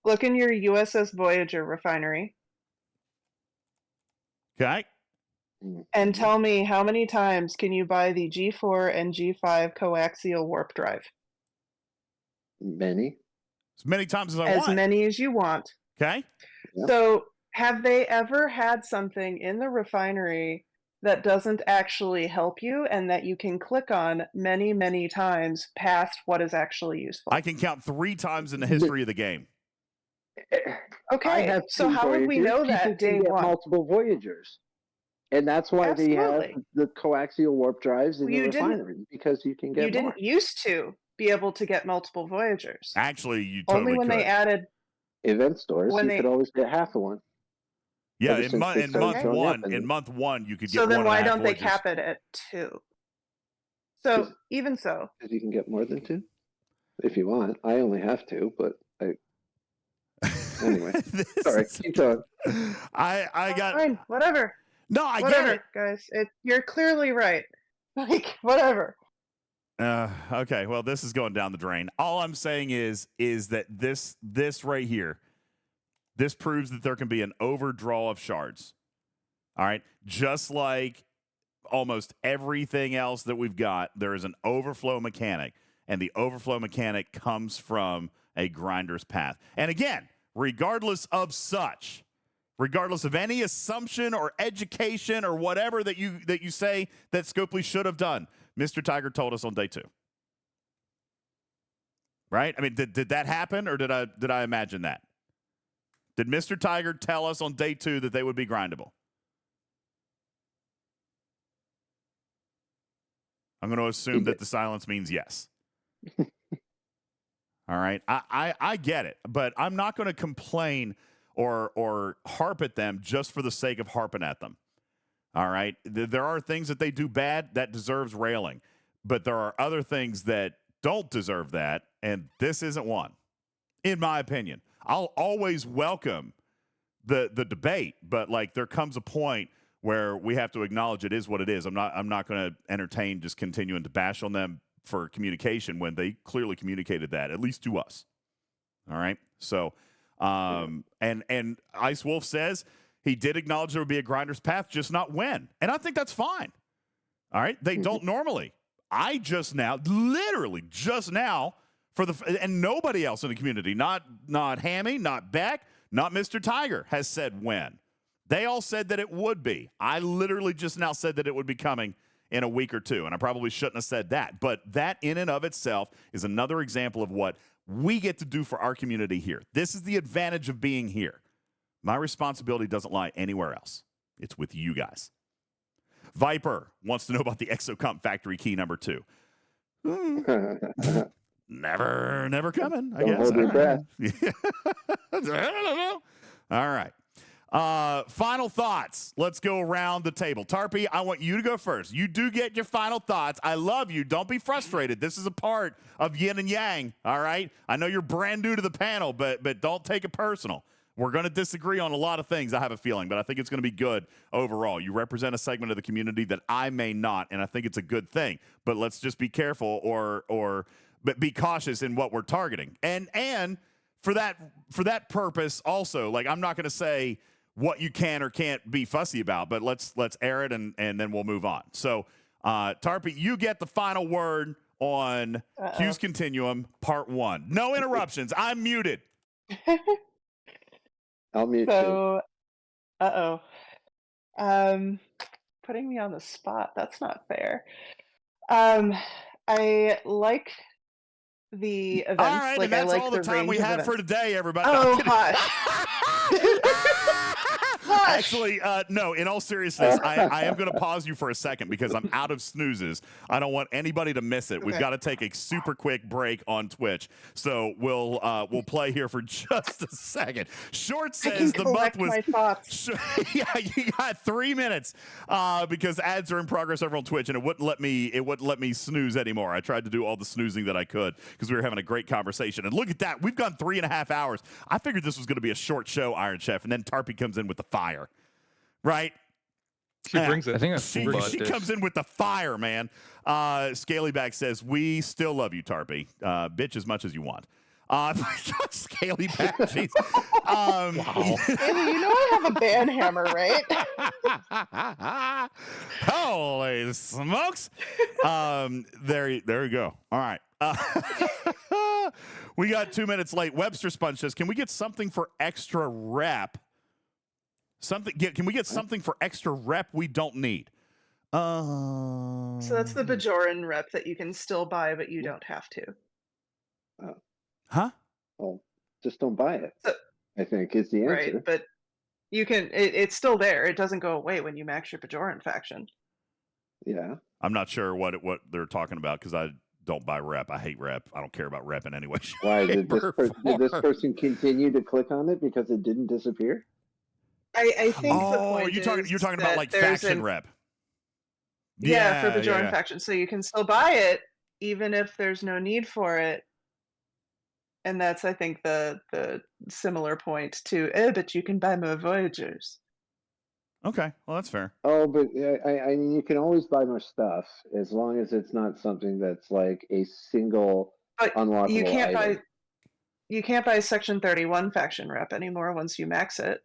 Look in your USS Voyager refinery. Okay. And tell me how many times can you buy the G4 and G5 coaxial warp drive? Many. As many times as I want. As many as you want. Okay. Yep. So have they ever had something in the refinery that doesn't actually help you and that you can click on many, many times past what is actually useful? I can count 3 times in the history of the game. Okay, so how would we know that day one? Multiple Voyagers. And that's why they have the coaxial warp drives in the refinery, because you can get You didn't used to be able to get multiple Voyagers. Actually, you totally Only when could. they added event stores, when you could always get half of one. Yeah, in month one, you could get So then 1.5 why don't they Voyagers. cap it at 2? So even so. Because you can get more than 2 if you want. I only have 2, but anyway. Sorry, keep going. I got fine, whatever. No, I whatever, get it, guys. You're clearly right. Like whatever. Okay, well, this is going down the drain. All I'm saying is that this right here, this proves that there can be an overdraw of shards. All right, just like almost everything else that we've got, there is an overflow mechanic, and the overflow mechanic comes from a grinder's path. And again, regardless of such, regardless of any assumption or education or whatever that you say that Scopely should have done, Mr. Tiger told us on day 2. Right? I mean, did that happen, or did I imagine that? Did Mr. Tiger tell us on day 2 that they would be grindable? I'm going to assume that the silence means yes. All right. I get it, but I'm not going to complain or harp at them just for the sake of harping at them. All right. There are things that they do bad that deserves railing, but there are other things that don't deserve that, and this isn't one, in my opinion. I'll always welcome the debate, but like there comes a point where we have to acknowledge it is what it is. I'm not going to entertain just continuing to bash on them for communication when they clearly communicated that, at least to us. All right. So, and Ice Wolf says he did acknowledge there would be a grinder's path, just not when. And I think that's fine. All right. They don't normally. I just now, literally just now, and nobody else in the community, not Hammy, not Beck, not Mr. Tiger, has said when. They all said that it would be. I literally just now said that it would be coming in a week or 2, and I probably shouldn't have said that. But that in and of itself is another example of what we get to do for our community here. This is the advantage of being here. My responsibility doesn't lie anywhere else. It's with you guys. Viper wants to know about the Exocomp factory key number 2. Never coming, I guess. Hold your breath. I don't know. All right. Final thoughts. Let's go around the table. Tarpy, I want you to go first. You do get your final thoughts. I love you. Don't be frustrated. This is a part of yin and yang, all right? I know you're brand new to the panel, but don't take it personal. We're going to disagree on a lot of things, I have a feeling, but I think it's going to be good overall. You represent a segment of the community that I may not, and I think it's a good thing. But let's just be careful but be cautious in what we're targeting. And for that purpose also, like I'm not going to say what you can or can't be fussy about, but let's air it and then we'll move on. So, Tarpy, you get the final word on Q's Continuum Part 1. No interruptions. I'm muted. I'll mute So, putting me on the spot. That's not fair. I like the events. All right, like, and that's I like all the time we have for today, everybody. Oh, hush. Actually, no, in all seriousness, I am going to pause you for a second because I'm out of snoozes. I don't want anybody to miss it. We've got to take a super quick break on Twitch. So we'll play here for just a second. Short says the month was... my thoughts. Yeah, you got 3 minutes because ads are in progress over on Twitch, and it wouldn't let me snooze anymore. I tried to do all the snoozing that I could because we were having a great conversation. And look at that. We've gone 3.5 hours. I figured this was going to be a short show, Iron Chef, and then Tarpy comes in with the fire. Right? She brings it. I think she comes in with the fire, man. Scalyback says, we still love you, Tarpy. Bitch as much as you want. Scalyback, jeez. Wow. Scaly, you know I have a band hammer, right? Holy smokes. There you go. All right. We got 2 minutes late. Webster Sponge says, can we get something for extra rep? Can we get something for extra rep we don't need? So that's the Bajoran rep that you can still buy, but you don't have to. Huh? Well, just don't buy it. I think is the answer. Right, but you can. It's still there. It doesn't go away when you max your Bajoran faction. Yeah. I'm not sure what they're talking about because I don't buy rep. I hate rep. I don't care about rep in any way. Why did this person continue to click on it because it didn't disappear? I think the point you're talking about like faction rep. Yeah, for Bajoran faction. So you can still buy it even if there's no need for it. And that's, I think, the similar point to, but you can buy more Voyagers. Okay, well, that's fair. Oh, but I mean, you can always buy more stuff as long as it's not something that's like a single unlockable you can't item. You can't buy Section 31 faction rep anymore once you max it.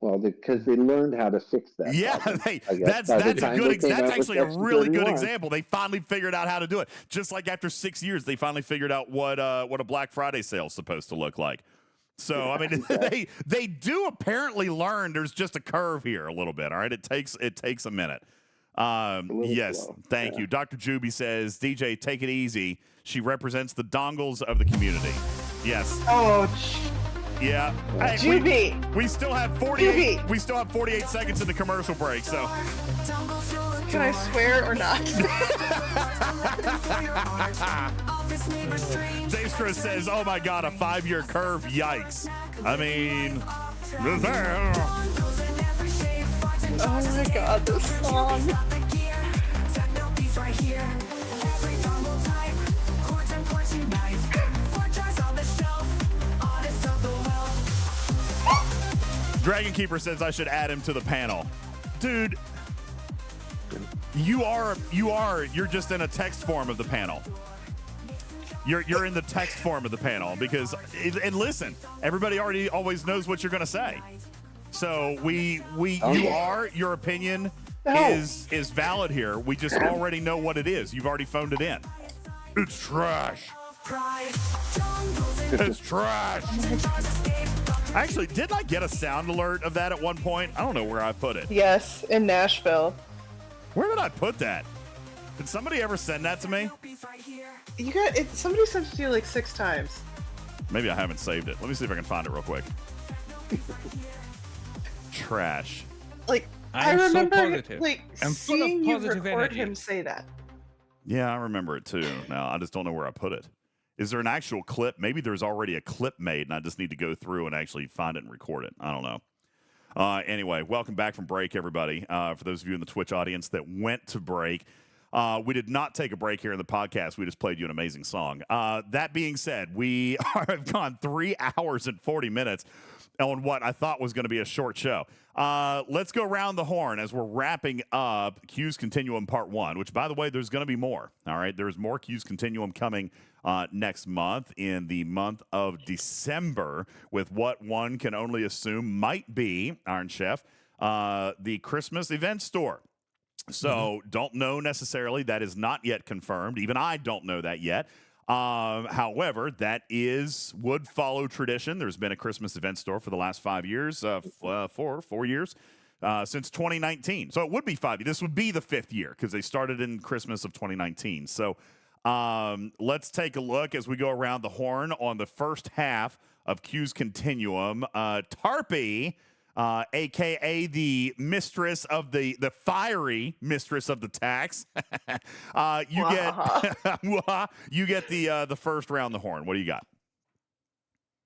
Well, because they learned how to fix that. Yeah, that's actually a really good example. They finally figured out how to do it. Just like after 6 years, they finally figured out what a Black Friday sale is supposed to look like. So I mean, they do apparently learn. There's just a curve here a little bit. All right, it takes a minute. Yes, slow. thank you. Dr. Juby says, DJ, take it easy. She represents the dongles of the community. Yes. Oh. Yeah. Hey, Juby. we still have 48. Juby. We still have 48 seconds in the commercial break. So. Can I swear or not? Daystra says, "Oh my God, a 5-year curve! Yikes! I mean, Oh my God, this song." Dragon Keeper says I should add him to the panel, dude. You're just in a text form of the panel. You're in the text form of the panel because, and listen, everybody always knows what you're going to say. So your opinion is valid here. We just already know what it is. You've already phoned it in. It's trash. It's trash. Actually, didn't I get a sound alert of that at one point? I don't know where I put it. Yes, in Nashville. Where did I put that? Did somebody ever send that to me? You got it. Somebody sent it to you like 6 times. Maybe I haven't saved it. Let me see if I can find it real quick. Trash. Like I remember, like seeing you record him say that. Yeah, I remember it too. Now I just don't know where I put it. Is there an actual clip? Maybe there's already a clip made, and I just need to go through and actually find it and record it. I don't know. Anyway, welcome back from break, everybody. For those of you in the Twitch audience that went to break, we did not take a break here in the podcast. We just played you an amazing song. That being said, we have gone 3 hours and 40 minutes on what I thought was going to be a short show. Let's go around the horn as we're wrapping up Q's Continuum Part 1, which, by the way, there's going to be more. All right, there's more Q's Continuum coming next month, in the month of December, with what one can only assume might be, Iron Chef, the Christmas event store. So don't know necessarily. That is not yet confirmed. Even I don't know that yet. However, that would follow tradition. There's been a Christmas event store for the last 5 years, 4 years, since 2019. So it would be 5 years. This would be the 5th year because they started in Christmas of 2019. So let's take a look as we go around the horn on the first half of Q's Continuum. Tarpey, a.k.a. the mistress of the fiery mistress of the tax. You get the first round the horn. What do you got?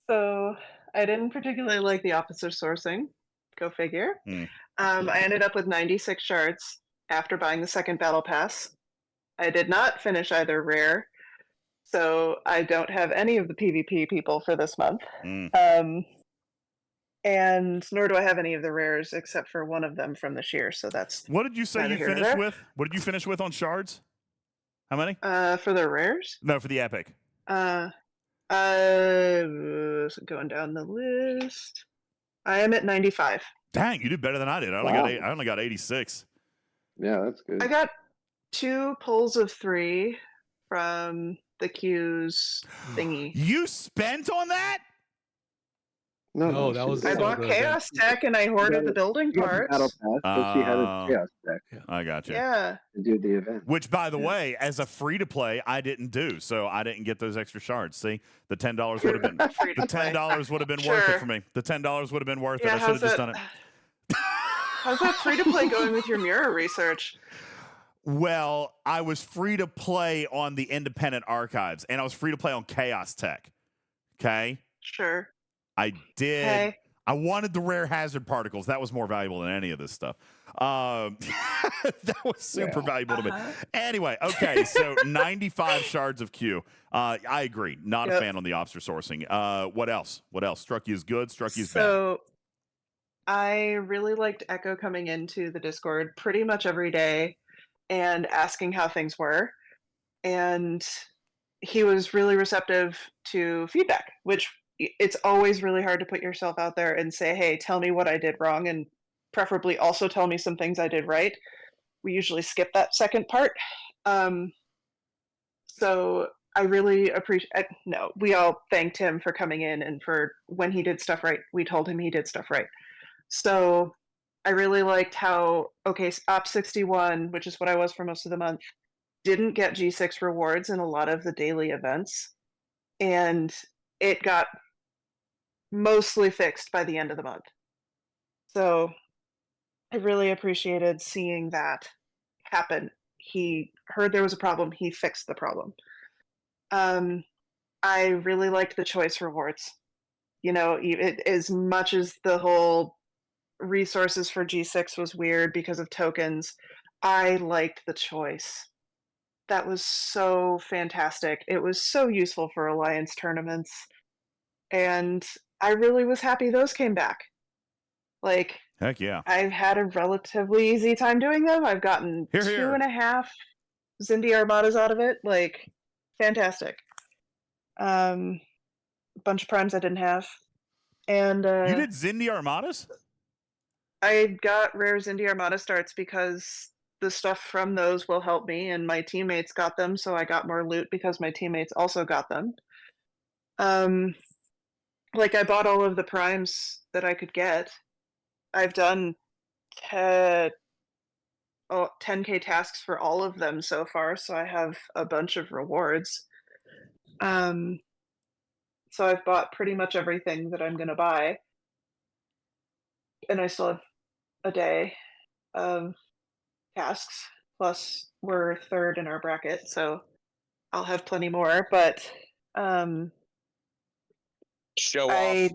So I didn't particularly like the officer sourcing. Go figure. I ended up with 96 shards after buying the second battle pass. I did not finish either rare, so I don't have any of the PvP people for this month. And nor do I have any of the rares except for one of them from this year. So that's what did you say you finished with? What did you finish with on shards? How many? For the rares? No, for the epic. Going down the list. I am at 95. Dang, you did better than I did. I only got 86. Yeah, that's good. I got 2 pulls of 3 from the Q's thingy. You spent on that? No, that was. I bought Chaos Tech and I hoarded the building parts. Battle pass, but she had a Chaos Tech. I got you. Yeah. To do the event. Which, by the way, as a free to play, I didn't do, so I didn't get those extra shards. See, the $10 would have been $10 would have been worth it for me. The $10 would have been worth it. I should have just done it. How's that free to play going with your mirror research? Well, I was free to play on the independent archives, and I was free to play on Chaos Tech. Okay. Sure. I did. Okay. I wanted the rare hazard particles. That was more valuable than any of this stuff. That was super valuable to me. Anyway, okay, so 95 shards of Q. I agree. Not a fan on the officer sourcing. What else? What else? Struck you as good, struck you as bad. So I really liked Echo coming into the Discord pretty much every day and asking how things were. And he was really receptive to feedback, which it's always really hard to put yourself out there and say, hey, tell me what I did wrong, and preferably also tell me some things I did right. We usually skip that second part. So I really appreciate. No, we all thanked him for coming in and for when he did stuff right. We told him he did stuff right. So I really liked how Op 61, which is what I was for most of the month, didn't get G6 rewards in a lot of the daily events, and it got mostly fixed by the end of the month. So I really appreciated seeing that happen. He heard there was a problem, he fixed the problem. I really liked the choice rewards. You know, as much as the whole resources for G6 was weird because of tokens, I liked the choice. That was so fantastic. It was so useful for Alliance tournaments. And I really was happy those came back. Like, heck yeah. I've had a relatively easy time doing them. I've gotten 2.5 Zindi Armadas out of it. Like, fantastic. Bunch of primes I didn't have. And you did Zindi Armadas? I got rare Zindi Armada starts because the stuff from those will help me, and my teammates got them, so I got more loot because my teammates also got them. Like, I bought all of the primes that I could get. I've done 10K tasks for all of them so far, so I have a bunch of rewards. So I've bought pretty much everything that I'm going to buy. And I still have a day of tasks, plus we're third in our bracket, so I'll have plenty more, but show off.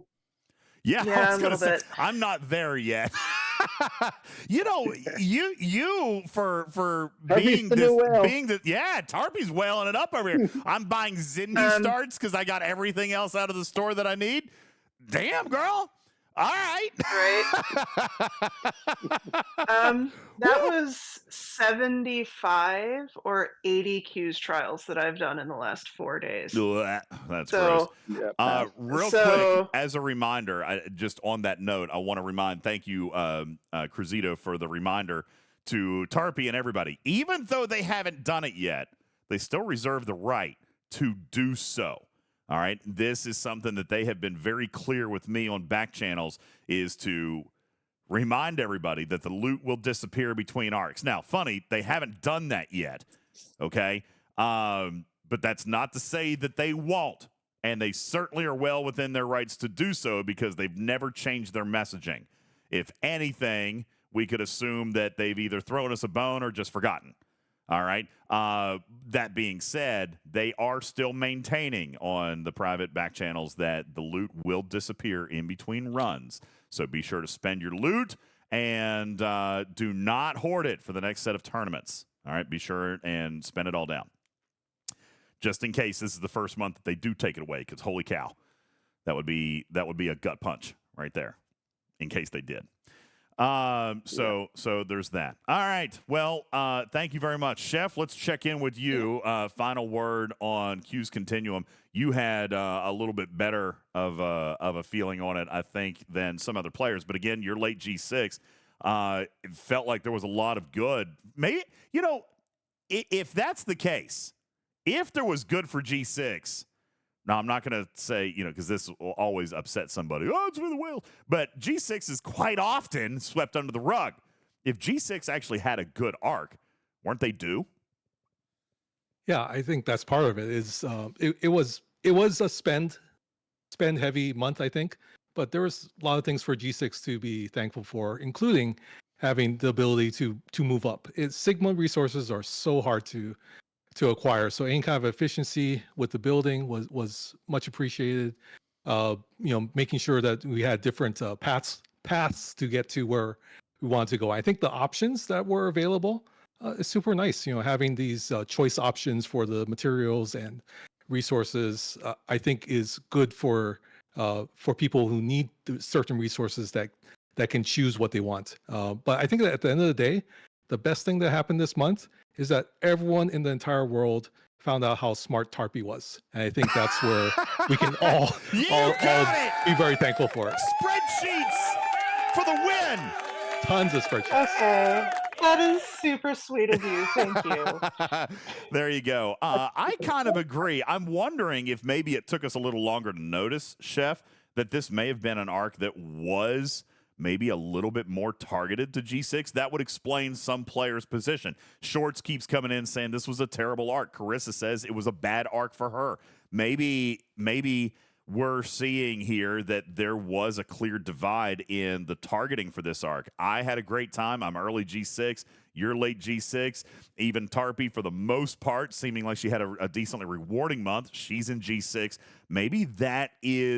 Yeah, Yeah, I was gonna a say, little bit. I'm not there yet. You know, you for being the yeah, Tarpy's whaling it up over here. I'm buying Zindi starts because I got everything else out of the store that I need. Damn, girl. All right. That was 75 or 80 Q's trials that I've done in the last 4 days. That's gross. Real So- quick, as a reminder, just on that note, I want to remind, thank you, Cruzito, for the reminder to Tarpy and everybody. Even though they haven't done it yet, they still reserve the right to do so. All right, this is something that they have been very clear with me on back channels, is to remind everybody that the loot will disappear between arcs. Now, funny, they haven't done that yet, okay? But that's not to say that they won't, and they certainly are well within their rights to do so because they've never changed their messaging. If anything, we could assume that they've either thrown us a bone or just forgotten. All right. That being said, they are still maintaining on the private back channels that the loot will disappear in between runs. So be sure to spend your loot and do not hoard it for the next set of tournaments. All right. Be sure and spend it all down. Just in case this is the first month that they do take it away, because holy cow, that would be a gut punch right there, in case they did. So there's that. All right. Well, thank you very much, Chef. Let's check in with you. Final word on Q's Continuum. You had a little bit better of a feeling on it, I think, than some other players. But again, you're late G6. It felt like there was a lot of good. Maybe, you know, if that's the case, if there was good for G6. Now, I'm not going to say, you know, because this will always upset somebody. Oh, it's for the whale. But G6 is quite often swept under the rug. If G6 actually had a good arc, weren't they due? Yeah, I think that's part of it. Is it was a spend heavy month, I think, but there was a lot of things for G6 to be thankful for, including having the ability to move up. Sigma resources are so hard to acquire. So any kind of efficiency with the building was much appreciated. You know, making sure that we had different paths to get to where we wanted to go. I think the options that were available is super nice. You know, having these choice options for the materials and resources, I think is good for people who need certain resources that can choose what they want. But I think that at the end of the day, the best thing that happened this month is that everyone in the entire world found out how smart Tarpy was. And I think that's where we can all be very thankful for it. Spreadsheets for the win. Tons of spreadsheets. Okay. That is super sweet of you. Thank you. There you go. I kind of agree. I'm wondering if maybe it took us a little longer to notice, Chef, that this may have been an arc that was maybe a little bit more targeted to G6. That would explain some players' position. Shorts keeps coming in saying this was a terrible arc. Carissa says it was a bad arc for her. Maybe we're seeing here that there was a clear divide in the targeting for this arc. I had a great time. I'm early G6. You're late G6. Even Tarpey, for the most part, seeming like she had a decently rewarding month. She's in G6. Maybe that's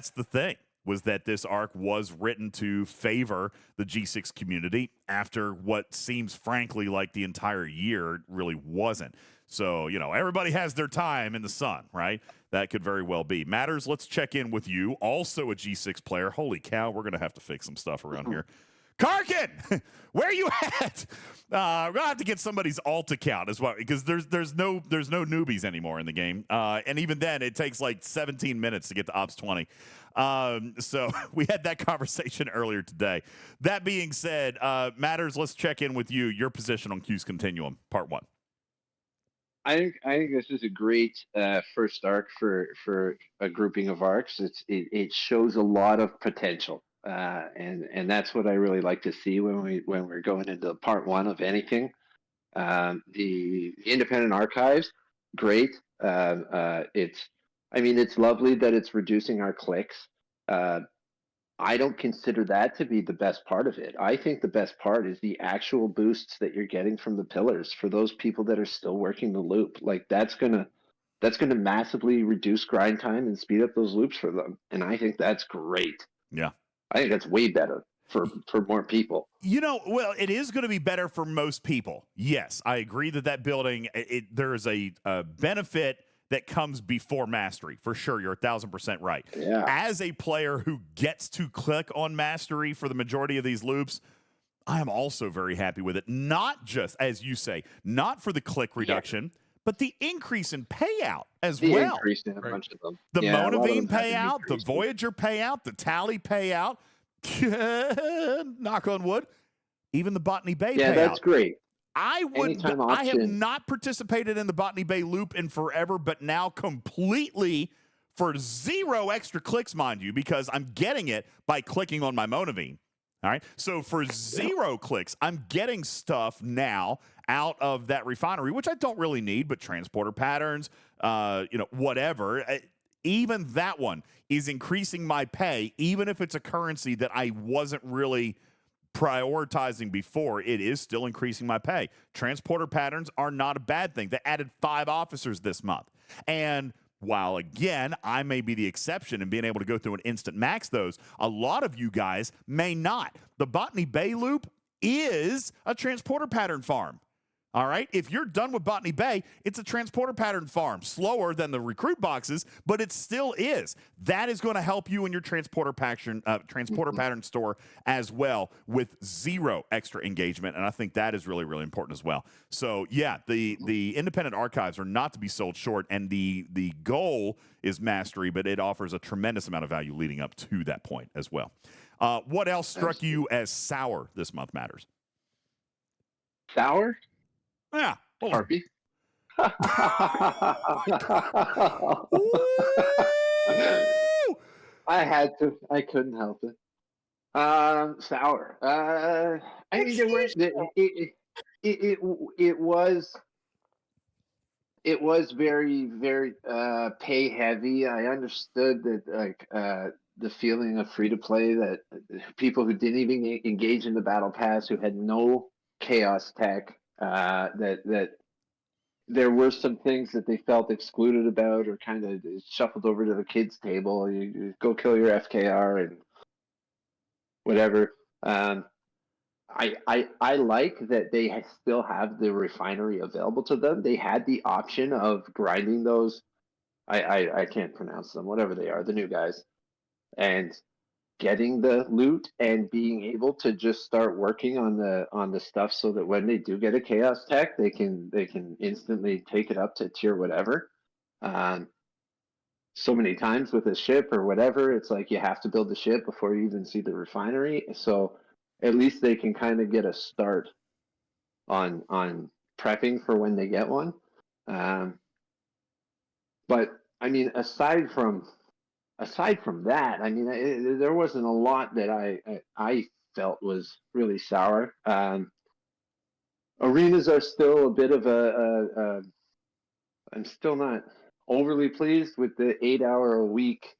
the thing, was that this arc was written to favor the G6 community after what seems, frankly, like the entire year really wasn't. So, everybody has their time in the sun, right? That could very well be. Matters, let's check in with you. Also a G6 player. Holy cow, we're going to have to fix some stuff around here. Karkin, where you at? We're gonna have to get somebody's alt account as well, because there's no newbies anymore in the game, and even then it takes like 17 minutes to get to Ops 20. So we had that conversation earlier today. That being said, Matters, let's check in with you. Your position on Q's Continuum, Part 1. I think this is a great first arc for a grouping of arcs. It shows a lot of potential. And that's what I really like to see when we're going into part 1 of anything. The independent archives, great. It's lovely that it's reducing our clicks. I don't consider that to be the best part of it. I think the best part is the actual boosts that you're getting from the pillars for those people that are still working the loop. Like that's gonna massively reduce grind time and speed up those loops for them. And I think that's great. Yeah. I think that's way better for more people. Well, it is going to be better for most people. Yes, I agree that building, there is a benefit that comes before mastery. For sure, you're 1,000% right. Yeah. As a player who gets to click on mastery for the majority of these loops, I am also very happy with it. Not just, as you say, not for the click reduction, but the increase in payout as well. Increase in a bunch of them. The Monavine payout, the Voyager payout, the Tally payout, knock on wood, even the Botany Bay payout. Yeah, that's great. I have not participated in the Botany Bay loop in forever, but now completely for 0 extra clicks, mind you, because I'm getting it by clicking on my Monavine. All right. So for 0 clicks, I'm getting stuff now out of that refinery, which I don't really need, but transporter patterns, whatever. Even that one is increasing my pay, even if it's a currency that I wasn't really prioritizing before. It is still increasing my pay. Transporter patterns are not a bad thing. They added 5 officers this month. And while, again, I may be the exception in being able to go through and instant max those, a lot of you guys may not. The Botany Bay loop is a transporter pattern farm. All right? If you're done with Botany Bay, it's a transporter pattern farm. Slower than the recruit boxes, but it still is. That is going to help you in your transporter pattern store as well, with 0 extra engagement. And I think that is really, really important as well. So, yeah, the independent archives are not to be sold short, and the goal is mastery, but it offers a tremendous amount of value leading up to that point as well. What else struck you as sour this month, Matters? Sour? Yeah. Harpy. I had to. I couldn't help it. Sour. I mean, there were. It was very, very pay heavy. I understood that the feeling of free to play, that people who didn't even engage in the battle pass, who had no chaos tech, that there were some things that they felt excluded about, or kind of shuffled over to the kids' table. You go kill your FKR and whatever. I like that they still have the refinery available to them. They had the option of grinding those. I can't pronounce them, whatever they are, the new guys, and getting the loot and being able to just start working on the stuff, so that when they do get a chaos tech, they can instantly take it up to tier whatever. So many times with a ship or whatever, it's like you have to build the ship before you even see the refinery. So at least they can kind of get a start on prepping for when they get one. But I mean, aside from that, I mean, there wasn't a lot that I felt was really sour. Arenas are still a bit of a I'm still not overly pleased with the 8-hour a week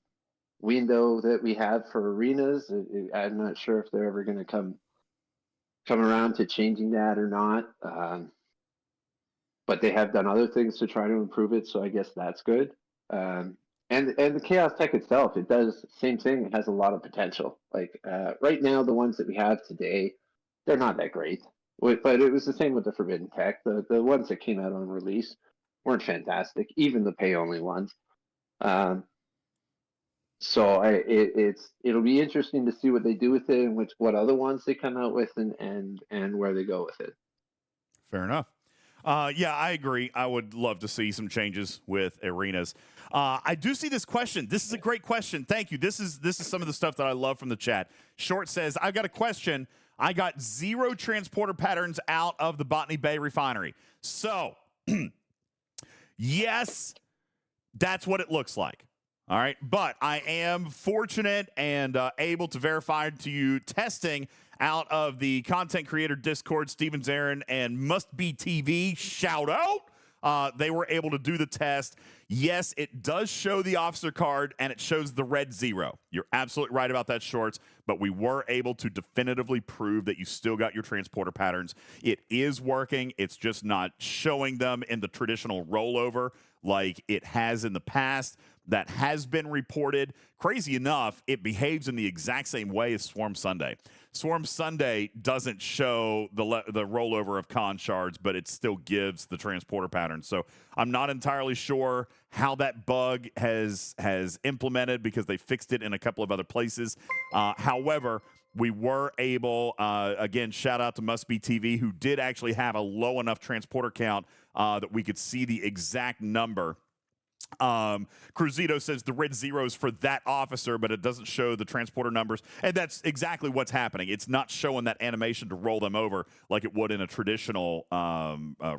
window that we have for arenas. I'm not sure if they're ever going to come around to changing that or not. But they have done other things to try to improve it, so I guess that's good. And the Chaos Tech itself, it does the same thing. It has a lot of potential. Like right now, the ones that we have today, they're not that great. But it was the same with the Forbidden Tech. The ones that came out on release weren't fantastic, even the pay only ones. So it'll be interesting to see what they do with it and what other ones they come out with and where they go with it. Fair enough. Yeah, I agree. I would love to see some changes with arenas. I do see this question. This is a great question. Thank you. This is some of the stuff that I love from the chat. Short says, I've got a question. I got 0 transporter patterns out of the Botany Bay refinery. So, yes, that's what it looks like. All right. But I am fortunate and able to verify to you testing out of the content creator Discord, Steven Zarin and Must Be TV. Shout out. They were able to do the test. Yes, it does show the officer card and it shows the red 0. You're absolutely right about that, Shorts. But we were able to definitively prove that you still got your transporter patterns. It is working. It's just not showing them in the traditional rollover like it has in the past. That has been reported. Crazy enough, it behaves in the exact same way as Swarm Sunday. Swarm Sunday doesn't show the rollover of con shards, but it still gives the transporter pattern. So I'm not entirely sure how that bug has implemented because they fixed it in a couple of other places. However, we were able, again, shout out to Must Be TV, who did actually have a low enough transporter count that we could see the exact number. Cruzito says the red 0s for that officer, but it doesn't show the transporter numbers. And that's exactly what's happening. It's not showing that animation to roll them over like it would in a traditional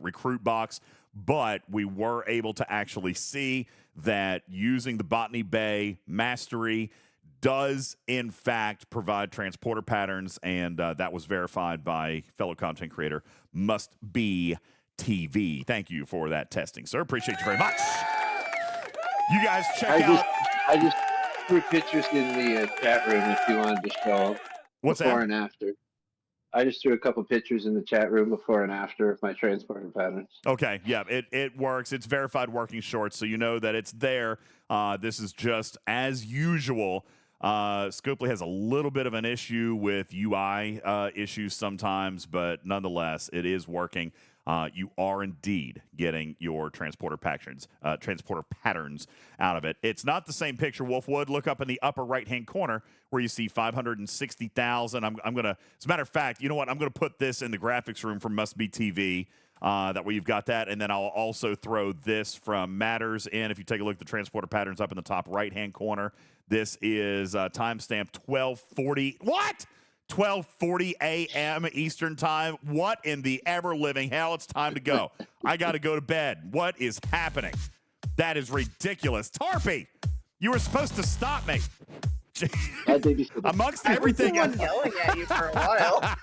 recruit box. But we were able to actually see that using the Botany Bay Mastery does, in fact, provide transporter patterns. And that was verified by fellow content creator Must Be TV. Thank you for that testing, sir. Appreciate you very much. You guys check out. I just threw pictures in the chat room if you wanted to show What's before that? and after. I just threw a couple pictures in the chat room before and after of my transporter patterns. Okay, yeah, it works. It's verified working shorts, so you know that it's there. This is just as usual. Scopely has a little bit of an issue with UI issues sometimes, but nonetheless, it is working. You are indeed getting your transporter patterns out of it. It's not the same picture, Wolfwood. Look up in the upper right-hand corner where you see 560,000. I'm going to, as a matter of fact, you know what? I'm going to put this in the graphics room for Must Be TV. That way you've got that. And then I'll also throw this from Matters in. If you take a look at the transporter patterns up in the top right-hand corner, this is timestamp 1240. What? 12:40 a.m. Eastern time. What in the ever-living hell? It's time to go. I got to go to bed. What is happening? That is ridiculous. Tarpy, you were supposed to stop me. Amongst everything else. Yelling at you for a while.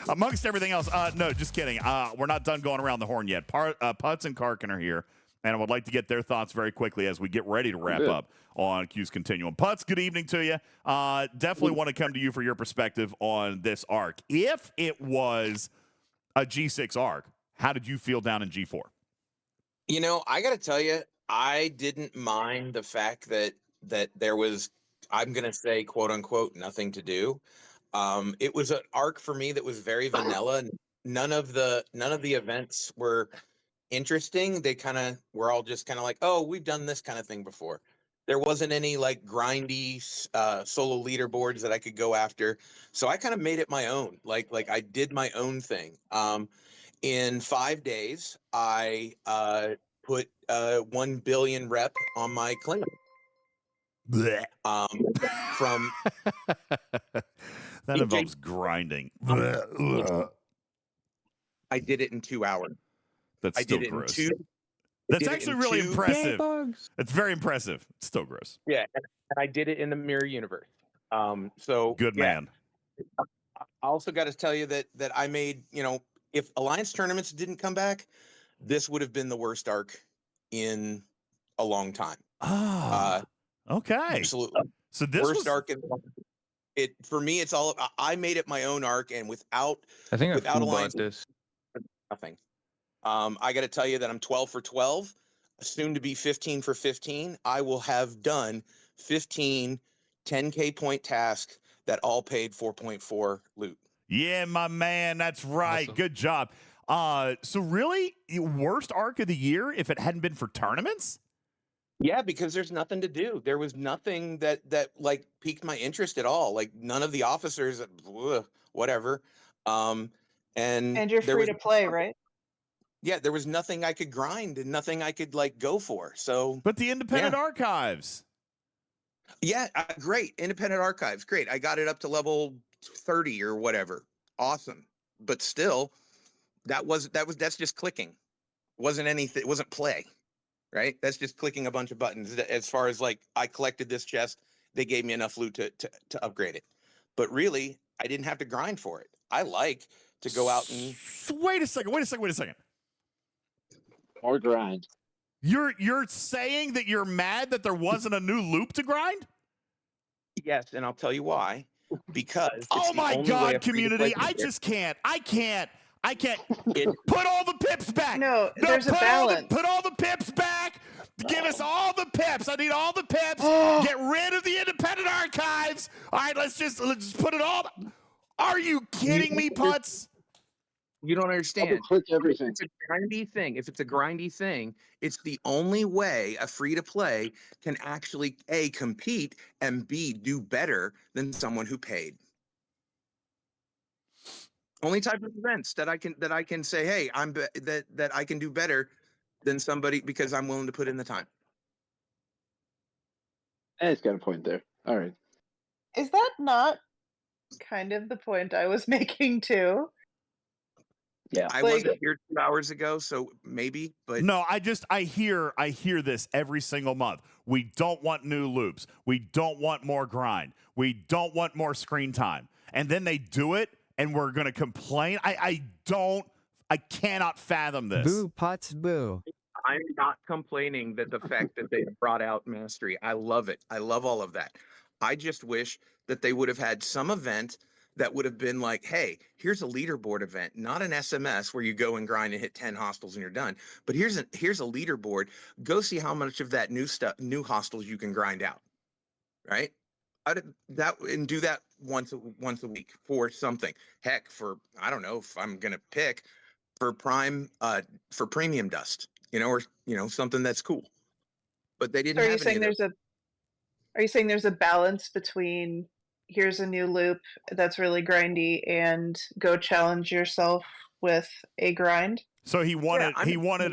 Amongst everything else. No, just kidding. We're not done going around the horn yet. Putz and Karkin are here, and I would like to get their thoughts very quickly as we get ready to wrap up on Q's Continuum. Putz, good evening to you. Definitely want to come to you for your perspective on this arc. If it was a G6 arc, how did you feel down in G4? You know, I got to tell you, I didn't mind the fact that there was, I'm going to say, quote unquote, nothing to do. It was an arc for me that was very vanilla. None of the events were interesting. They kind of were all just kind of like, oh, we've done this kind of thing before. There wasn't any like grindy solo leaderboards that I could go after. So I kind of made it my own. Like I did my own thing. In 5 days, I put 1 billion rep on my Klingon. From That involves grinding. I did it in 2 hours. That's I still did it gross. in 2. That's did it actually in really 2 impressive. bugs. It's very impressive. It's still gross. Yeah, and I did it in the mirror universe. So Good man. I also got to tell you that I made, if Alliance tournaments didn't come back, this would have been the worst arc in a long time. Okay. Absolutely. So this worst was arc in it for me. It's all I made it my own arc, and without I think I without flew Alliance, this. nothing. I got to tell you that I'm 12 for 12, soon to be 15 for 15. I will have done 15 10K point tasks that all paid 4.4 loot. Yeah, my man. That's right. Awesome. Good job. So really, worst arc of the year if it hadn't been for tournaments? Yeah, because there's nothing to do. There was nothing that like piqued my interest at all. Like none of the officers, whatever. And you're there free was to play, right? Yeah, there was nothing I could grind and nothing I could like go for. So, but the independent archives. Yeah, great. Independent archives, great. I got it up to level 30 or whatever. Awesome. But still, that's just clicking. Wasn't anything. It wasn't play. Right? That's just clicking a bunch of buttons. As far as like, I collected this chest, they gave me enough loot to upgrade it. But really, I didn't have to grind for it. I like to go out and wait a second. More grind. You're saying that you're mad that there wasn't a new loop to grind? Yes, and I'll tell you why. Because oh my God, community! I can't. Put all the pips back. No, there's a balance. Put all the pips back. Give us all the pips. I need all the pips. Get rid of the independent archives. All right, let's just put it all. Are you kidding me, Putz? You don't understand. Click everything. If it's a grindy thing, it's the only way a free-to-play can actually A, compete, and B, do better than someone who paid. Only type of events that I can say, hey, that I can do better than somebody because I'm willing to put in the time. He's got a point there. All right. Is that not kind of the point I was making too? Yeah. I wasn't here 2 hours ago, so maybe, but no, I hear this every single month. We don't want new loops. We don't want more grind. We don't want more screen time. And then they do it and we're going to complain. I cannot fathom this. Boo, Putz, boo. I'm not complaining that the fact that they brought out mastery. I love it. I love all of that. I just wish that they would have had some event that would have been like, hey, here's a leaderboard event, not an SMS where you go and grind and hit 10 hostiles and you're done. But here's a leaderboard. Go see how much of that new hostiles you can grind out. Right? And do that once a week for something. Heck, for I don't know if I'm gonna pick for premium dust, or something that's cool. But they didn't. So are you saying there's a balance between here's a new loop that's really grindy and go challenge yourself with a grind? So he wanted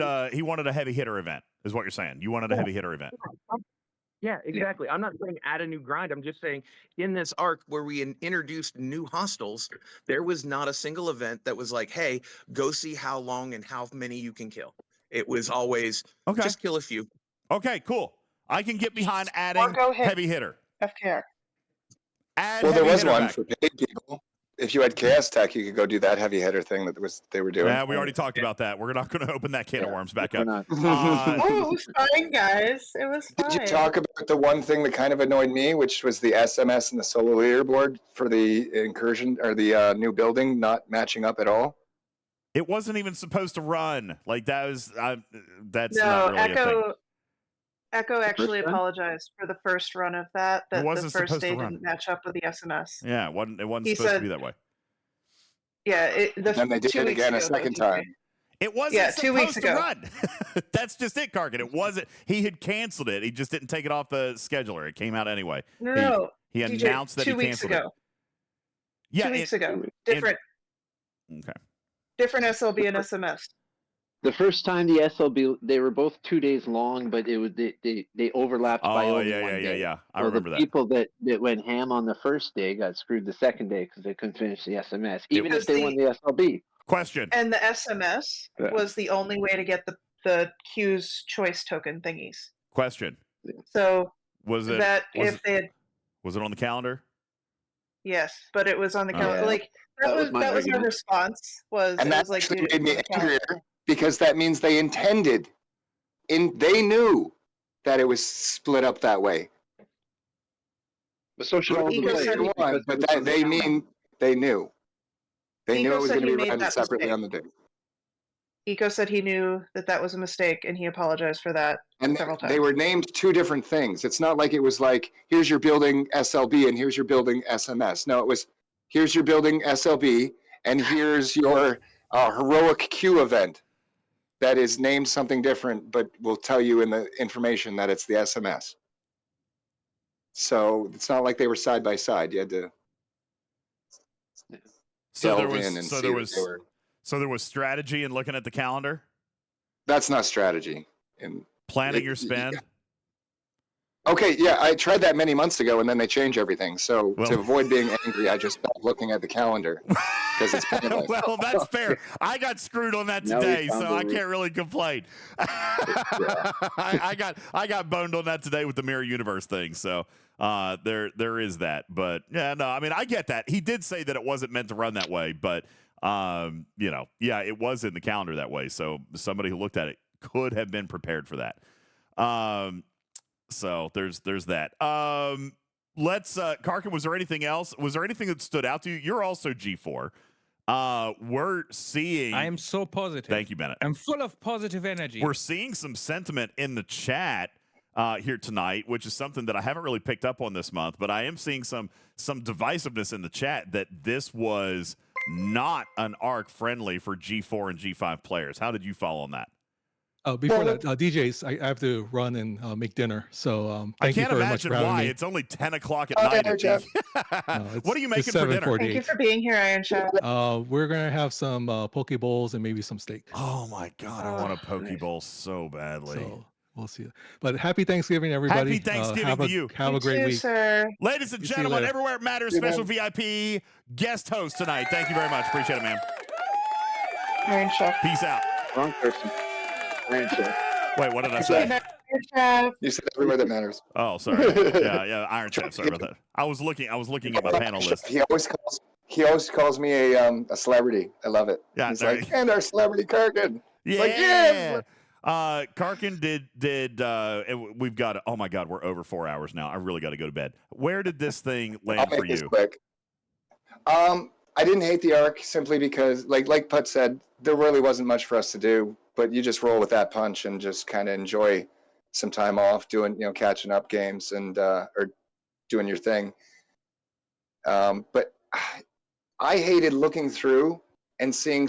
a heavy hitter event, is what you're saying. You wanted a heavy hitter event. Yeah, exactly. I'm not saying add a new grind. I'm just saying in this arc where we introduced new hostiles, there was not a single event that was like, hey, go see how long and how many you can kill. It was always just kill a few. Okay, cool. I can get behind adding heavy hitter. FKR. Well, there was one for paid people. If you had Chaos Tech, you could go do that heavy hitter thing they were doing. Yeah, we already talked about that. We're not going to open that can of worms back up. It was fine, guys. It was fine. Did you talk about the one thing that kind of annoyed me, which was the SMS and the solo leaderboard for the incursion or the new building not matching up at all? It wasn't even supposed to run. Like that was that's no, not really a thing. Echo actually apologized for the first run of that the first day didn't match up with the SMS. Yeah, it wasn't supposed to be that way. Yeah, and they did it again a second time. It wasn't 2 weeks supposed to ago. run. That's just it, Karkin. It wasn't. He had canceled it. He just didn't take it off the scheduler. It came out anyway. No, he DJ, announced that 2 he weeks canceled ago. it. Yeah, 2 weeks ago. Different. Okay. Different SLB and SMS. The first time the SLB, they were both 2 days long, but it was they overlapped by only one day. Yeah. I So remember the that. people that went ham on the first day got screwed the second day because they couldn't finish the SMS, even if they won the SLB. Question. And the SMS was the only way to get the Q's choice token thingies. Question. So was it on the calendar? Yes, but it was on the calendar. Like that was our response. And that like, actually made me angrier because that means they intended, they knew that it was split up that way. But so should all the players. But that they mean they knew. They knew Eco it was said going to he be made run that separately mistake. on the day. Eco said he knew that was a mistake, and he apologized for that several times. They were named two different things. It's not like it was like, here's your building SLB and here's your building SMS. No, it was, here's your building SLB and here's your heroic Q event that is named something different, but will tell you in the information that it's the SMS. So it's not like they were side by side. You had to delve in and see what they were. So there was strategy in looking at the calendar? That's not strategy. In planning your spend? Okay, yeah, I tried that many months ago, and then they change everything. So to avoid being angry, I just stopped looking at the calendar because it's pointless. Well, that's fair. I got screwed on that today, so I can't really complain. I got boned on that today with the Mirror Universe thing. So there is that. But yeah, no, I mean, I get that. He did say that it wasn't meant to run that way, but it was in the calendar that way. So somebody who looked at it could have been prepared for that. So there's that. Let's Karkin, was there anything else? Was there anything that stood out to you? You're also G4. We're seeing, I am so positive. Thank you, Bennett. I'm full of positive energy. We're seeing some sentiment in the chat here tonight, which is something that I haven't really picked up on this month, but I am seeing some divisiveness in the chat that this was not an arc friendly for G4 and G5 players. How did you follow on that? Before that, DJs, I have to run and make dinner. So I thank you can't very much imagine for having why. me. It's only 10 o'clock at night. Jeff. What are you making for dinner? Thank you for being here, Iron Chef. We're going to have some poke bowls and maybe some steak. Oh, my God. I want a poke bowl so badly. So we'll see. But happy Thanksgiving, everybody. Happy Thanksgiving to you. Have a great week. Sir. Ladies and gentlemen, Everywhere It Matters, special VIP guest host tonight. Thank you very much. Appreciate it, man. Iron Chef. Peace out. Wrong person. Iron Chef. Wait, what did I say? You said Everywhere That Matters. Oh, sorry. Yeah, Iron Chef. Sorry about that. I was looking at my panel list. He always calls me a celebrity. I love it. Yeah, he's like, and our celebrity Karkin. Yeah. Like, yes. Karkin did we've got, oh my God, we're over 4 hours now. I really got to go to bed. Where did this thing land for you? Quick. I didn't hate the arc simply because, like Putt said, there really wasn't much for us to do. But you just roll with that punch and just kind of enjoy some time off, doing catching up games and or doing your thing. But I hated looking through and seeing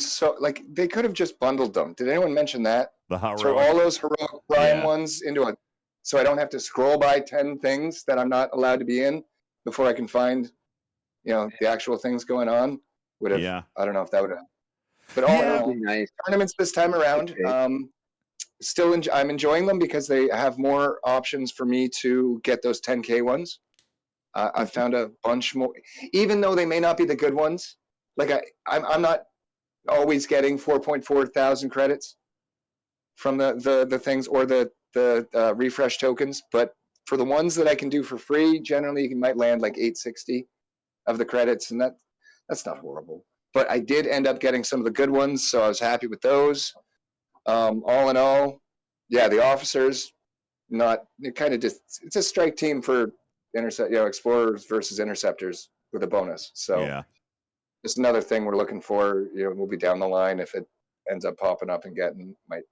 they could have just bundled them. Did anyone mention that? Throw all those heroic prime ones into it, so I don't have to scroll by 10 things that I'm not allowed to be in before I can find the actual things going on. Would have. Yeah. I don't know if that would have. But all in all, tournaments this time around, I'm enjoying them because they have more options for me to get those 10K ones. I found a bunch more, even though they may not be the good ones. Like I'm not always getting 4.4 thousand credits from the things or the refresh tokens, but for the ones that I can do for free, generally you might land like 860 of the credits, and that's not horrible. But I did end up getting some of the good ones, so I was happy with those. All in all, yeah, the officers, it's a strike team for explorers versus interceptors with a bonus. So yeah, just another thing we're looking for. We'll be down the line if it ends up popping up and might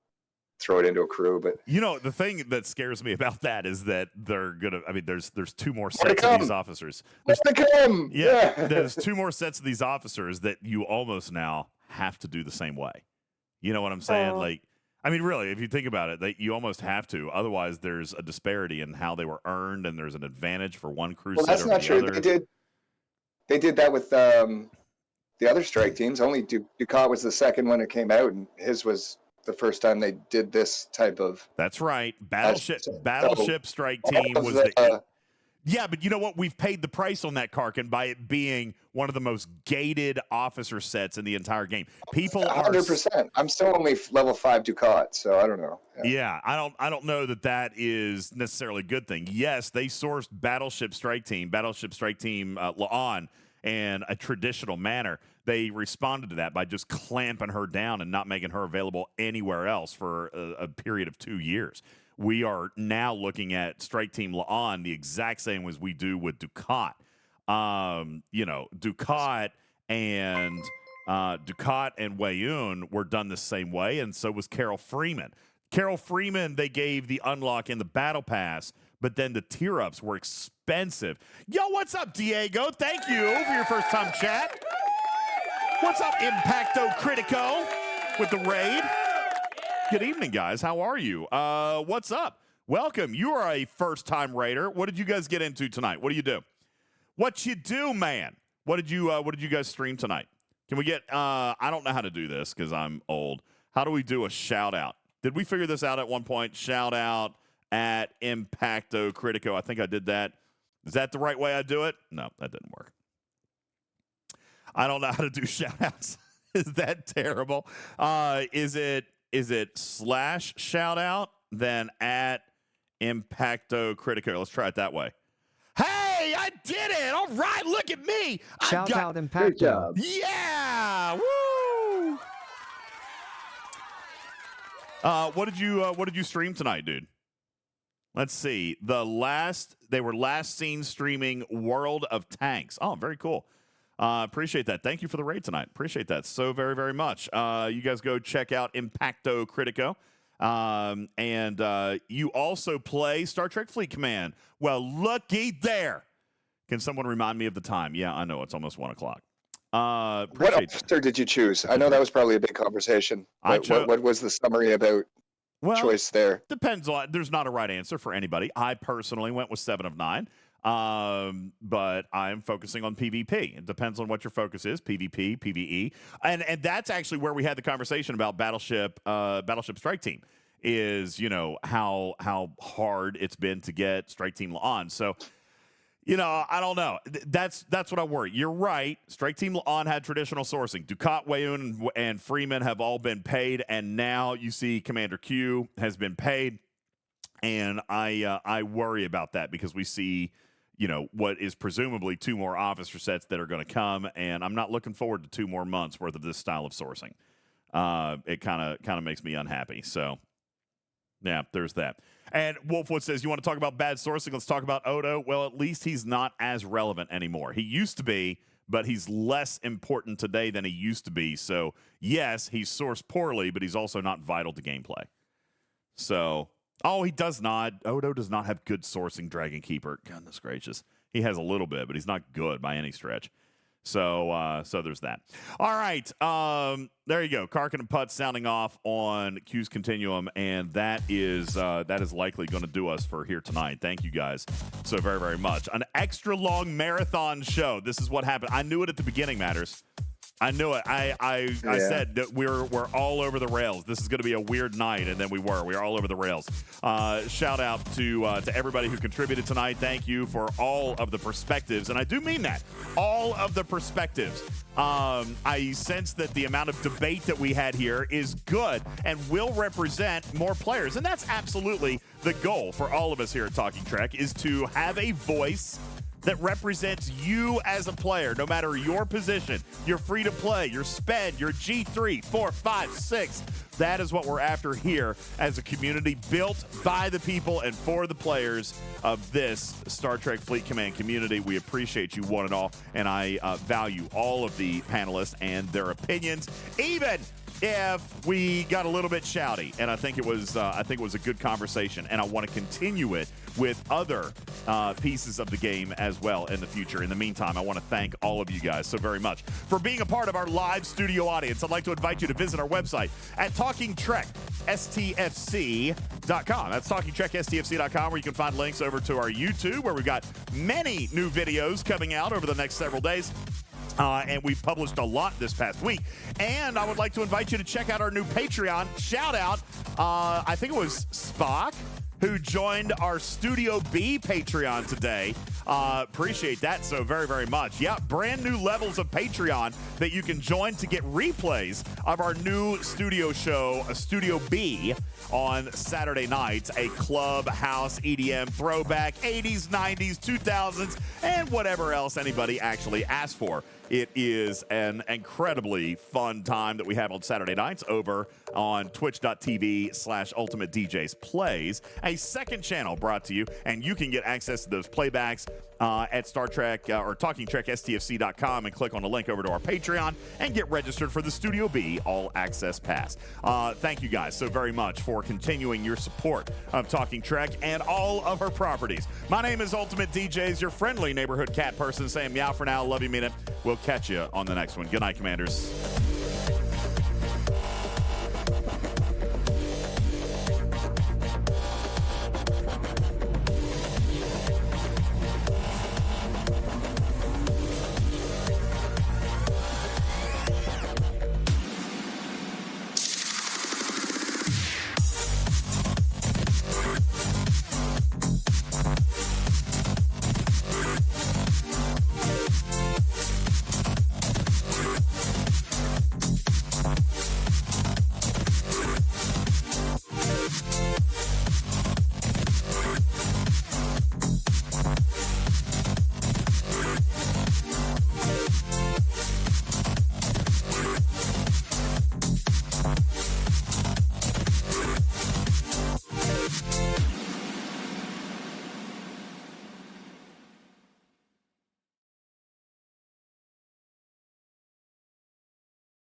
throw it into a crew. But the thing that scares me about that is that they're gonna. I mean, there's 2 more sets of these officers. There's 2 more sets of these officers that you almost now have to do the same way. You know what I'm saying? I mean, really, if you think about it, you almost have to. Otherwise, there's a disparity in how they were earned, and there's an advantage for one crew set that's over not the true. other. They did that with the other strike teams. Only Ducat was the second when it came out, and his was the first time they did this type of. That's right. Battleship Strike all Team of was the, yeah, but you know what? We've paid the price on that, Karkin, by it being one of the most gated officer sets in the entire game. People 100%. I'm still only level 5 Ducat, so I don't know. Yeah, I don't know that is necessarily a good thing. Yes, they sourced Battleship Strike Team La'an in a traditional manner. They responded to that by just clamping her down and not making her available anywhere else for a period of 2 years. We are now looking at Strike Team La'an the exact same as we do with Ducat. Ducat and Weyoun were done the same way, and so was Carol Freeman. Carol Freeman, they gave the unlock in the Battle Pass, but then the tier-ups were expensive. Yo, what's up, Diego? Thank you for your first-time chat. What's up, Impacto Critico with the raid? Good evening, guys. How are you? What's up? Welcome. You are a first-time raider. What did you guys get into tonight? What do you do? What you do, man? What did you guys stream tonight? Can we get? I don't know how to do this because I'm old. How do we do a shout out? Did we figure this out at one point? Shout out at Impacto Critico. I think I did that. Is that the right way I do it? No, that didn't work. I don't know how to do shout outs. Is that terrible? Is it / shout out then at Impacto Critico? Let's try it that way. Hey, I did it! All right, look at me. Shout out Impacto. Yeah! Woo! What did you stream tonight, dude? Let's see. They were last seen streaming World of Tanks. Oh, very cool. Appreciate that. Thank you for the raid tonight. Appreciate that so very, very much. You guys go check out Impacto Critico. And you also play Star Trek Fleet Command. Well, looky there. Can someone remind me of the time? Yeah, I know. It's almost 1 o'clock. What officer did you choose? I know that was probably a big conversation. What was the summary about choice there? Depends on. There's not a right answer for anybody. I personally went with 7 of 9. But I'm focusing on PvP. It depends on what your focus is, PvP, PvE. And that's actually where we had the conversation about Battleship Strike Team is, how hard it's been to get Strike Team on. So, I don't know. That's what I worry. You're right. Strike Team La'an had traditional sourcing. Ducat, Weyoun, and Freeman have all been paid, and now you see Commander Q has been paid. And I worry about that because we see, what is presumably 2 more officer sets that are going to come, and I'm not looking forward to 2 more months worth of this style of sourcing. It kind of makes me unhappy. So, yeah, there's that. And Wolfwood says, you want to talk about bad sourcing? Let's talk about Odo. Well, at least he's not as relevant anymore. He used to be, but he's less important today than he used to be. So, yes, he's sourced poorly, but he's also not vital to gameplay. So, he does not. Odo does not have good sourcing, Dragon Keeper. Goodness gracious. He has a little bit, but he's not good by any stretch. So there's that. All right. There you go. Karkin and Putt sounding off on Q's Continuum, and that is likely going to do us for here tonight. Thank you guys so very, very much. An extra long marathon show. This is what happened. I knew it at the beginning, Matters. I knew it. I said that we're all over the rails. This is going to be a weird night, and then we were all over the rails. Shout out to everybody who contributed tonight. Thank you for all of the perspectives, and I do mean that, all of the perspectives. I sense that the amount of debate that we had here is good and will represent more players, and that's absolutely the goal for all of us here at Talking Trek, is to have a voice that represents you as a player, no matter your position, your free to play, your spend, your G3, 4, 5, 6. That is what we're after here as a community built by the people and for the players of this Star Trek Fleet Command community. We appreciate you one and all, and I value all of the panelists and their opinions, even if we got a little bit shouty. And I think it was a good conversation, and I want to continue it with other pieces of the game as well in the future. In the meantime, I want to thank all of you guys so very much for being a part of our live studio audience. I'd like to invite you to visit our website at TalkingTrekSTFC.com. That's TalkingTrekSTFC.com, where you can find links over to our YouTube, where we've got many new videos coming out over the next several days. And we published a lot this past week. And I would like to invite you to check out our new Patreon. Shout out, I think it was Spock, who joined our Studio B Patreon today. Appreciate that so very, very much. Yeah, brand new levels of Patreon that you can join to get replays of our new studio show, Studio B, on Saturday nights, a clubhouse EDM throwback, 80s, 90s, 2000s, and whatever else anybody actually asked for. It is an incredibly fun time that we have on Saturday nights over on twitch.tv/Ultimate DJs Plays, a second channel brought to you, and you can get access to those playbacks at Star Trek or TalkingTrekSTFC.com and click on the link over to our Patreon and get registered for the Studio B All Access Pass. Thank you guys so very much for continuing your support of Talking Trek and all of our properties. My name is Ultimate DJs, your friendly neighborhood cat person, saying meow for now. Love you, mean it. We'll catch you on the next one. Good night, Commanders.